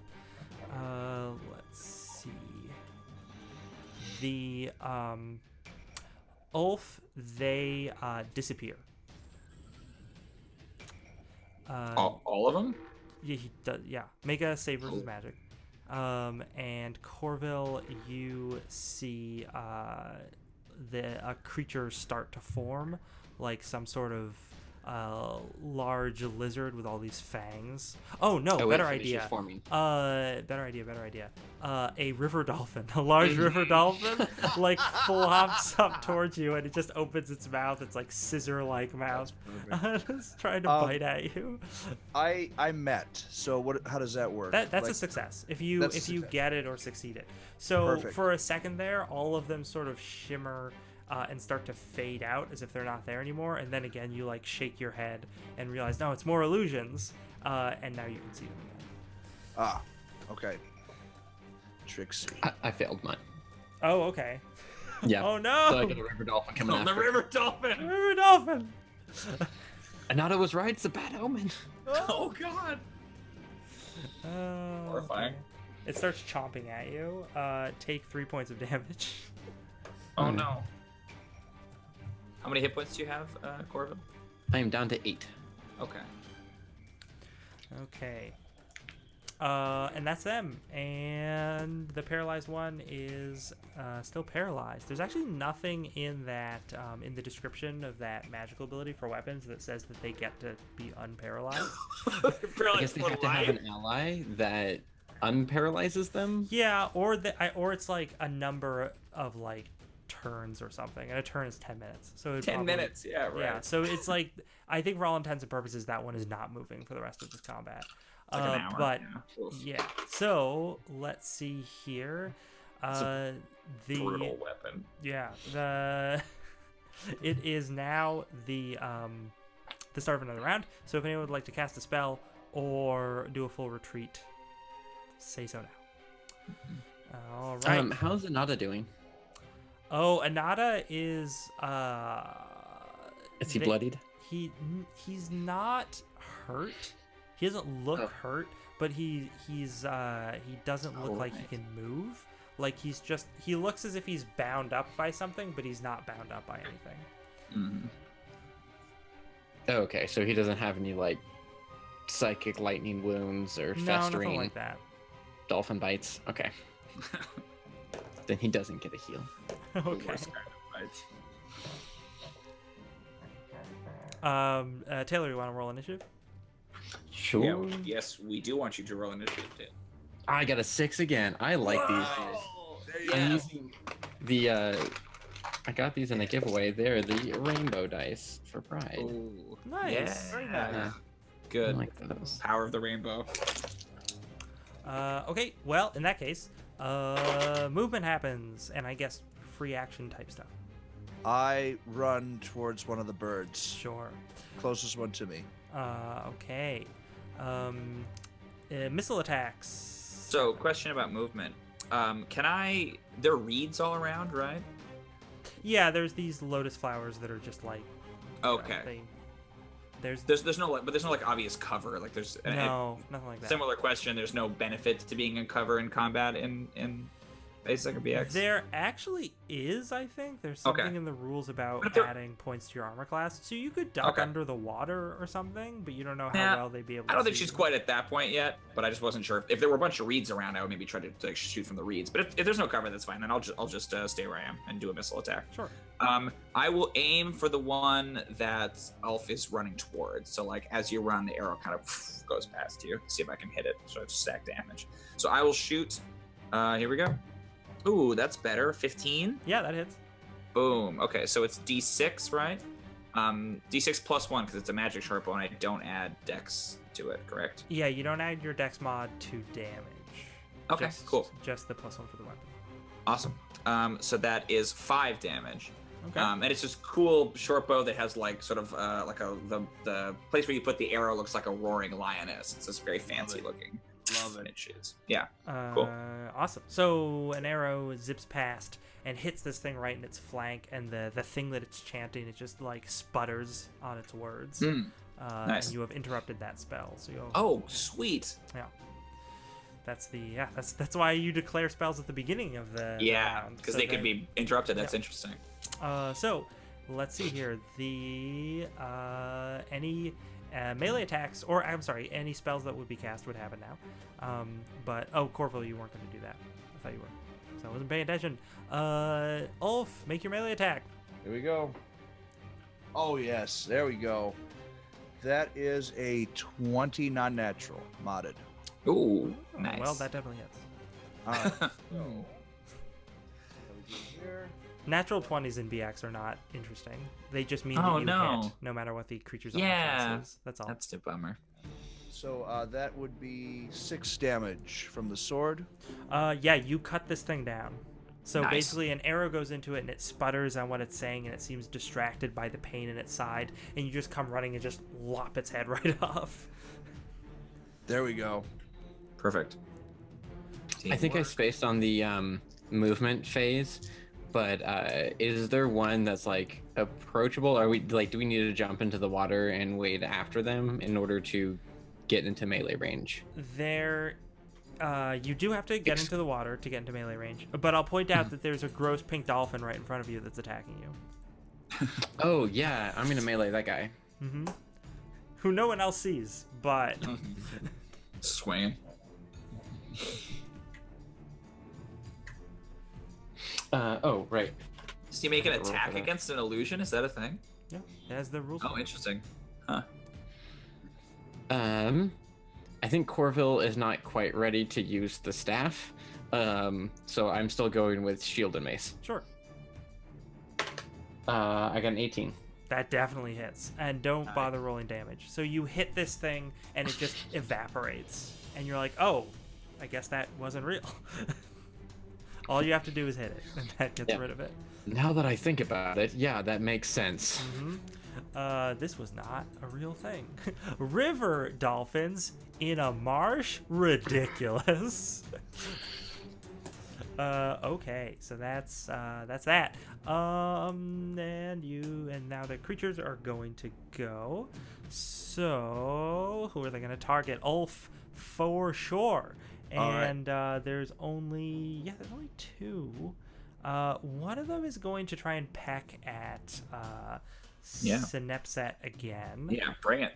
Let's see. The Ulf, they disappear. All of them? Yeah, he does. Yeah, make a save versus magic. And Corville, you see a creature start to form, like some sort of large lizard with all these fangs. Oh no, better idea. Better idea. A river dolphin, a large river dolphin, like flops up towards you, and it just opens its mouth. It's like scissor-like mouth. It's trying to bite at you. I met. So what? How does that work? That's a success if you get it or succeed it. So Perfect. For a second there, all of them sort of shimmer and start to fade out as if they're not there anymore, and then again you like shake your head and realize, no, it's more illusions, and now you can see them again. Okay. Trixie. I failed mine. Oh, okay. Yeah. Oh no! So I got a river dolphin coming after. The river dolphin! River dolphin! Anata was right, it's a bad omen. Oh god! Horrifying. Okay. It starts chomping at you. Take 3 points of damage. Oh no. How many hit points do you have, Corvin? I am down to 8. Okay. Okay. And that's them. And the paralyzed one is still paralyzed. There's actually nothing in that in the description of that magical ability for weapons that says that they get to be unparalyzed. I guess they have to have an ally that unparalyzes them. Yeah, or it's like a number of like turns or something, and a turn is 10 minutes. So 10 minutes, yeah, right. Yeah, so it's like, I think for all intents and purposes that one is not moving for the rest of this combat. Like an hour. But yeah. So let's see here. The brutal weapon. Yeah, it is now the start of another round. So if anyone would like to cast a spell or do a full retreat, say so now. All right. How's Anata doing? Oh, Anata is he bloodied? He's not hurt. He doesn't look hurt, but he doesn't look like he can move. Like he looks as if he's bound up by something, but he's not bound up by anything. Mm-hmm. Okay, so he doesn't have any like psychic lightning wounds or festering nothing like that. Dolphin bites. Okay. Then he doesn't get a heal. Okay. The worst kind of bites. Taylor, you want to roll initiative? Sure. Yeah, yes, we do want you to roll initiative. I got a 6 again. I like these. There you I'm go. using the I got these in a giveaway. They're the rainbow dice for pride. Ooh, Nice. yeah. Very nice. I Good. like those. Power of the rainbow. Okay, well, in that case, movement happens, and I guess free action type stuff. I run towards one of the birds. Sure. Closest one to me. Okay. Missile attacks. So, question about movement. There are reeds all around, right? Yeah, there's these lotus flowers that are just like. Okay. There's no like obvious cover. Like there's no, nothing like that. Similar question. There's no benefit to being in cover in combat in basic or BX. There actually is, I think. There's something in the rules about adding points to your armor class. So you could duck under the water or something, but you don't know how well they'd be able to I don't think see she's you. quite at that point yet, but I just wasn't sure. If there were a bunch of reeds around, I would maybe try to like, shoot from the reeds. But if there's no cover, that's fine. Then I'll just stay where I am and do a missile attack. Sure. I will aim for the one that Ulf is running towards. So like as you run, the arrow kind of goes past you. See if I can hit it. So it's stack damage. So I will shoot. Here we go. Ooh, that's better. 15. Yeah, that hits. Boom. Okay, so it's D6, right? D6 plus 1 because it's a magic sharp bow and I don't add dex to it, correct? Yeah, you don't add your dex mod to damage. Okay, cool. Just the +1 for the weapon. Awesome. So that is 5 damage. Okay. And it's this cool short bow that has like sort of the place where you put the arrow looks like a roaring lioness. It's just very fancy looking. Love it. It shoots. Yeah. Cool. Awesome. So an arrow zips past and hits this thing right in its flank, and the thing that it's chanting, it just like sputters on its words. Nice. And you have interrupted that spell. So you. Oh, sweet. Yeah. That's why you declare spells at the beginning of the round. Because they could be interrupted. That's interesting. So let's see here. Any melee attacks, or I'm sorry, any spells that would be cast would happen now. But Corville, you weren't going to do that. I thought you were, so I wasn't paying attention. Ulf, make your melee attack. Here we go. Oh yes, there we go. That is a 20 non-natural modded. Ooh, nice. Well, that definitely hits. So, here. Natural 20s in BX are not interesting. They just mean that you hit, no matter what the creature's armor class is. That's all. That's a bummer. So that would be 6 damage from the sword. Yeah, you cut this thing down. So Nice. basically an arrow goes into it and it sputters on what it's saying and it seems distracted by the pain in its side, and you just come running and just lop its head right off. There we go. Perfect. I think I spaced on the movement phase, but is there one that's like approachable? Are we like, do we need to jump into the water and wade after them in order to get into melee range? You do have to get into the water to get into melee range, but I'll point out that there's a gross pink dolphin right in front of you that's attacking you. Oh yeah, I'm gonna melee that guy. Who no one else sees, but Swinging. Right. Does he make an attack against an illusion? Is that a thing? yeah, that's the rules. Oh, interesting. Huh. I think Corville is not quite ready to use the staff, so I'm still going with shield and mace. Sure. I got an 18. That definitely hits, and don't bother rolling damage. So you hit this thing, and it just evaporates, and you're like, oh, I guess that wasn't real. All you have to do is hit it, and that gets rid of it. Now that I think about it, yeah, that makes sense. This was not a real thing. River dolphins in a marsh? Ridiculous. Okay, so that's that. And now the creatures are going to go. So who are they going to target? Ulf for sure. And there's only 2. One of them is going to try and peck at Synepset again. Yeah, bring it.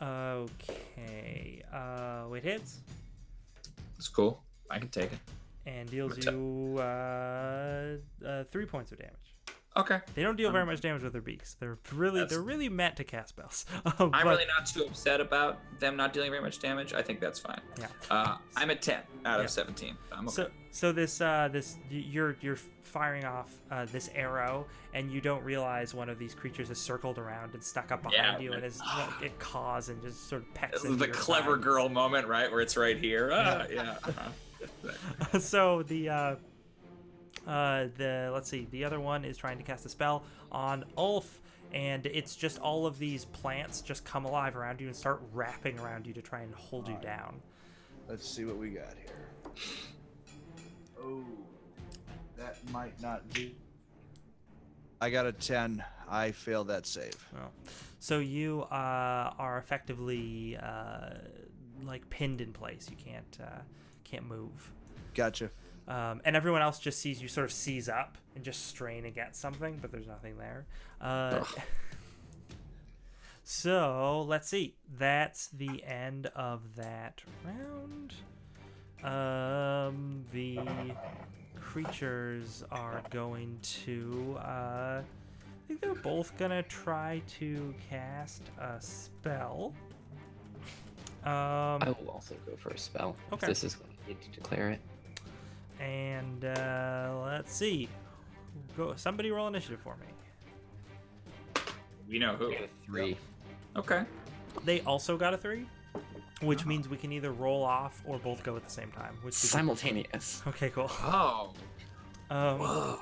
Okay. It hits. It's cool. I can take it. And deals you 3 points of damage. Okay. They don't deal very much damage with their beaks. They're really meant to cast spells. I'm really not too upset about them not dealing very much damage. I think that's fine. Yeah. I'm at 10 out of 17. I'm okay. So this you're firing off this arrow, and you don't realize one of these creatures is circled around and stuck up behind you, and it caws and just sort of pecks. This is the clever girl moment, right, where it's right here. So the let's see, the other one is trying to cast a spell on Ulf, and it's just all of these plants just come alive around you and start wrapping around you to try and hold you down. Let's see what we got here. Oh, that might not be. I got a 10. I failed that save. Well, so you are effectively like pinned in place. You can't move. Gotcha. And everyone else just sees you sort of seize up and just strain against something, but there's nothing there. So let's see. That's the end of that round. The creatures are going to. I think they're both gonna try to cast a spell. I will also go for a spell. Okay. This is going to need to declare it. And let's see. Somebody roll initiative for me. You know who? 3. Okay. They also got a 3, which means we can either roll off or both go at the same time. Which Simultaneous. Okay, cool. Oh. Whoa.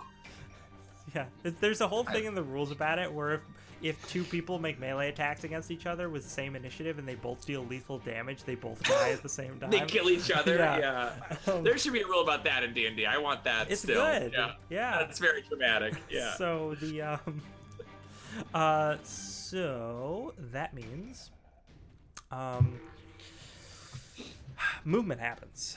Yeah, there's a whole thing in the rules about it where if two people make melee attacks against each other with the same initiative and they both deal lethal damage, they both die at the same time. They kill each other. Yeah. There should be a rule about that in D&D. I want that. It's still. good. Yeah. That's very dramatic. Yeah. So the so that means movement happens.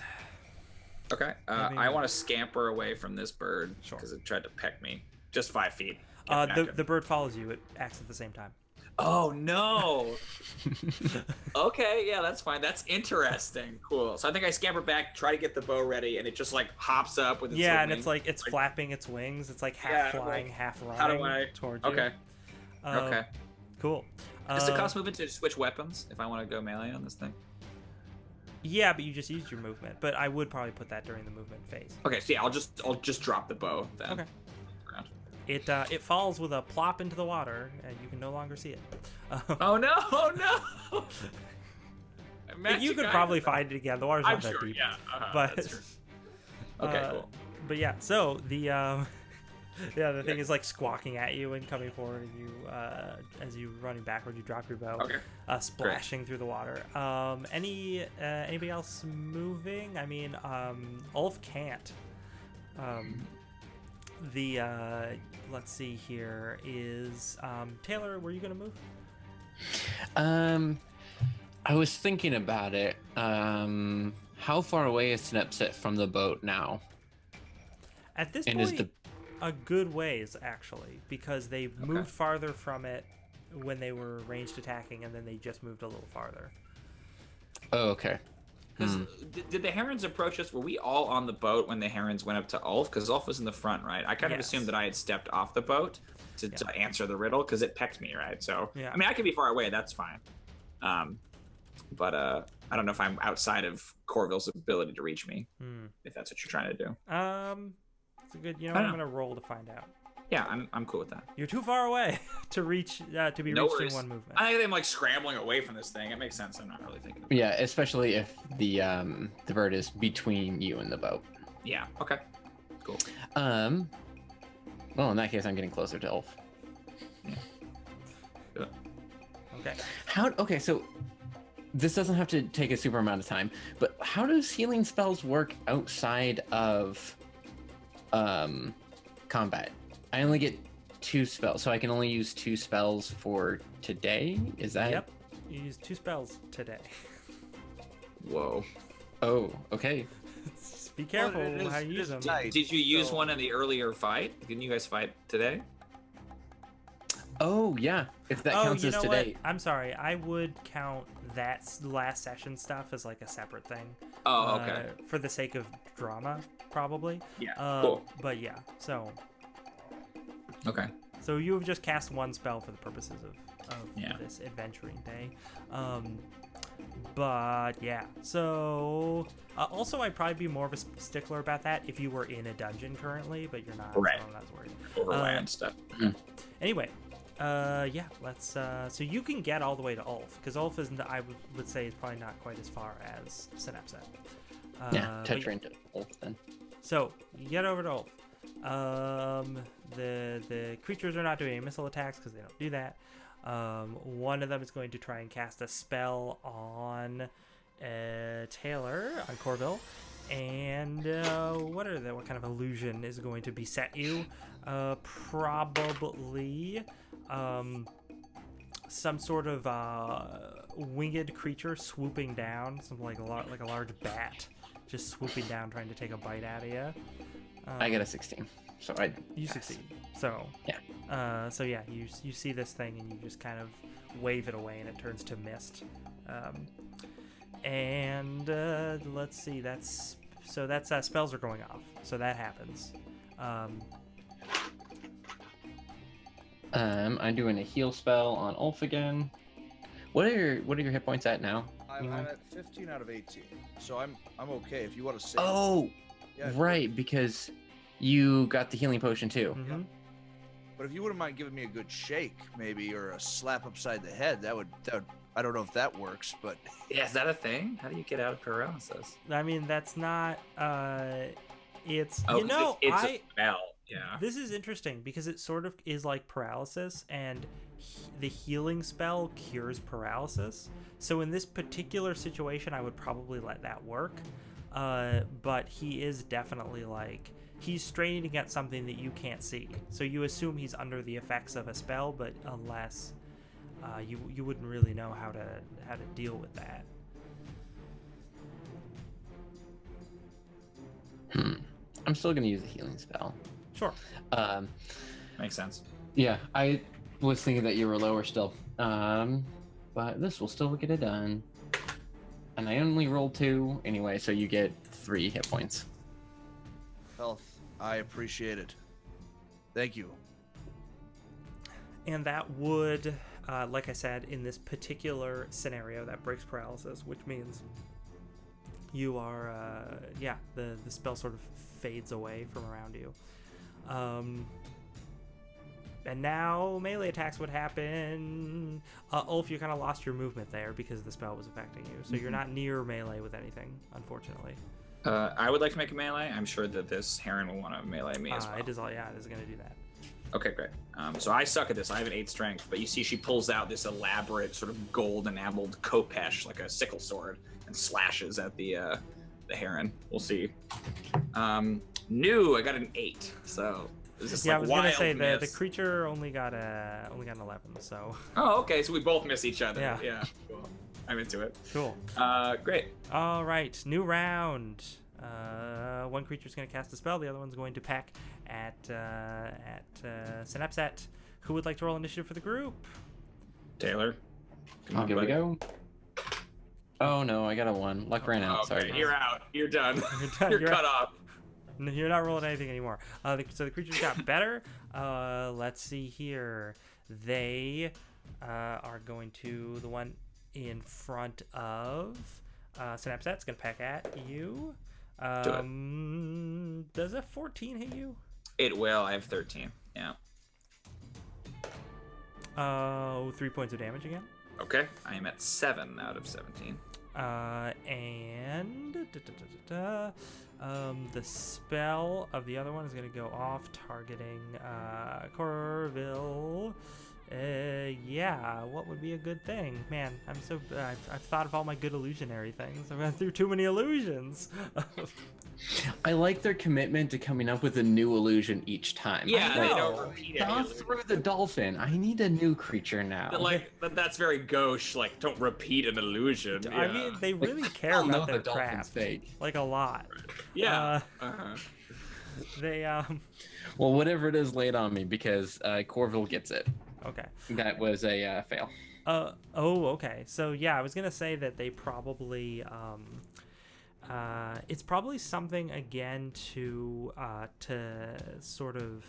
Okay. I want to scamper away from this bird because it tried to peck me. Just 5 feet. The bird follows you. It acts at the same time. Oh no. Okay, yeah, that's fine. That's interesting. Cool. So I think I scamper back, try to get the bow ready, and it just like hops up with its and it's like it's flapping its wings. It's like half flying, half running towards you. Okay. Okay. Cool. Does it cost movement to switch weapons if I want to go melee on this thing? Yeah, but you just used your movement. But I would probably put that during the movement phase. Okay, so yeah, I'll just drop the bow then. Okay. It falls with a plop into the water, and you can no longer see it. Oh no! Oh no! You could probably find it again. The water's not that deep. Yeah. But that's true. Okay, cool. But yeah, so the thing is like squawking at you and coming forward, and you as you running backward, you drop your bow, splashing through the water. Anybody else moving? I mean, Ulf can't. Let's see here is Taylor, were you gonna move? I was thinking about it. How far away is Snepsit from the boat now? At this point, a good ways actually, because they moved farther from it when they were ranged attacking, and then they just moved a little farther. Oh, okay. Did the herons approach us? Were we all on the boat when the herons went up to Ulf? Because Ulf was in the front, right? I kind of assumed that I had stepped off the boat to answer the riddle because it pecked me, right? So, I mean, I could be far away. That's fine. But I don't know if I'm outside of Corville's ability to reach me, if that's what you're trying to do. It's a good. I'm gonna roll to find out. Yeah, I'm cool with that. You're too far away to reach to be reached in one movement. I think I'm like scrambling away from this thing. It makes sense. I'm not really thinking. Yeah, especially if the bird is between you and the boat. Yeah. Okay. Cool. Well, in that case, I'm getting closer to Ulf. Yeah. Good. Okay. Okay, so this doesn't have to take a super amount of time, but how does healing spells work outside of combat? I only get 2 spells, so I can only use 2 spells for today? Is that? Yep. You use 2 spells today. Whoa. Oh, okay. Be careful how you use them. Did you use one in the earlier fight? Didn't you guys fight today? Oh, yeah. If that counts as today. What? I'm sorry. I would count that last session stuff as like a separate thing. Oh, okay. For the sake of drama, probably. Yeah. Cool. But yeah, so. Okay. So you have just cast one spell for the purposes of Yeah. this adventuring day. But yeah, so also I'd probably be more of a stickler about that if you were in a dungeon currently, but you're not. Right. So I'm not as worried. Overland stuff. Anyway, yeah, let's. So you can get all the way to Ulf because Ulf is, I would say, is probably not quite as far as Synapset. Touch into Ulf then. So you get over to Ulf. The creatures are not doing any missile attacks because they don't do that. One of them is going to try and cast a spell on Taylor, on Corville. And what kind of illusion is going to beset you? Probably some sort of winged creature swooping down, something like a large bat, just swooping down, trying to take a bite out of you. I got a 16, so You succeed. So yeah. So yeah, you see this thing and you just kind of wave it away and it turns to mist. And let's see, that's spells are going off, so that happens. I'm doing a heal spell on Ulf again. What are your hit points at now? I'm at 15 out of 18, so I'm okay. If you want to say. Oh, Yeah, right, because you got the healing potion too. Mhm. But if you wouldn't mind giving me a good shake, maybe, or a slap upside the head, that would I don't know if that works, but Yeah, is that a thing? How do you get out of paralysis? I mean, that's not. It's Oh, you know, it's a spell. Yeah. This is interesting because it sort of is like paralysis, and the healing spell cures paralysis. So in this particular situation, I would probably let that work. But he is definitely he's straining against something that you can't see. So you assume he's under the effects of a spell, but unless you wouldn't really know how to deal with that. I'm still gonna use a healing spell. Sure. Makes sense. Yeah, I was thinking that you were lower still. But this will still get it done. And I only rolled 2 anyway, so you get 3 hit points. health, I appreciate it. Thank you. And that would, like I said, in this particular scenario, that breaks paralysis, which means you are, the spell sort of fades away from around you. And now melee attacks would happen. Ulf, you kind of lost your movement there because the spell was affecting you. So you're not near melee with anything, unfortunately. I would like to make a melee. I'm sure that this heron will want to melee me as well. It is going to do that. Okay, great. So I suck at this. I have an 8 strength, but you see she pulls out this elaborate sort of gold enameled khopesh, like a sickle sword, and slashes at the heron. We'll see. I got an 8. So is this Yeah, like I was gonna say the miss? creature only got an 11. So Oh, okay. So we both miss each other. Yeah. Cool. I'm into it. cool. Great. All right, new round. One creature's going to cast a spell. The other one's going to peck at Synapset. Who would like to roll initiative for the group? Taylor. I'll give it a go. Oh no, I got a 1. Luck ran out. Okay, Sorry. you're out. You're done. You're done. You're You're cut out. off. No, you're not rolling anything anymore. So the creatures got better. Let's see here. They are going to the one in front of Synapset's going to peck at you. Does a 14 hit you? It will. I have 13. Yeah. 3 points of damage again. Okay. I am at 7 out of 17. And the spell of the other one is going to go off, targeting Corville. What would be a good thing? Man, I've thought of all my good illusionary things. I've gone through too many illusions. I like their commitment to coming up with a new illusion each time. Yeah, they know. don't repeat Saw any through the dolphin. I need a new creature now. that's very gauche. Like, don't repeat an illusion. I mean, they really care I'll know about their the dolphin's craft, fake. like a lot. yeah. They Well, whatever it is, lay it on me because Corville gets it. okay. That was a fail. Okay. So yeah, I was gonna say that they probably it's probably something again to sort of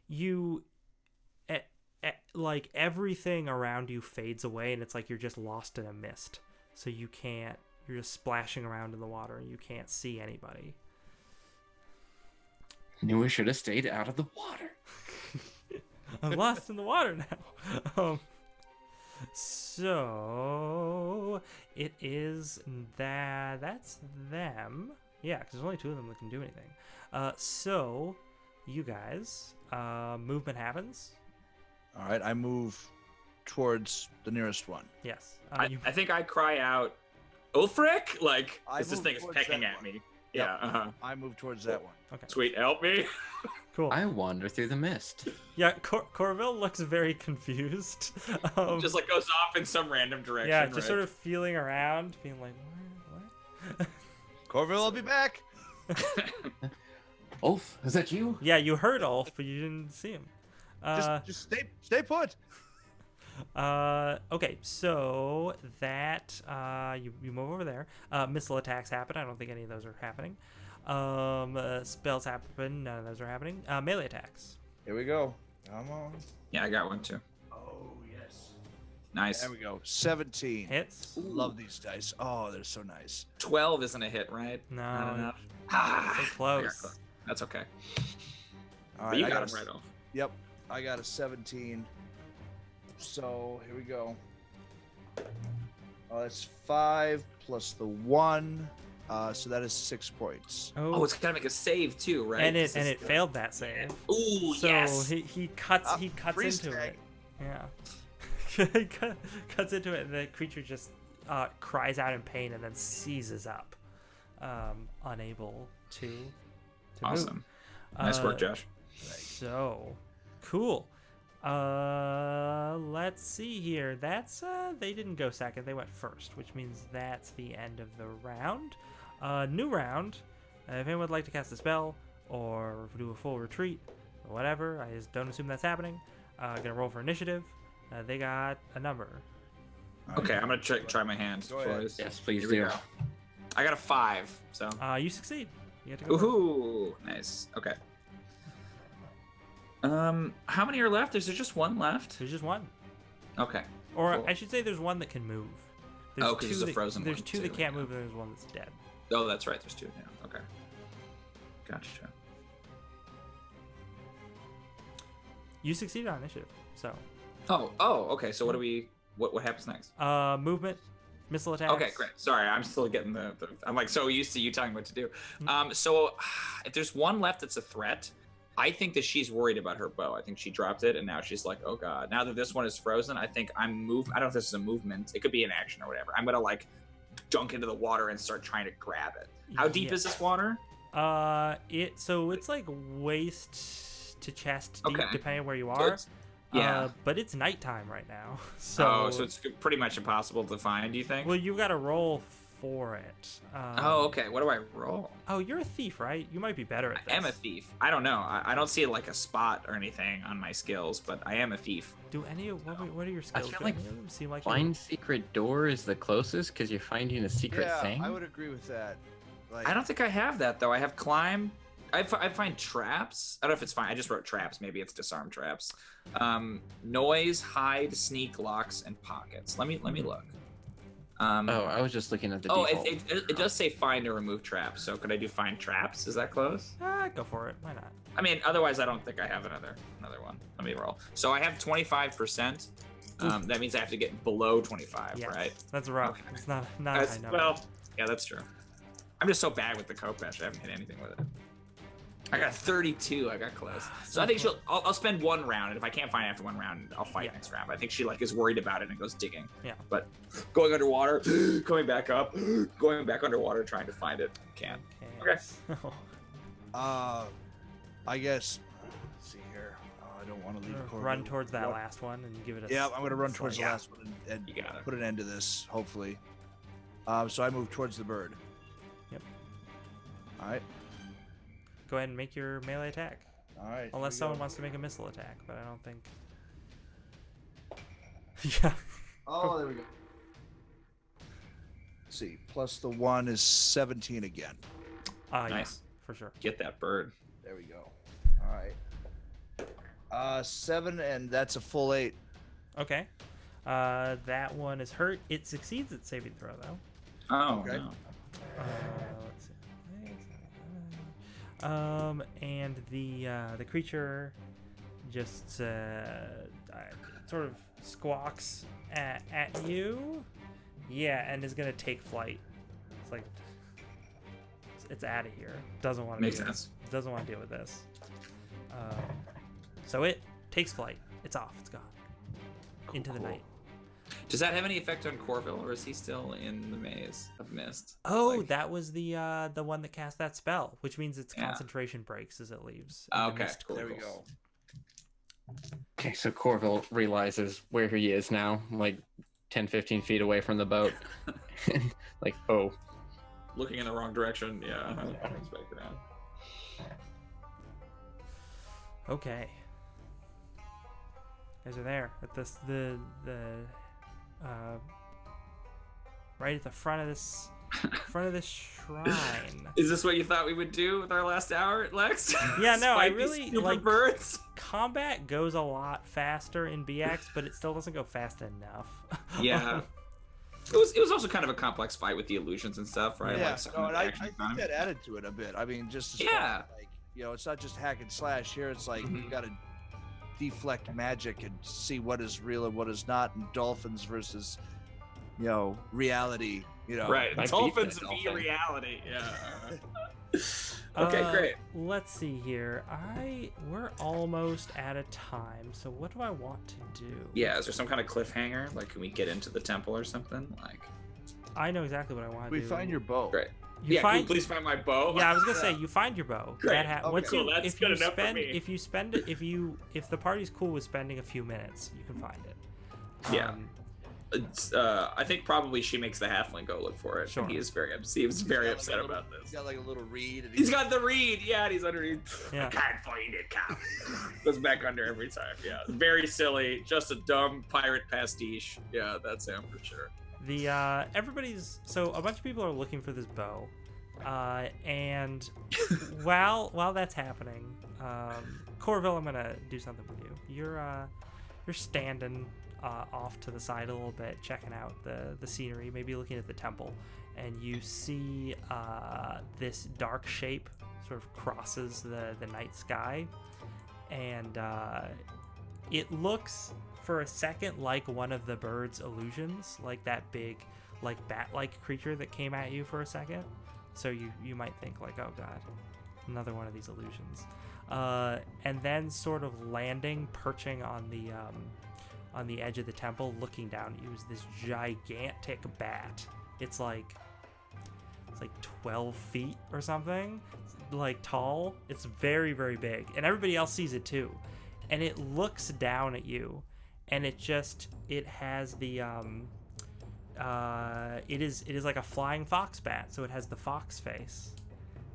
you like everything around you fades away, and it's like you're just lost in a mist. So you're just splashing around in the water and you can't see anybody. Knew I should have stayed out of the water. I'm lost in the water now. So it is that's them. Yeah, because there's only 2 of them that can do anything. So you guys, movement happens. All right, I move towards the nearest one. Yes. I think I cry out, Ulfric? Like, I this move thing is towards pecking that at one. me. Yep. Yeah, I move towards that one. Okay. Sweet, help me. Cool. I wander through the mist. Yeah, Corville looks very confused. Just like goes off in some random direction. Yeah, just right? sort of feeling around, being like, what? Corville, I'll be back. Ulf, is that you? Yeah, you heard Ulf, but you didn't see him. Just stay put. Okay, so that you move over there. Missile attacks happen. I don't think any of those are happening. Spells happen. None of those are happening. Melee attacks. Here we go. Come on. Yeah, I got one too. Oh yes. Nice. There we go. 17. Hits. Love these dice. Oh, they're so nice. 12 isn't a hit, right? No. Not enough. So I got close. That's okay. All But you I got him right off. Yep, I got a 17. So here we go. That's 5 plus the 1. So that is 6 points. Oh, it's gotta make a save too, right? and This it is- failed that save. Ooh, So yes. he cuts freeze into tag. it. Yeah. He cuts into it, and the creature just cries out in pain and then seizes up, unable to Awesome. move. Nice work, Josh. So cool. Let's see here. That's they didn't go second, they went first, which means that's the end of the round. New round. If anyone would like to cast a spell or do a full retreat or whatever, I just don't assume that's happening. Gonna roll for initiative. They got a number. Okay, I'm gonna try my hand. Go ahead. Boys. Yes, please Here we do. go. I got a 5, so. You succeed. You get to go first. Ooh, nice. Okay. How many are left? Is there just one left? There's just one. Okay. Or Cool. I should say there's one that can move. Oh, 'cause there's a frozen There's one, 2 that too, can't yeah. move, and there's one that's dead. Oh, that's right. There's 2 now. Okay. Gotcha. You succeeded on initiative, so Oh, okay. So what do we? What happens next? movement, missile attacks. Okay, great. Sorry, I'm still getting the. I'm like so used to you telling me what to do. So if there's one left that's a threat, I think that she's worried about her bow. I think she dropped it, and now she's like, oh god. Now that this one is frozen, I think I don't know if this is a movement. It could be an action or whatever. I'm gonna like dunk into the water and start trying to grab it. How deep is this water? It's like waist to chest deep, Okay. depending on where you So are. it's- yeah. But it's nighttime right now, so So it's pretty much impossible to find. Do you think? well, you got to roll for it. Oh, okay. What do I roll? Oh, you're a thief, right? You might be better at this. I am a thief. I don't know. I don't see like a spot or anything on my skills, but I am a thief. Do any of what are your skills? feel Do like any of them seem like Find secret door is the closest because you're finding a secret Yeah, thing. I would agree with that. Like, I don't think I have that though. I have climb. I find traps. I don't know if it's fine. I just wrote traps. Maybe it's disarm traps. Noise, hide, sneak, locks, and pockets. Let me look. Oh, I was just looking at the default. It does say find or remove traps. So could I do find traps? Is that close? Go for it. Why not? I mean, otherwise I don't think I have another one. Let me roll. So I have 25%. That means I have to get below 25, Yes, right? that's rough. Okay. It's not a high number. Well, yeah, that's true. I'm just so bad with the coke bash. I haven't hit anything with it. I got 32. I got close. So I think I'll spend one round, and if I can't find it after one round, I'll fight next round. But I think she like is worried about it and goes digging. Yeah. But going underwater, coming back up, going back underwater, trying to find it, can't. Okay. I guess. Let's see here. I don't want to leave. Corville. Run towards that Yep. last one and give it a. Yeah, I'm gonna run towards the slice. last one and You got it. put an end to this, hopefully. So I move towards the bird. Yep. All right. Go ahead and make your melee attack. All right. Unless here we someone go. wants to make a missile attack, but I don't think. Yeah. Oh, there we go. Let's see. Plus the 1 is 17 again. Yeah, Nice. for sure. Get that bird. There we go. All right. 7, and that's a full 8. Okay. That one is hurt. It succeeds its saving throw, though. Oh, Okay. no. Let's see. And the creature just sort of squawks at you. Yeah, and is gonna take flight. It's like it's out of here. Doesn't want to. Makes sense. Doesn't want to deal with this. So it takes flight. It's off. It's gone into the night. Does that have any effect on Corville, or is he still in the maze of mist? Oh, Like- that was the one that cast that spell, which means its Yeah. concentration breaks as it leaves. and the Okay, mist cool. There we cools. go. Okay, so Corville realizes where he is now, like 10, 15 feet away from the boat. Like, oh, Looking in the wrong direction. Yeah. Turns back around. Okay. You guys are there at the right at the front of this shrine. Is this what you thought we would do with our last hour, Lex? Yeah, no, I Fight these really stupid like birds. combat goes a lot faster in BX, but it still doesn't go fast enough. Yeah. It was also kind of a complex fight with the illusions and stuff, right? Yeah, Like some no, of and the I action think economy. that added to it a bit. I mean, just as far Yeah. as, like, it's not just hack and slash. Here it's like you got to deflect magic and see what is real and what is not, and dolphins versus, reality. Right. I beat Dolphins that be dolphin. reality. Yeah. Okay, great. Let's see here. We're almost out of time. So what do I want to do? Yeah, is there some kind of cliffhanger? Like, can we get into the temple or something? Like, I know exactly what I want to We do. find your bow. great. You Yeah, find. can you please find my bow? Yeah, I was gonna say you find your bow. Great. Okay, Once cool. you, That's if good you enough for spend, me. if you spend it, if the party's cool with spending a few minutes, you can find it. Yeah. I think probably she makes the halfling go look for it. Sure. He was very upset He's got, like, upset a little- about He's this. got like a little reed. And He's got the reed. Yeah, and he's underneath. Yeah. I can't find it, Cap. Goes back under every time. Yeah, very silly. Just a dumb pirate pastiche. Yeah, that's him for sure. So a bunch of people are looking for this bow, and while that's happening, Corville, I'm gonna do something with you. You're standing off to the side a little bit, checking out the scenery, maybe looking at the temple, and you see this dark shape sort of crosses the night sky, and it looks for a second like one of the bird's illusions, like that big, like bat-like creature that came at you for a second. So you might think like, oh god, another one of these illusions. And then sort of landing, perching on the edge of the temple, looking down at you is this gigantic bat. It's like 12 feet or something, like tall. It's very, very big, and everybody else sees it too. And it looks down at you, and it has the it is like a flying fox bat, so it has the fox face.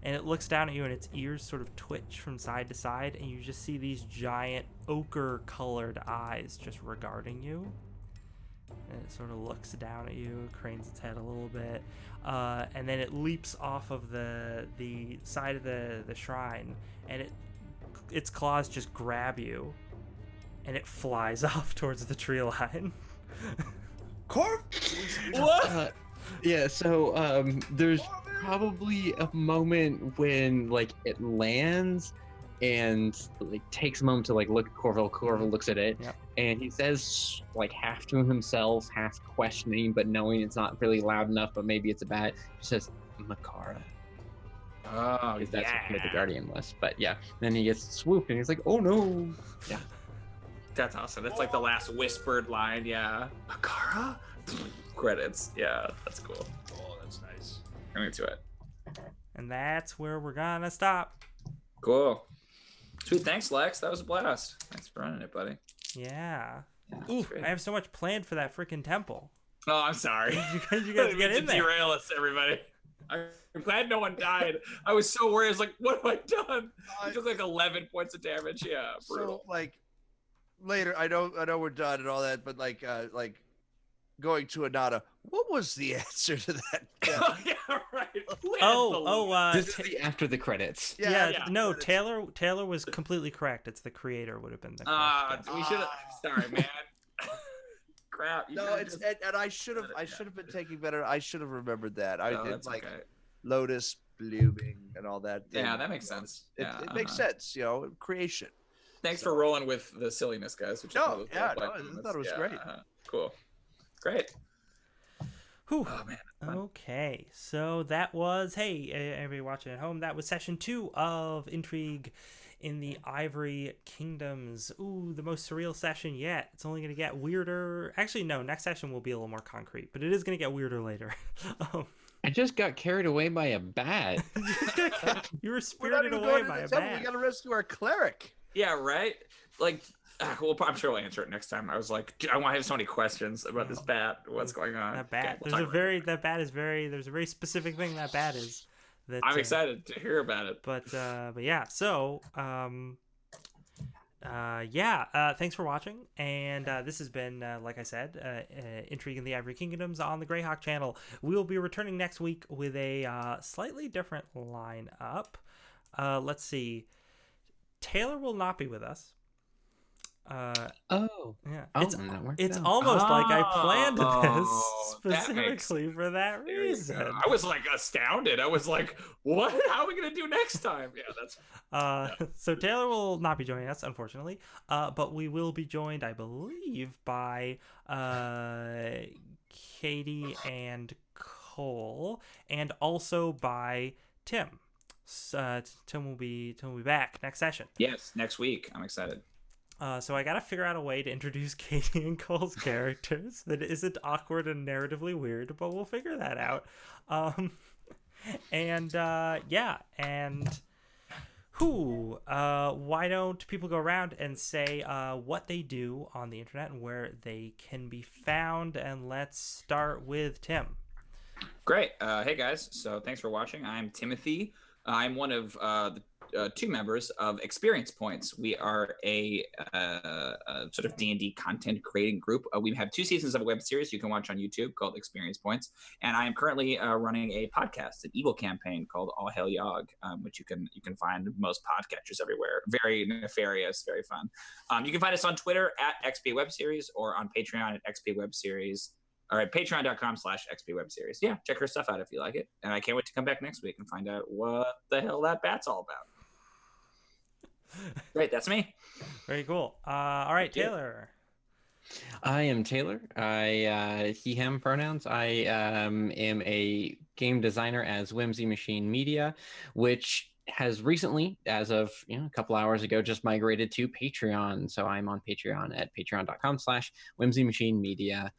And it looks down at you, and its ears sort of twitch from side to side, and you just see these giant ochre-colored eyes just regarding you. And it sort of looks down at you, cranes its head a little bit, and then it leaps off of the side of the shrine, and its claws just grab you, and it flies off towards the tree line. What? yeah. So there's probably a moment when like it lands and like takes a moment to like look at Corville. Corville looks at it, Yep. and he says like half to himself, half questioning, but knowing it's not really loud enough, but maybe it's a bat. He says Makara. Oh, Because that's yeah. what the Guardian was. But yeah, then he gets swooped and he's like, oh no. Yeah. That's awesome. That's like the last whispered line. Yeah. Makara? Credits. Yeah, that's cool. Oh, that's nice. I'm into it. And that's where we're gonna stop. Cool. Sweet. Thanks, Lex. That was a blast. Thanks for running it, buddy. Yeah. Yeah, Ooh, great. I have so much planned for that freaking temple. Oh, I'm sorry. You guys I get didn't mean in to there. derail us, everybody. I'm glad no one died. I was so worried. I was like, what have I done? I took like 11 points of damage. Yeah, brutal. So like later, I know we're done and all that, but like going to Anada, what was the answer to that? Oh, yeah, right. Who has the Lotus? This is the after the credits. Yeah, yeah. no, Taylor was completely correct. It's the creator would have been the correct guess. We should have. Sorry, man. Crap. You No, could've it's just- and I should have been taking better. I should have remembered that. No, It's that's like okay. Lotus blooming and all that. Yeah, that makes sense. It, Yeah, it makes sense, creation. Thanks for rolling with the silliness, guys. Which No, I thought was yeah, like, no, I thought it was great. Cool. Great. Whew. Oh man. Fun. Okay, so that was, hey, everybody watching at home, that was session 2 of Intrigue in the Ivory Kingdoms. Ooh, the most surreal session yet. It's only going to get weirder. Actually, no, next session will be a little more concrete, but it is going to get weirder later. I just got carried away by a bat. You were We're not spirited even away going to by the a temple. bat. We got to rescue our cleric. Yeah. Right. Like. Well, I'm sure we'll answer it next time. I was like, dude, I have so many questions about this bat. What's going on? That bat. Okay, we'll talk about it. That bat is very. There's a very specific thing that bat is. That, I'm excited to hear about it. But yeah. So thanks for watching, and this has been, like I said, Intrigue in the Ivory Kingdoms on the Greyhawk channel. We will be returning next week with a slightly different lineup. Let's see. Taylor will not be with us. Oh. Yeah, Oh, it's that worked it's out. almost like I planned Oh, this that makes- specifically for that There you reason. go. I was like astounded. I was like, what? How are we gonna do next time? Yeah, that's So Taylor will not be joining us, unfortunately. But we will be joined, I believe, by Katie and Cole, and also by Tim. Tim will be back next session. yes, next week. I'm excited. So I gotta figure out a way to introduce Katie and Cole's characters that isn't awkward and narratively weird, but we'll figure that out. Why don't people go around and say what they do on the internet and where they can be found? And let's start with Tim. Great. Hey guys. So thanks for watching. I'm Timothy. I'm one of the 2 members of Experience Points. We are a sort of D&D content creating group. We have 2 seasons of a web series you can watch on YouTube called Experience Points, and I am currently running a podcast, an evil campaign called All Hail Yogg, which you can find most podcatchers everywhere. Very nefarious, very fun. You can find us on Twitter at XP Web Series or on Patreon at XP Web Series. All right, patreon.com/XPWebSeries. Yeah, check her stuff out if you like it. And I can't wait to come back next week and find out what the hell that bat's all about. Great, that's me. Very cool. All right, Thank you. Taylor. I am Taylor. I he him pronouns. I am a game designer as Whimsy Machine Media, which has recently, as of a couple hours ago, just migrated to Patreon. So I'm on Patreon at patreon.com/Whimsy Machine Media,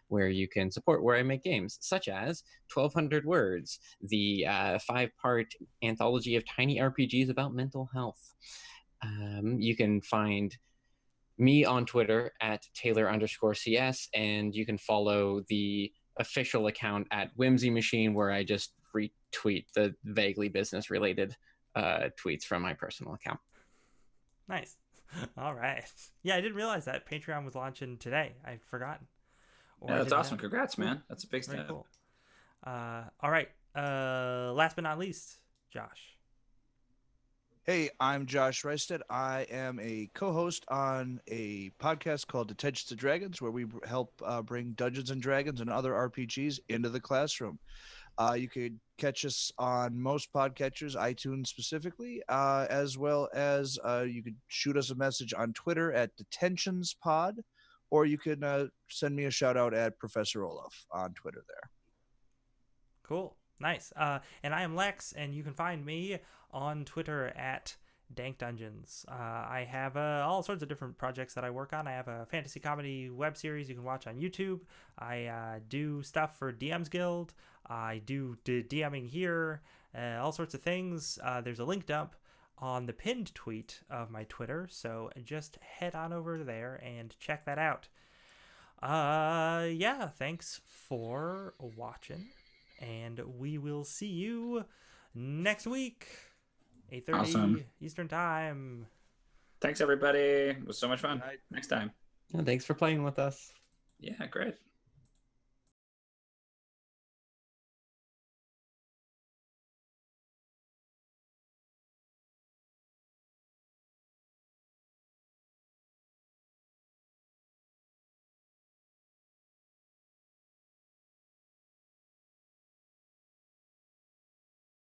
where you can support where I make games, such as 1,200 Words, the 5-part anthology of tiny RPGs about mental health. You can find me on Twitter at Taylor_CS, and you can follow the official account at Whimsy Machine, where I just retweet the vaguely business-related tweets from my personal account. Nice. All right. Yeah, I didn't realize that Patreon was launching today. I'd forgotten. Or Yeah, I that's didn't awesome. know. Congrats, man. That's a big Very step. cool. All right. Last but not least, Josh. Hey, I'm Josh Reisted. I am a co-host on a podcast called Detentions of Dragons, where we help bring Dungeons and Dragons and other RPGs into the classroom. You could catch us on most podcatchers, iTunes specifically, as well as you could shoot us a message on Twitter at DetentionsPod, or you can send me a shout out at Professor Olaf on Twitter there. Cool. Nice. And I am Lex, and you can find me on Twitter at Dank Dungeons. I have all sorts of different projects that I work on. I have a fantasy comedy web series you can watch on YouTube. I do stuff for DM's Guild. I do DMing here, all sorts of things. There's a link dump on the pinned tweet of my Twitter, so just head on over there and check that out. Yeah, thanks for watching, and we will see you next week, 8:30 Awesome. Eastern Time. Thanks, everybody. It was so much fun. Next time. Thanks for playing with us. Yeah, great.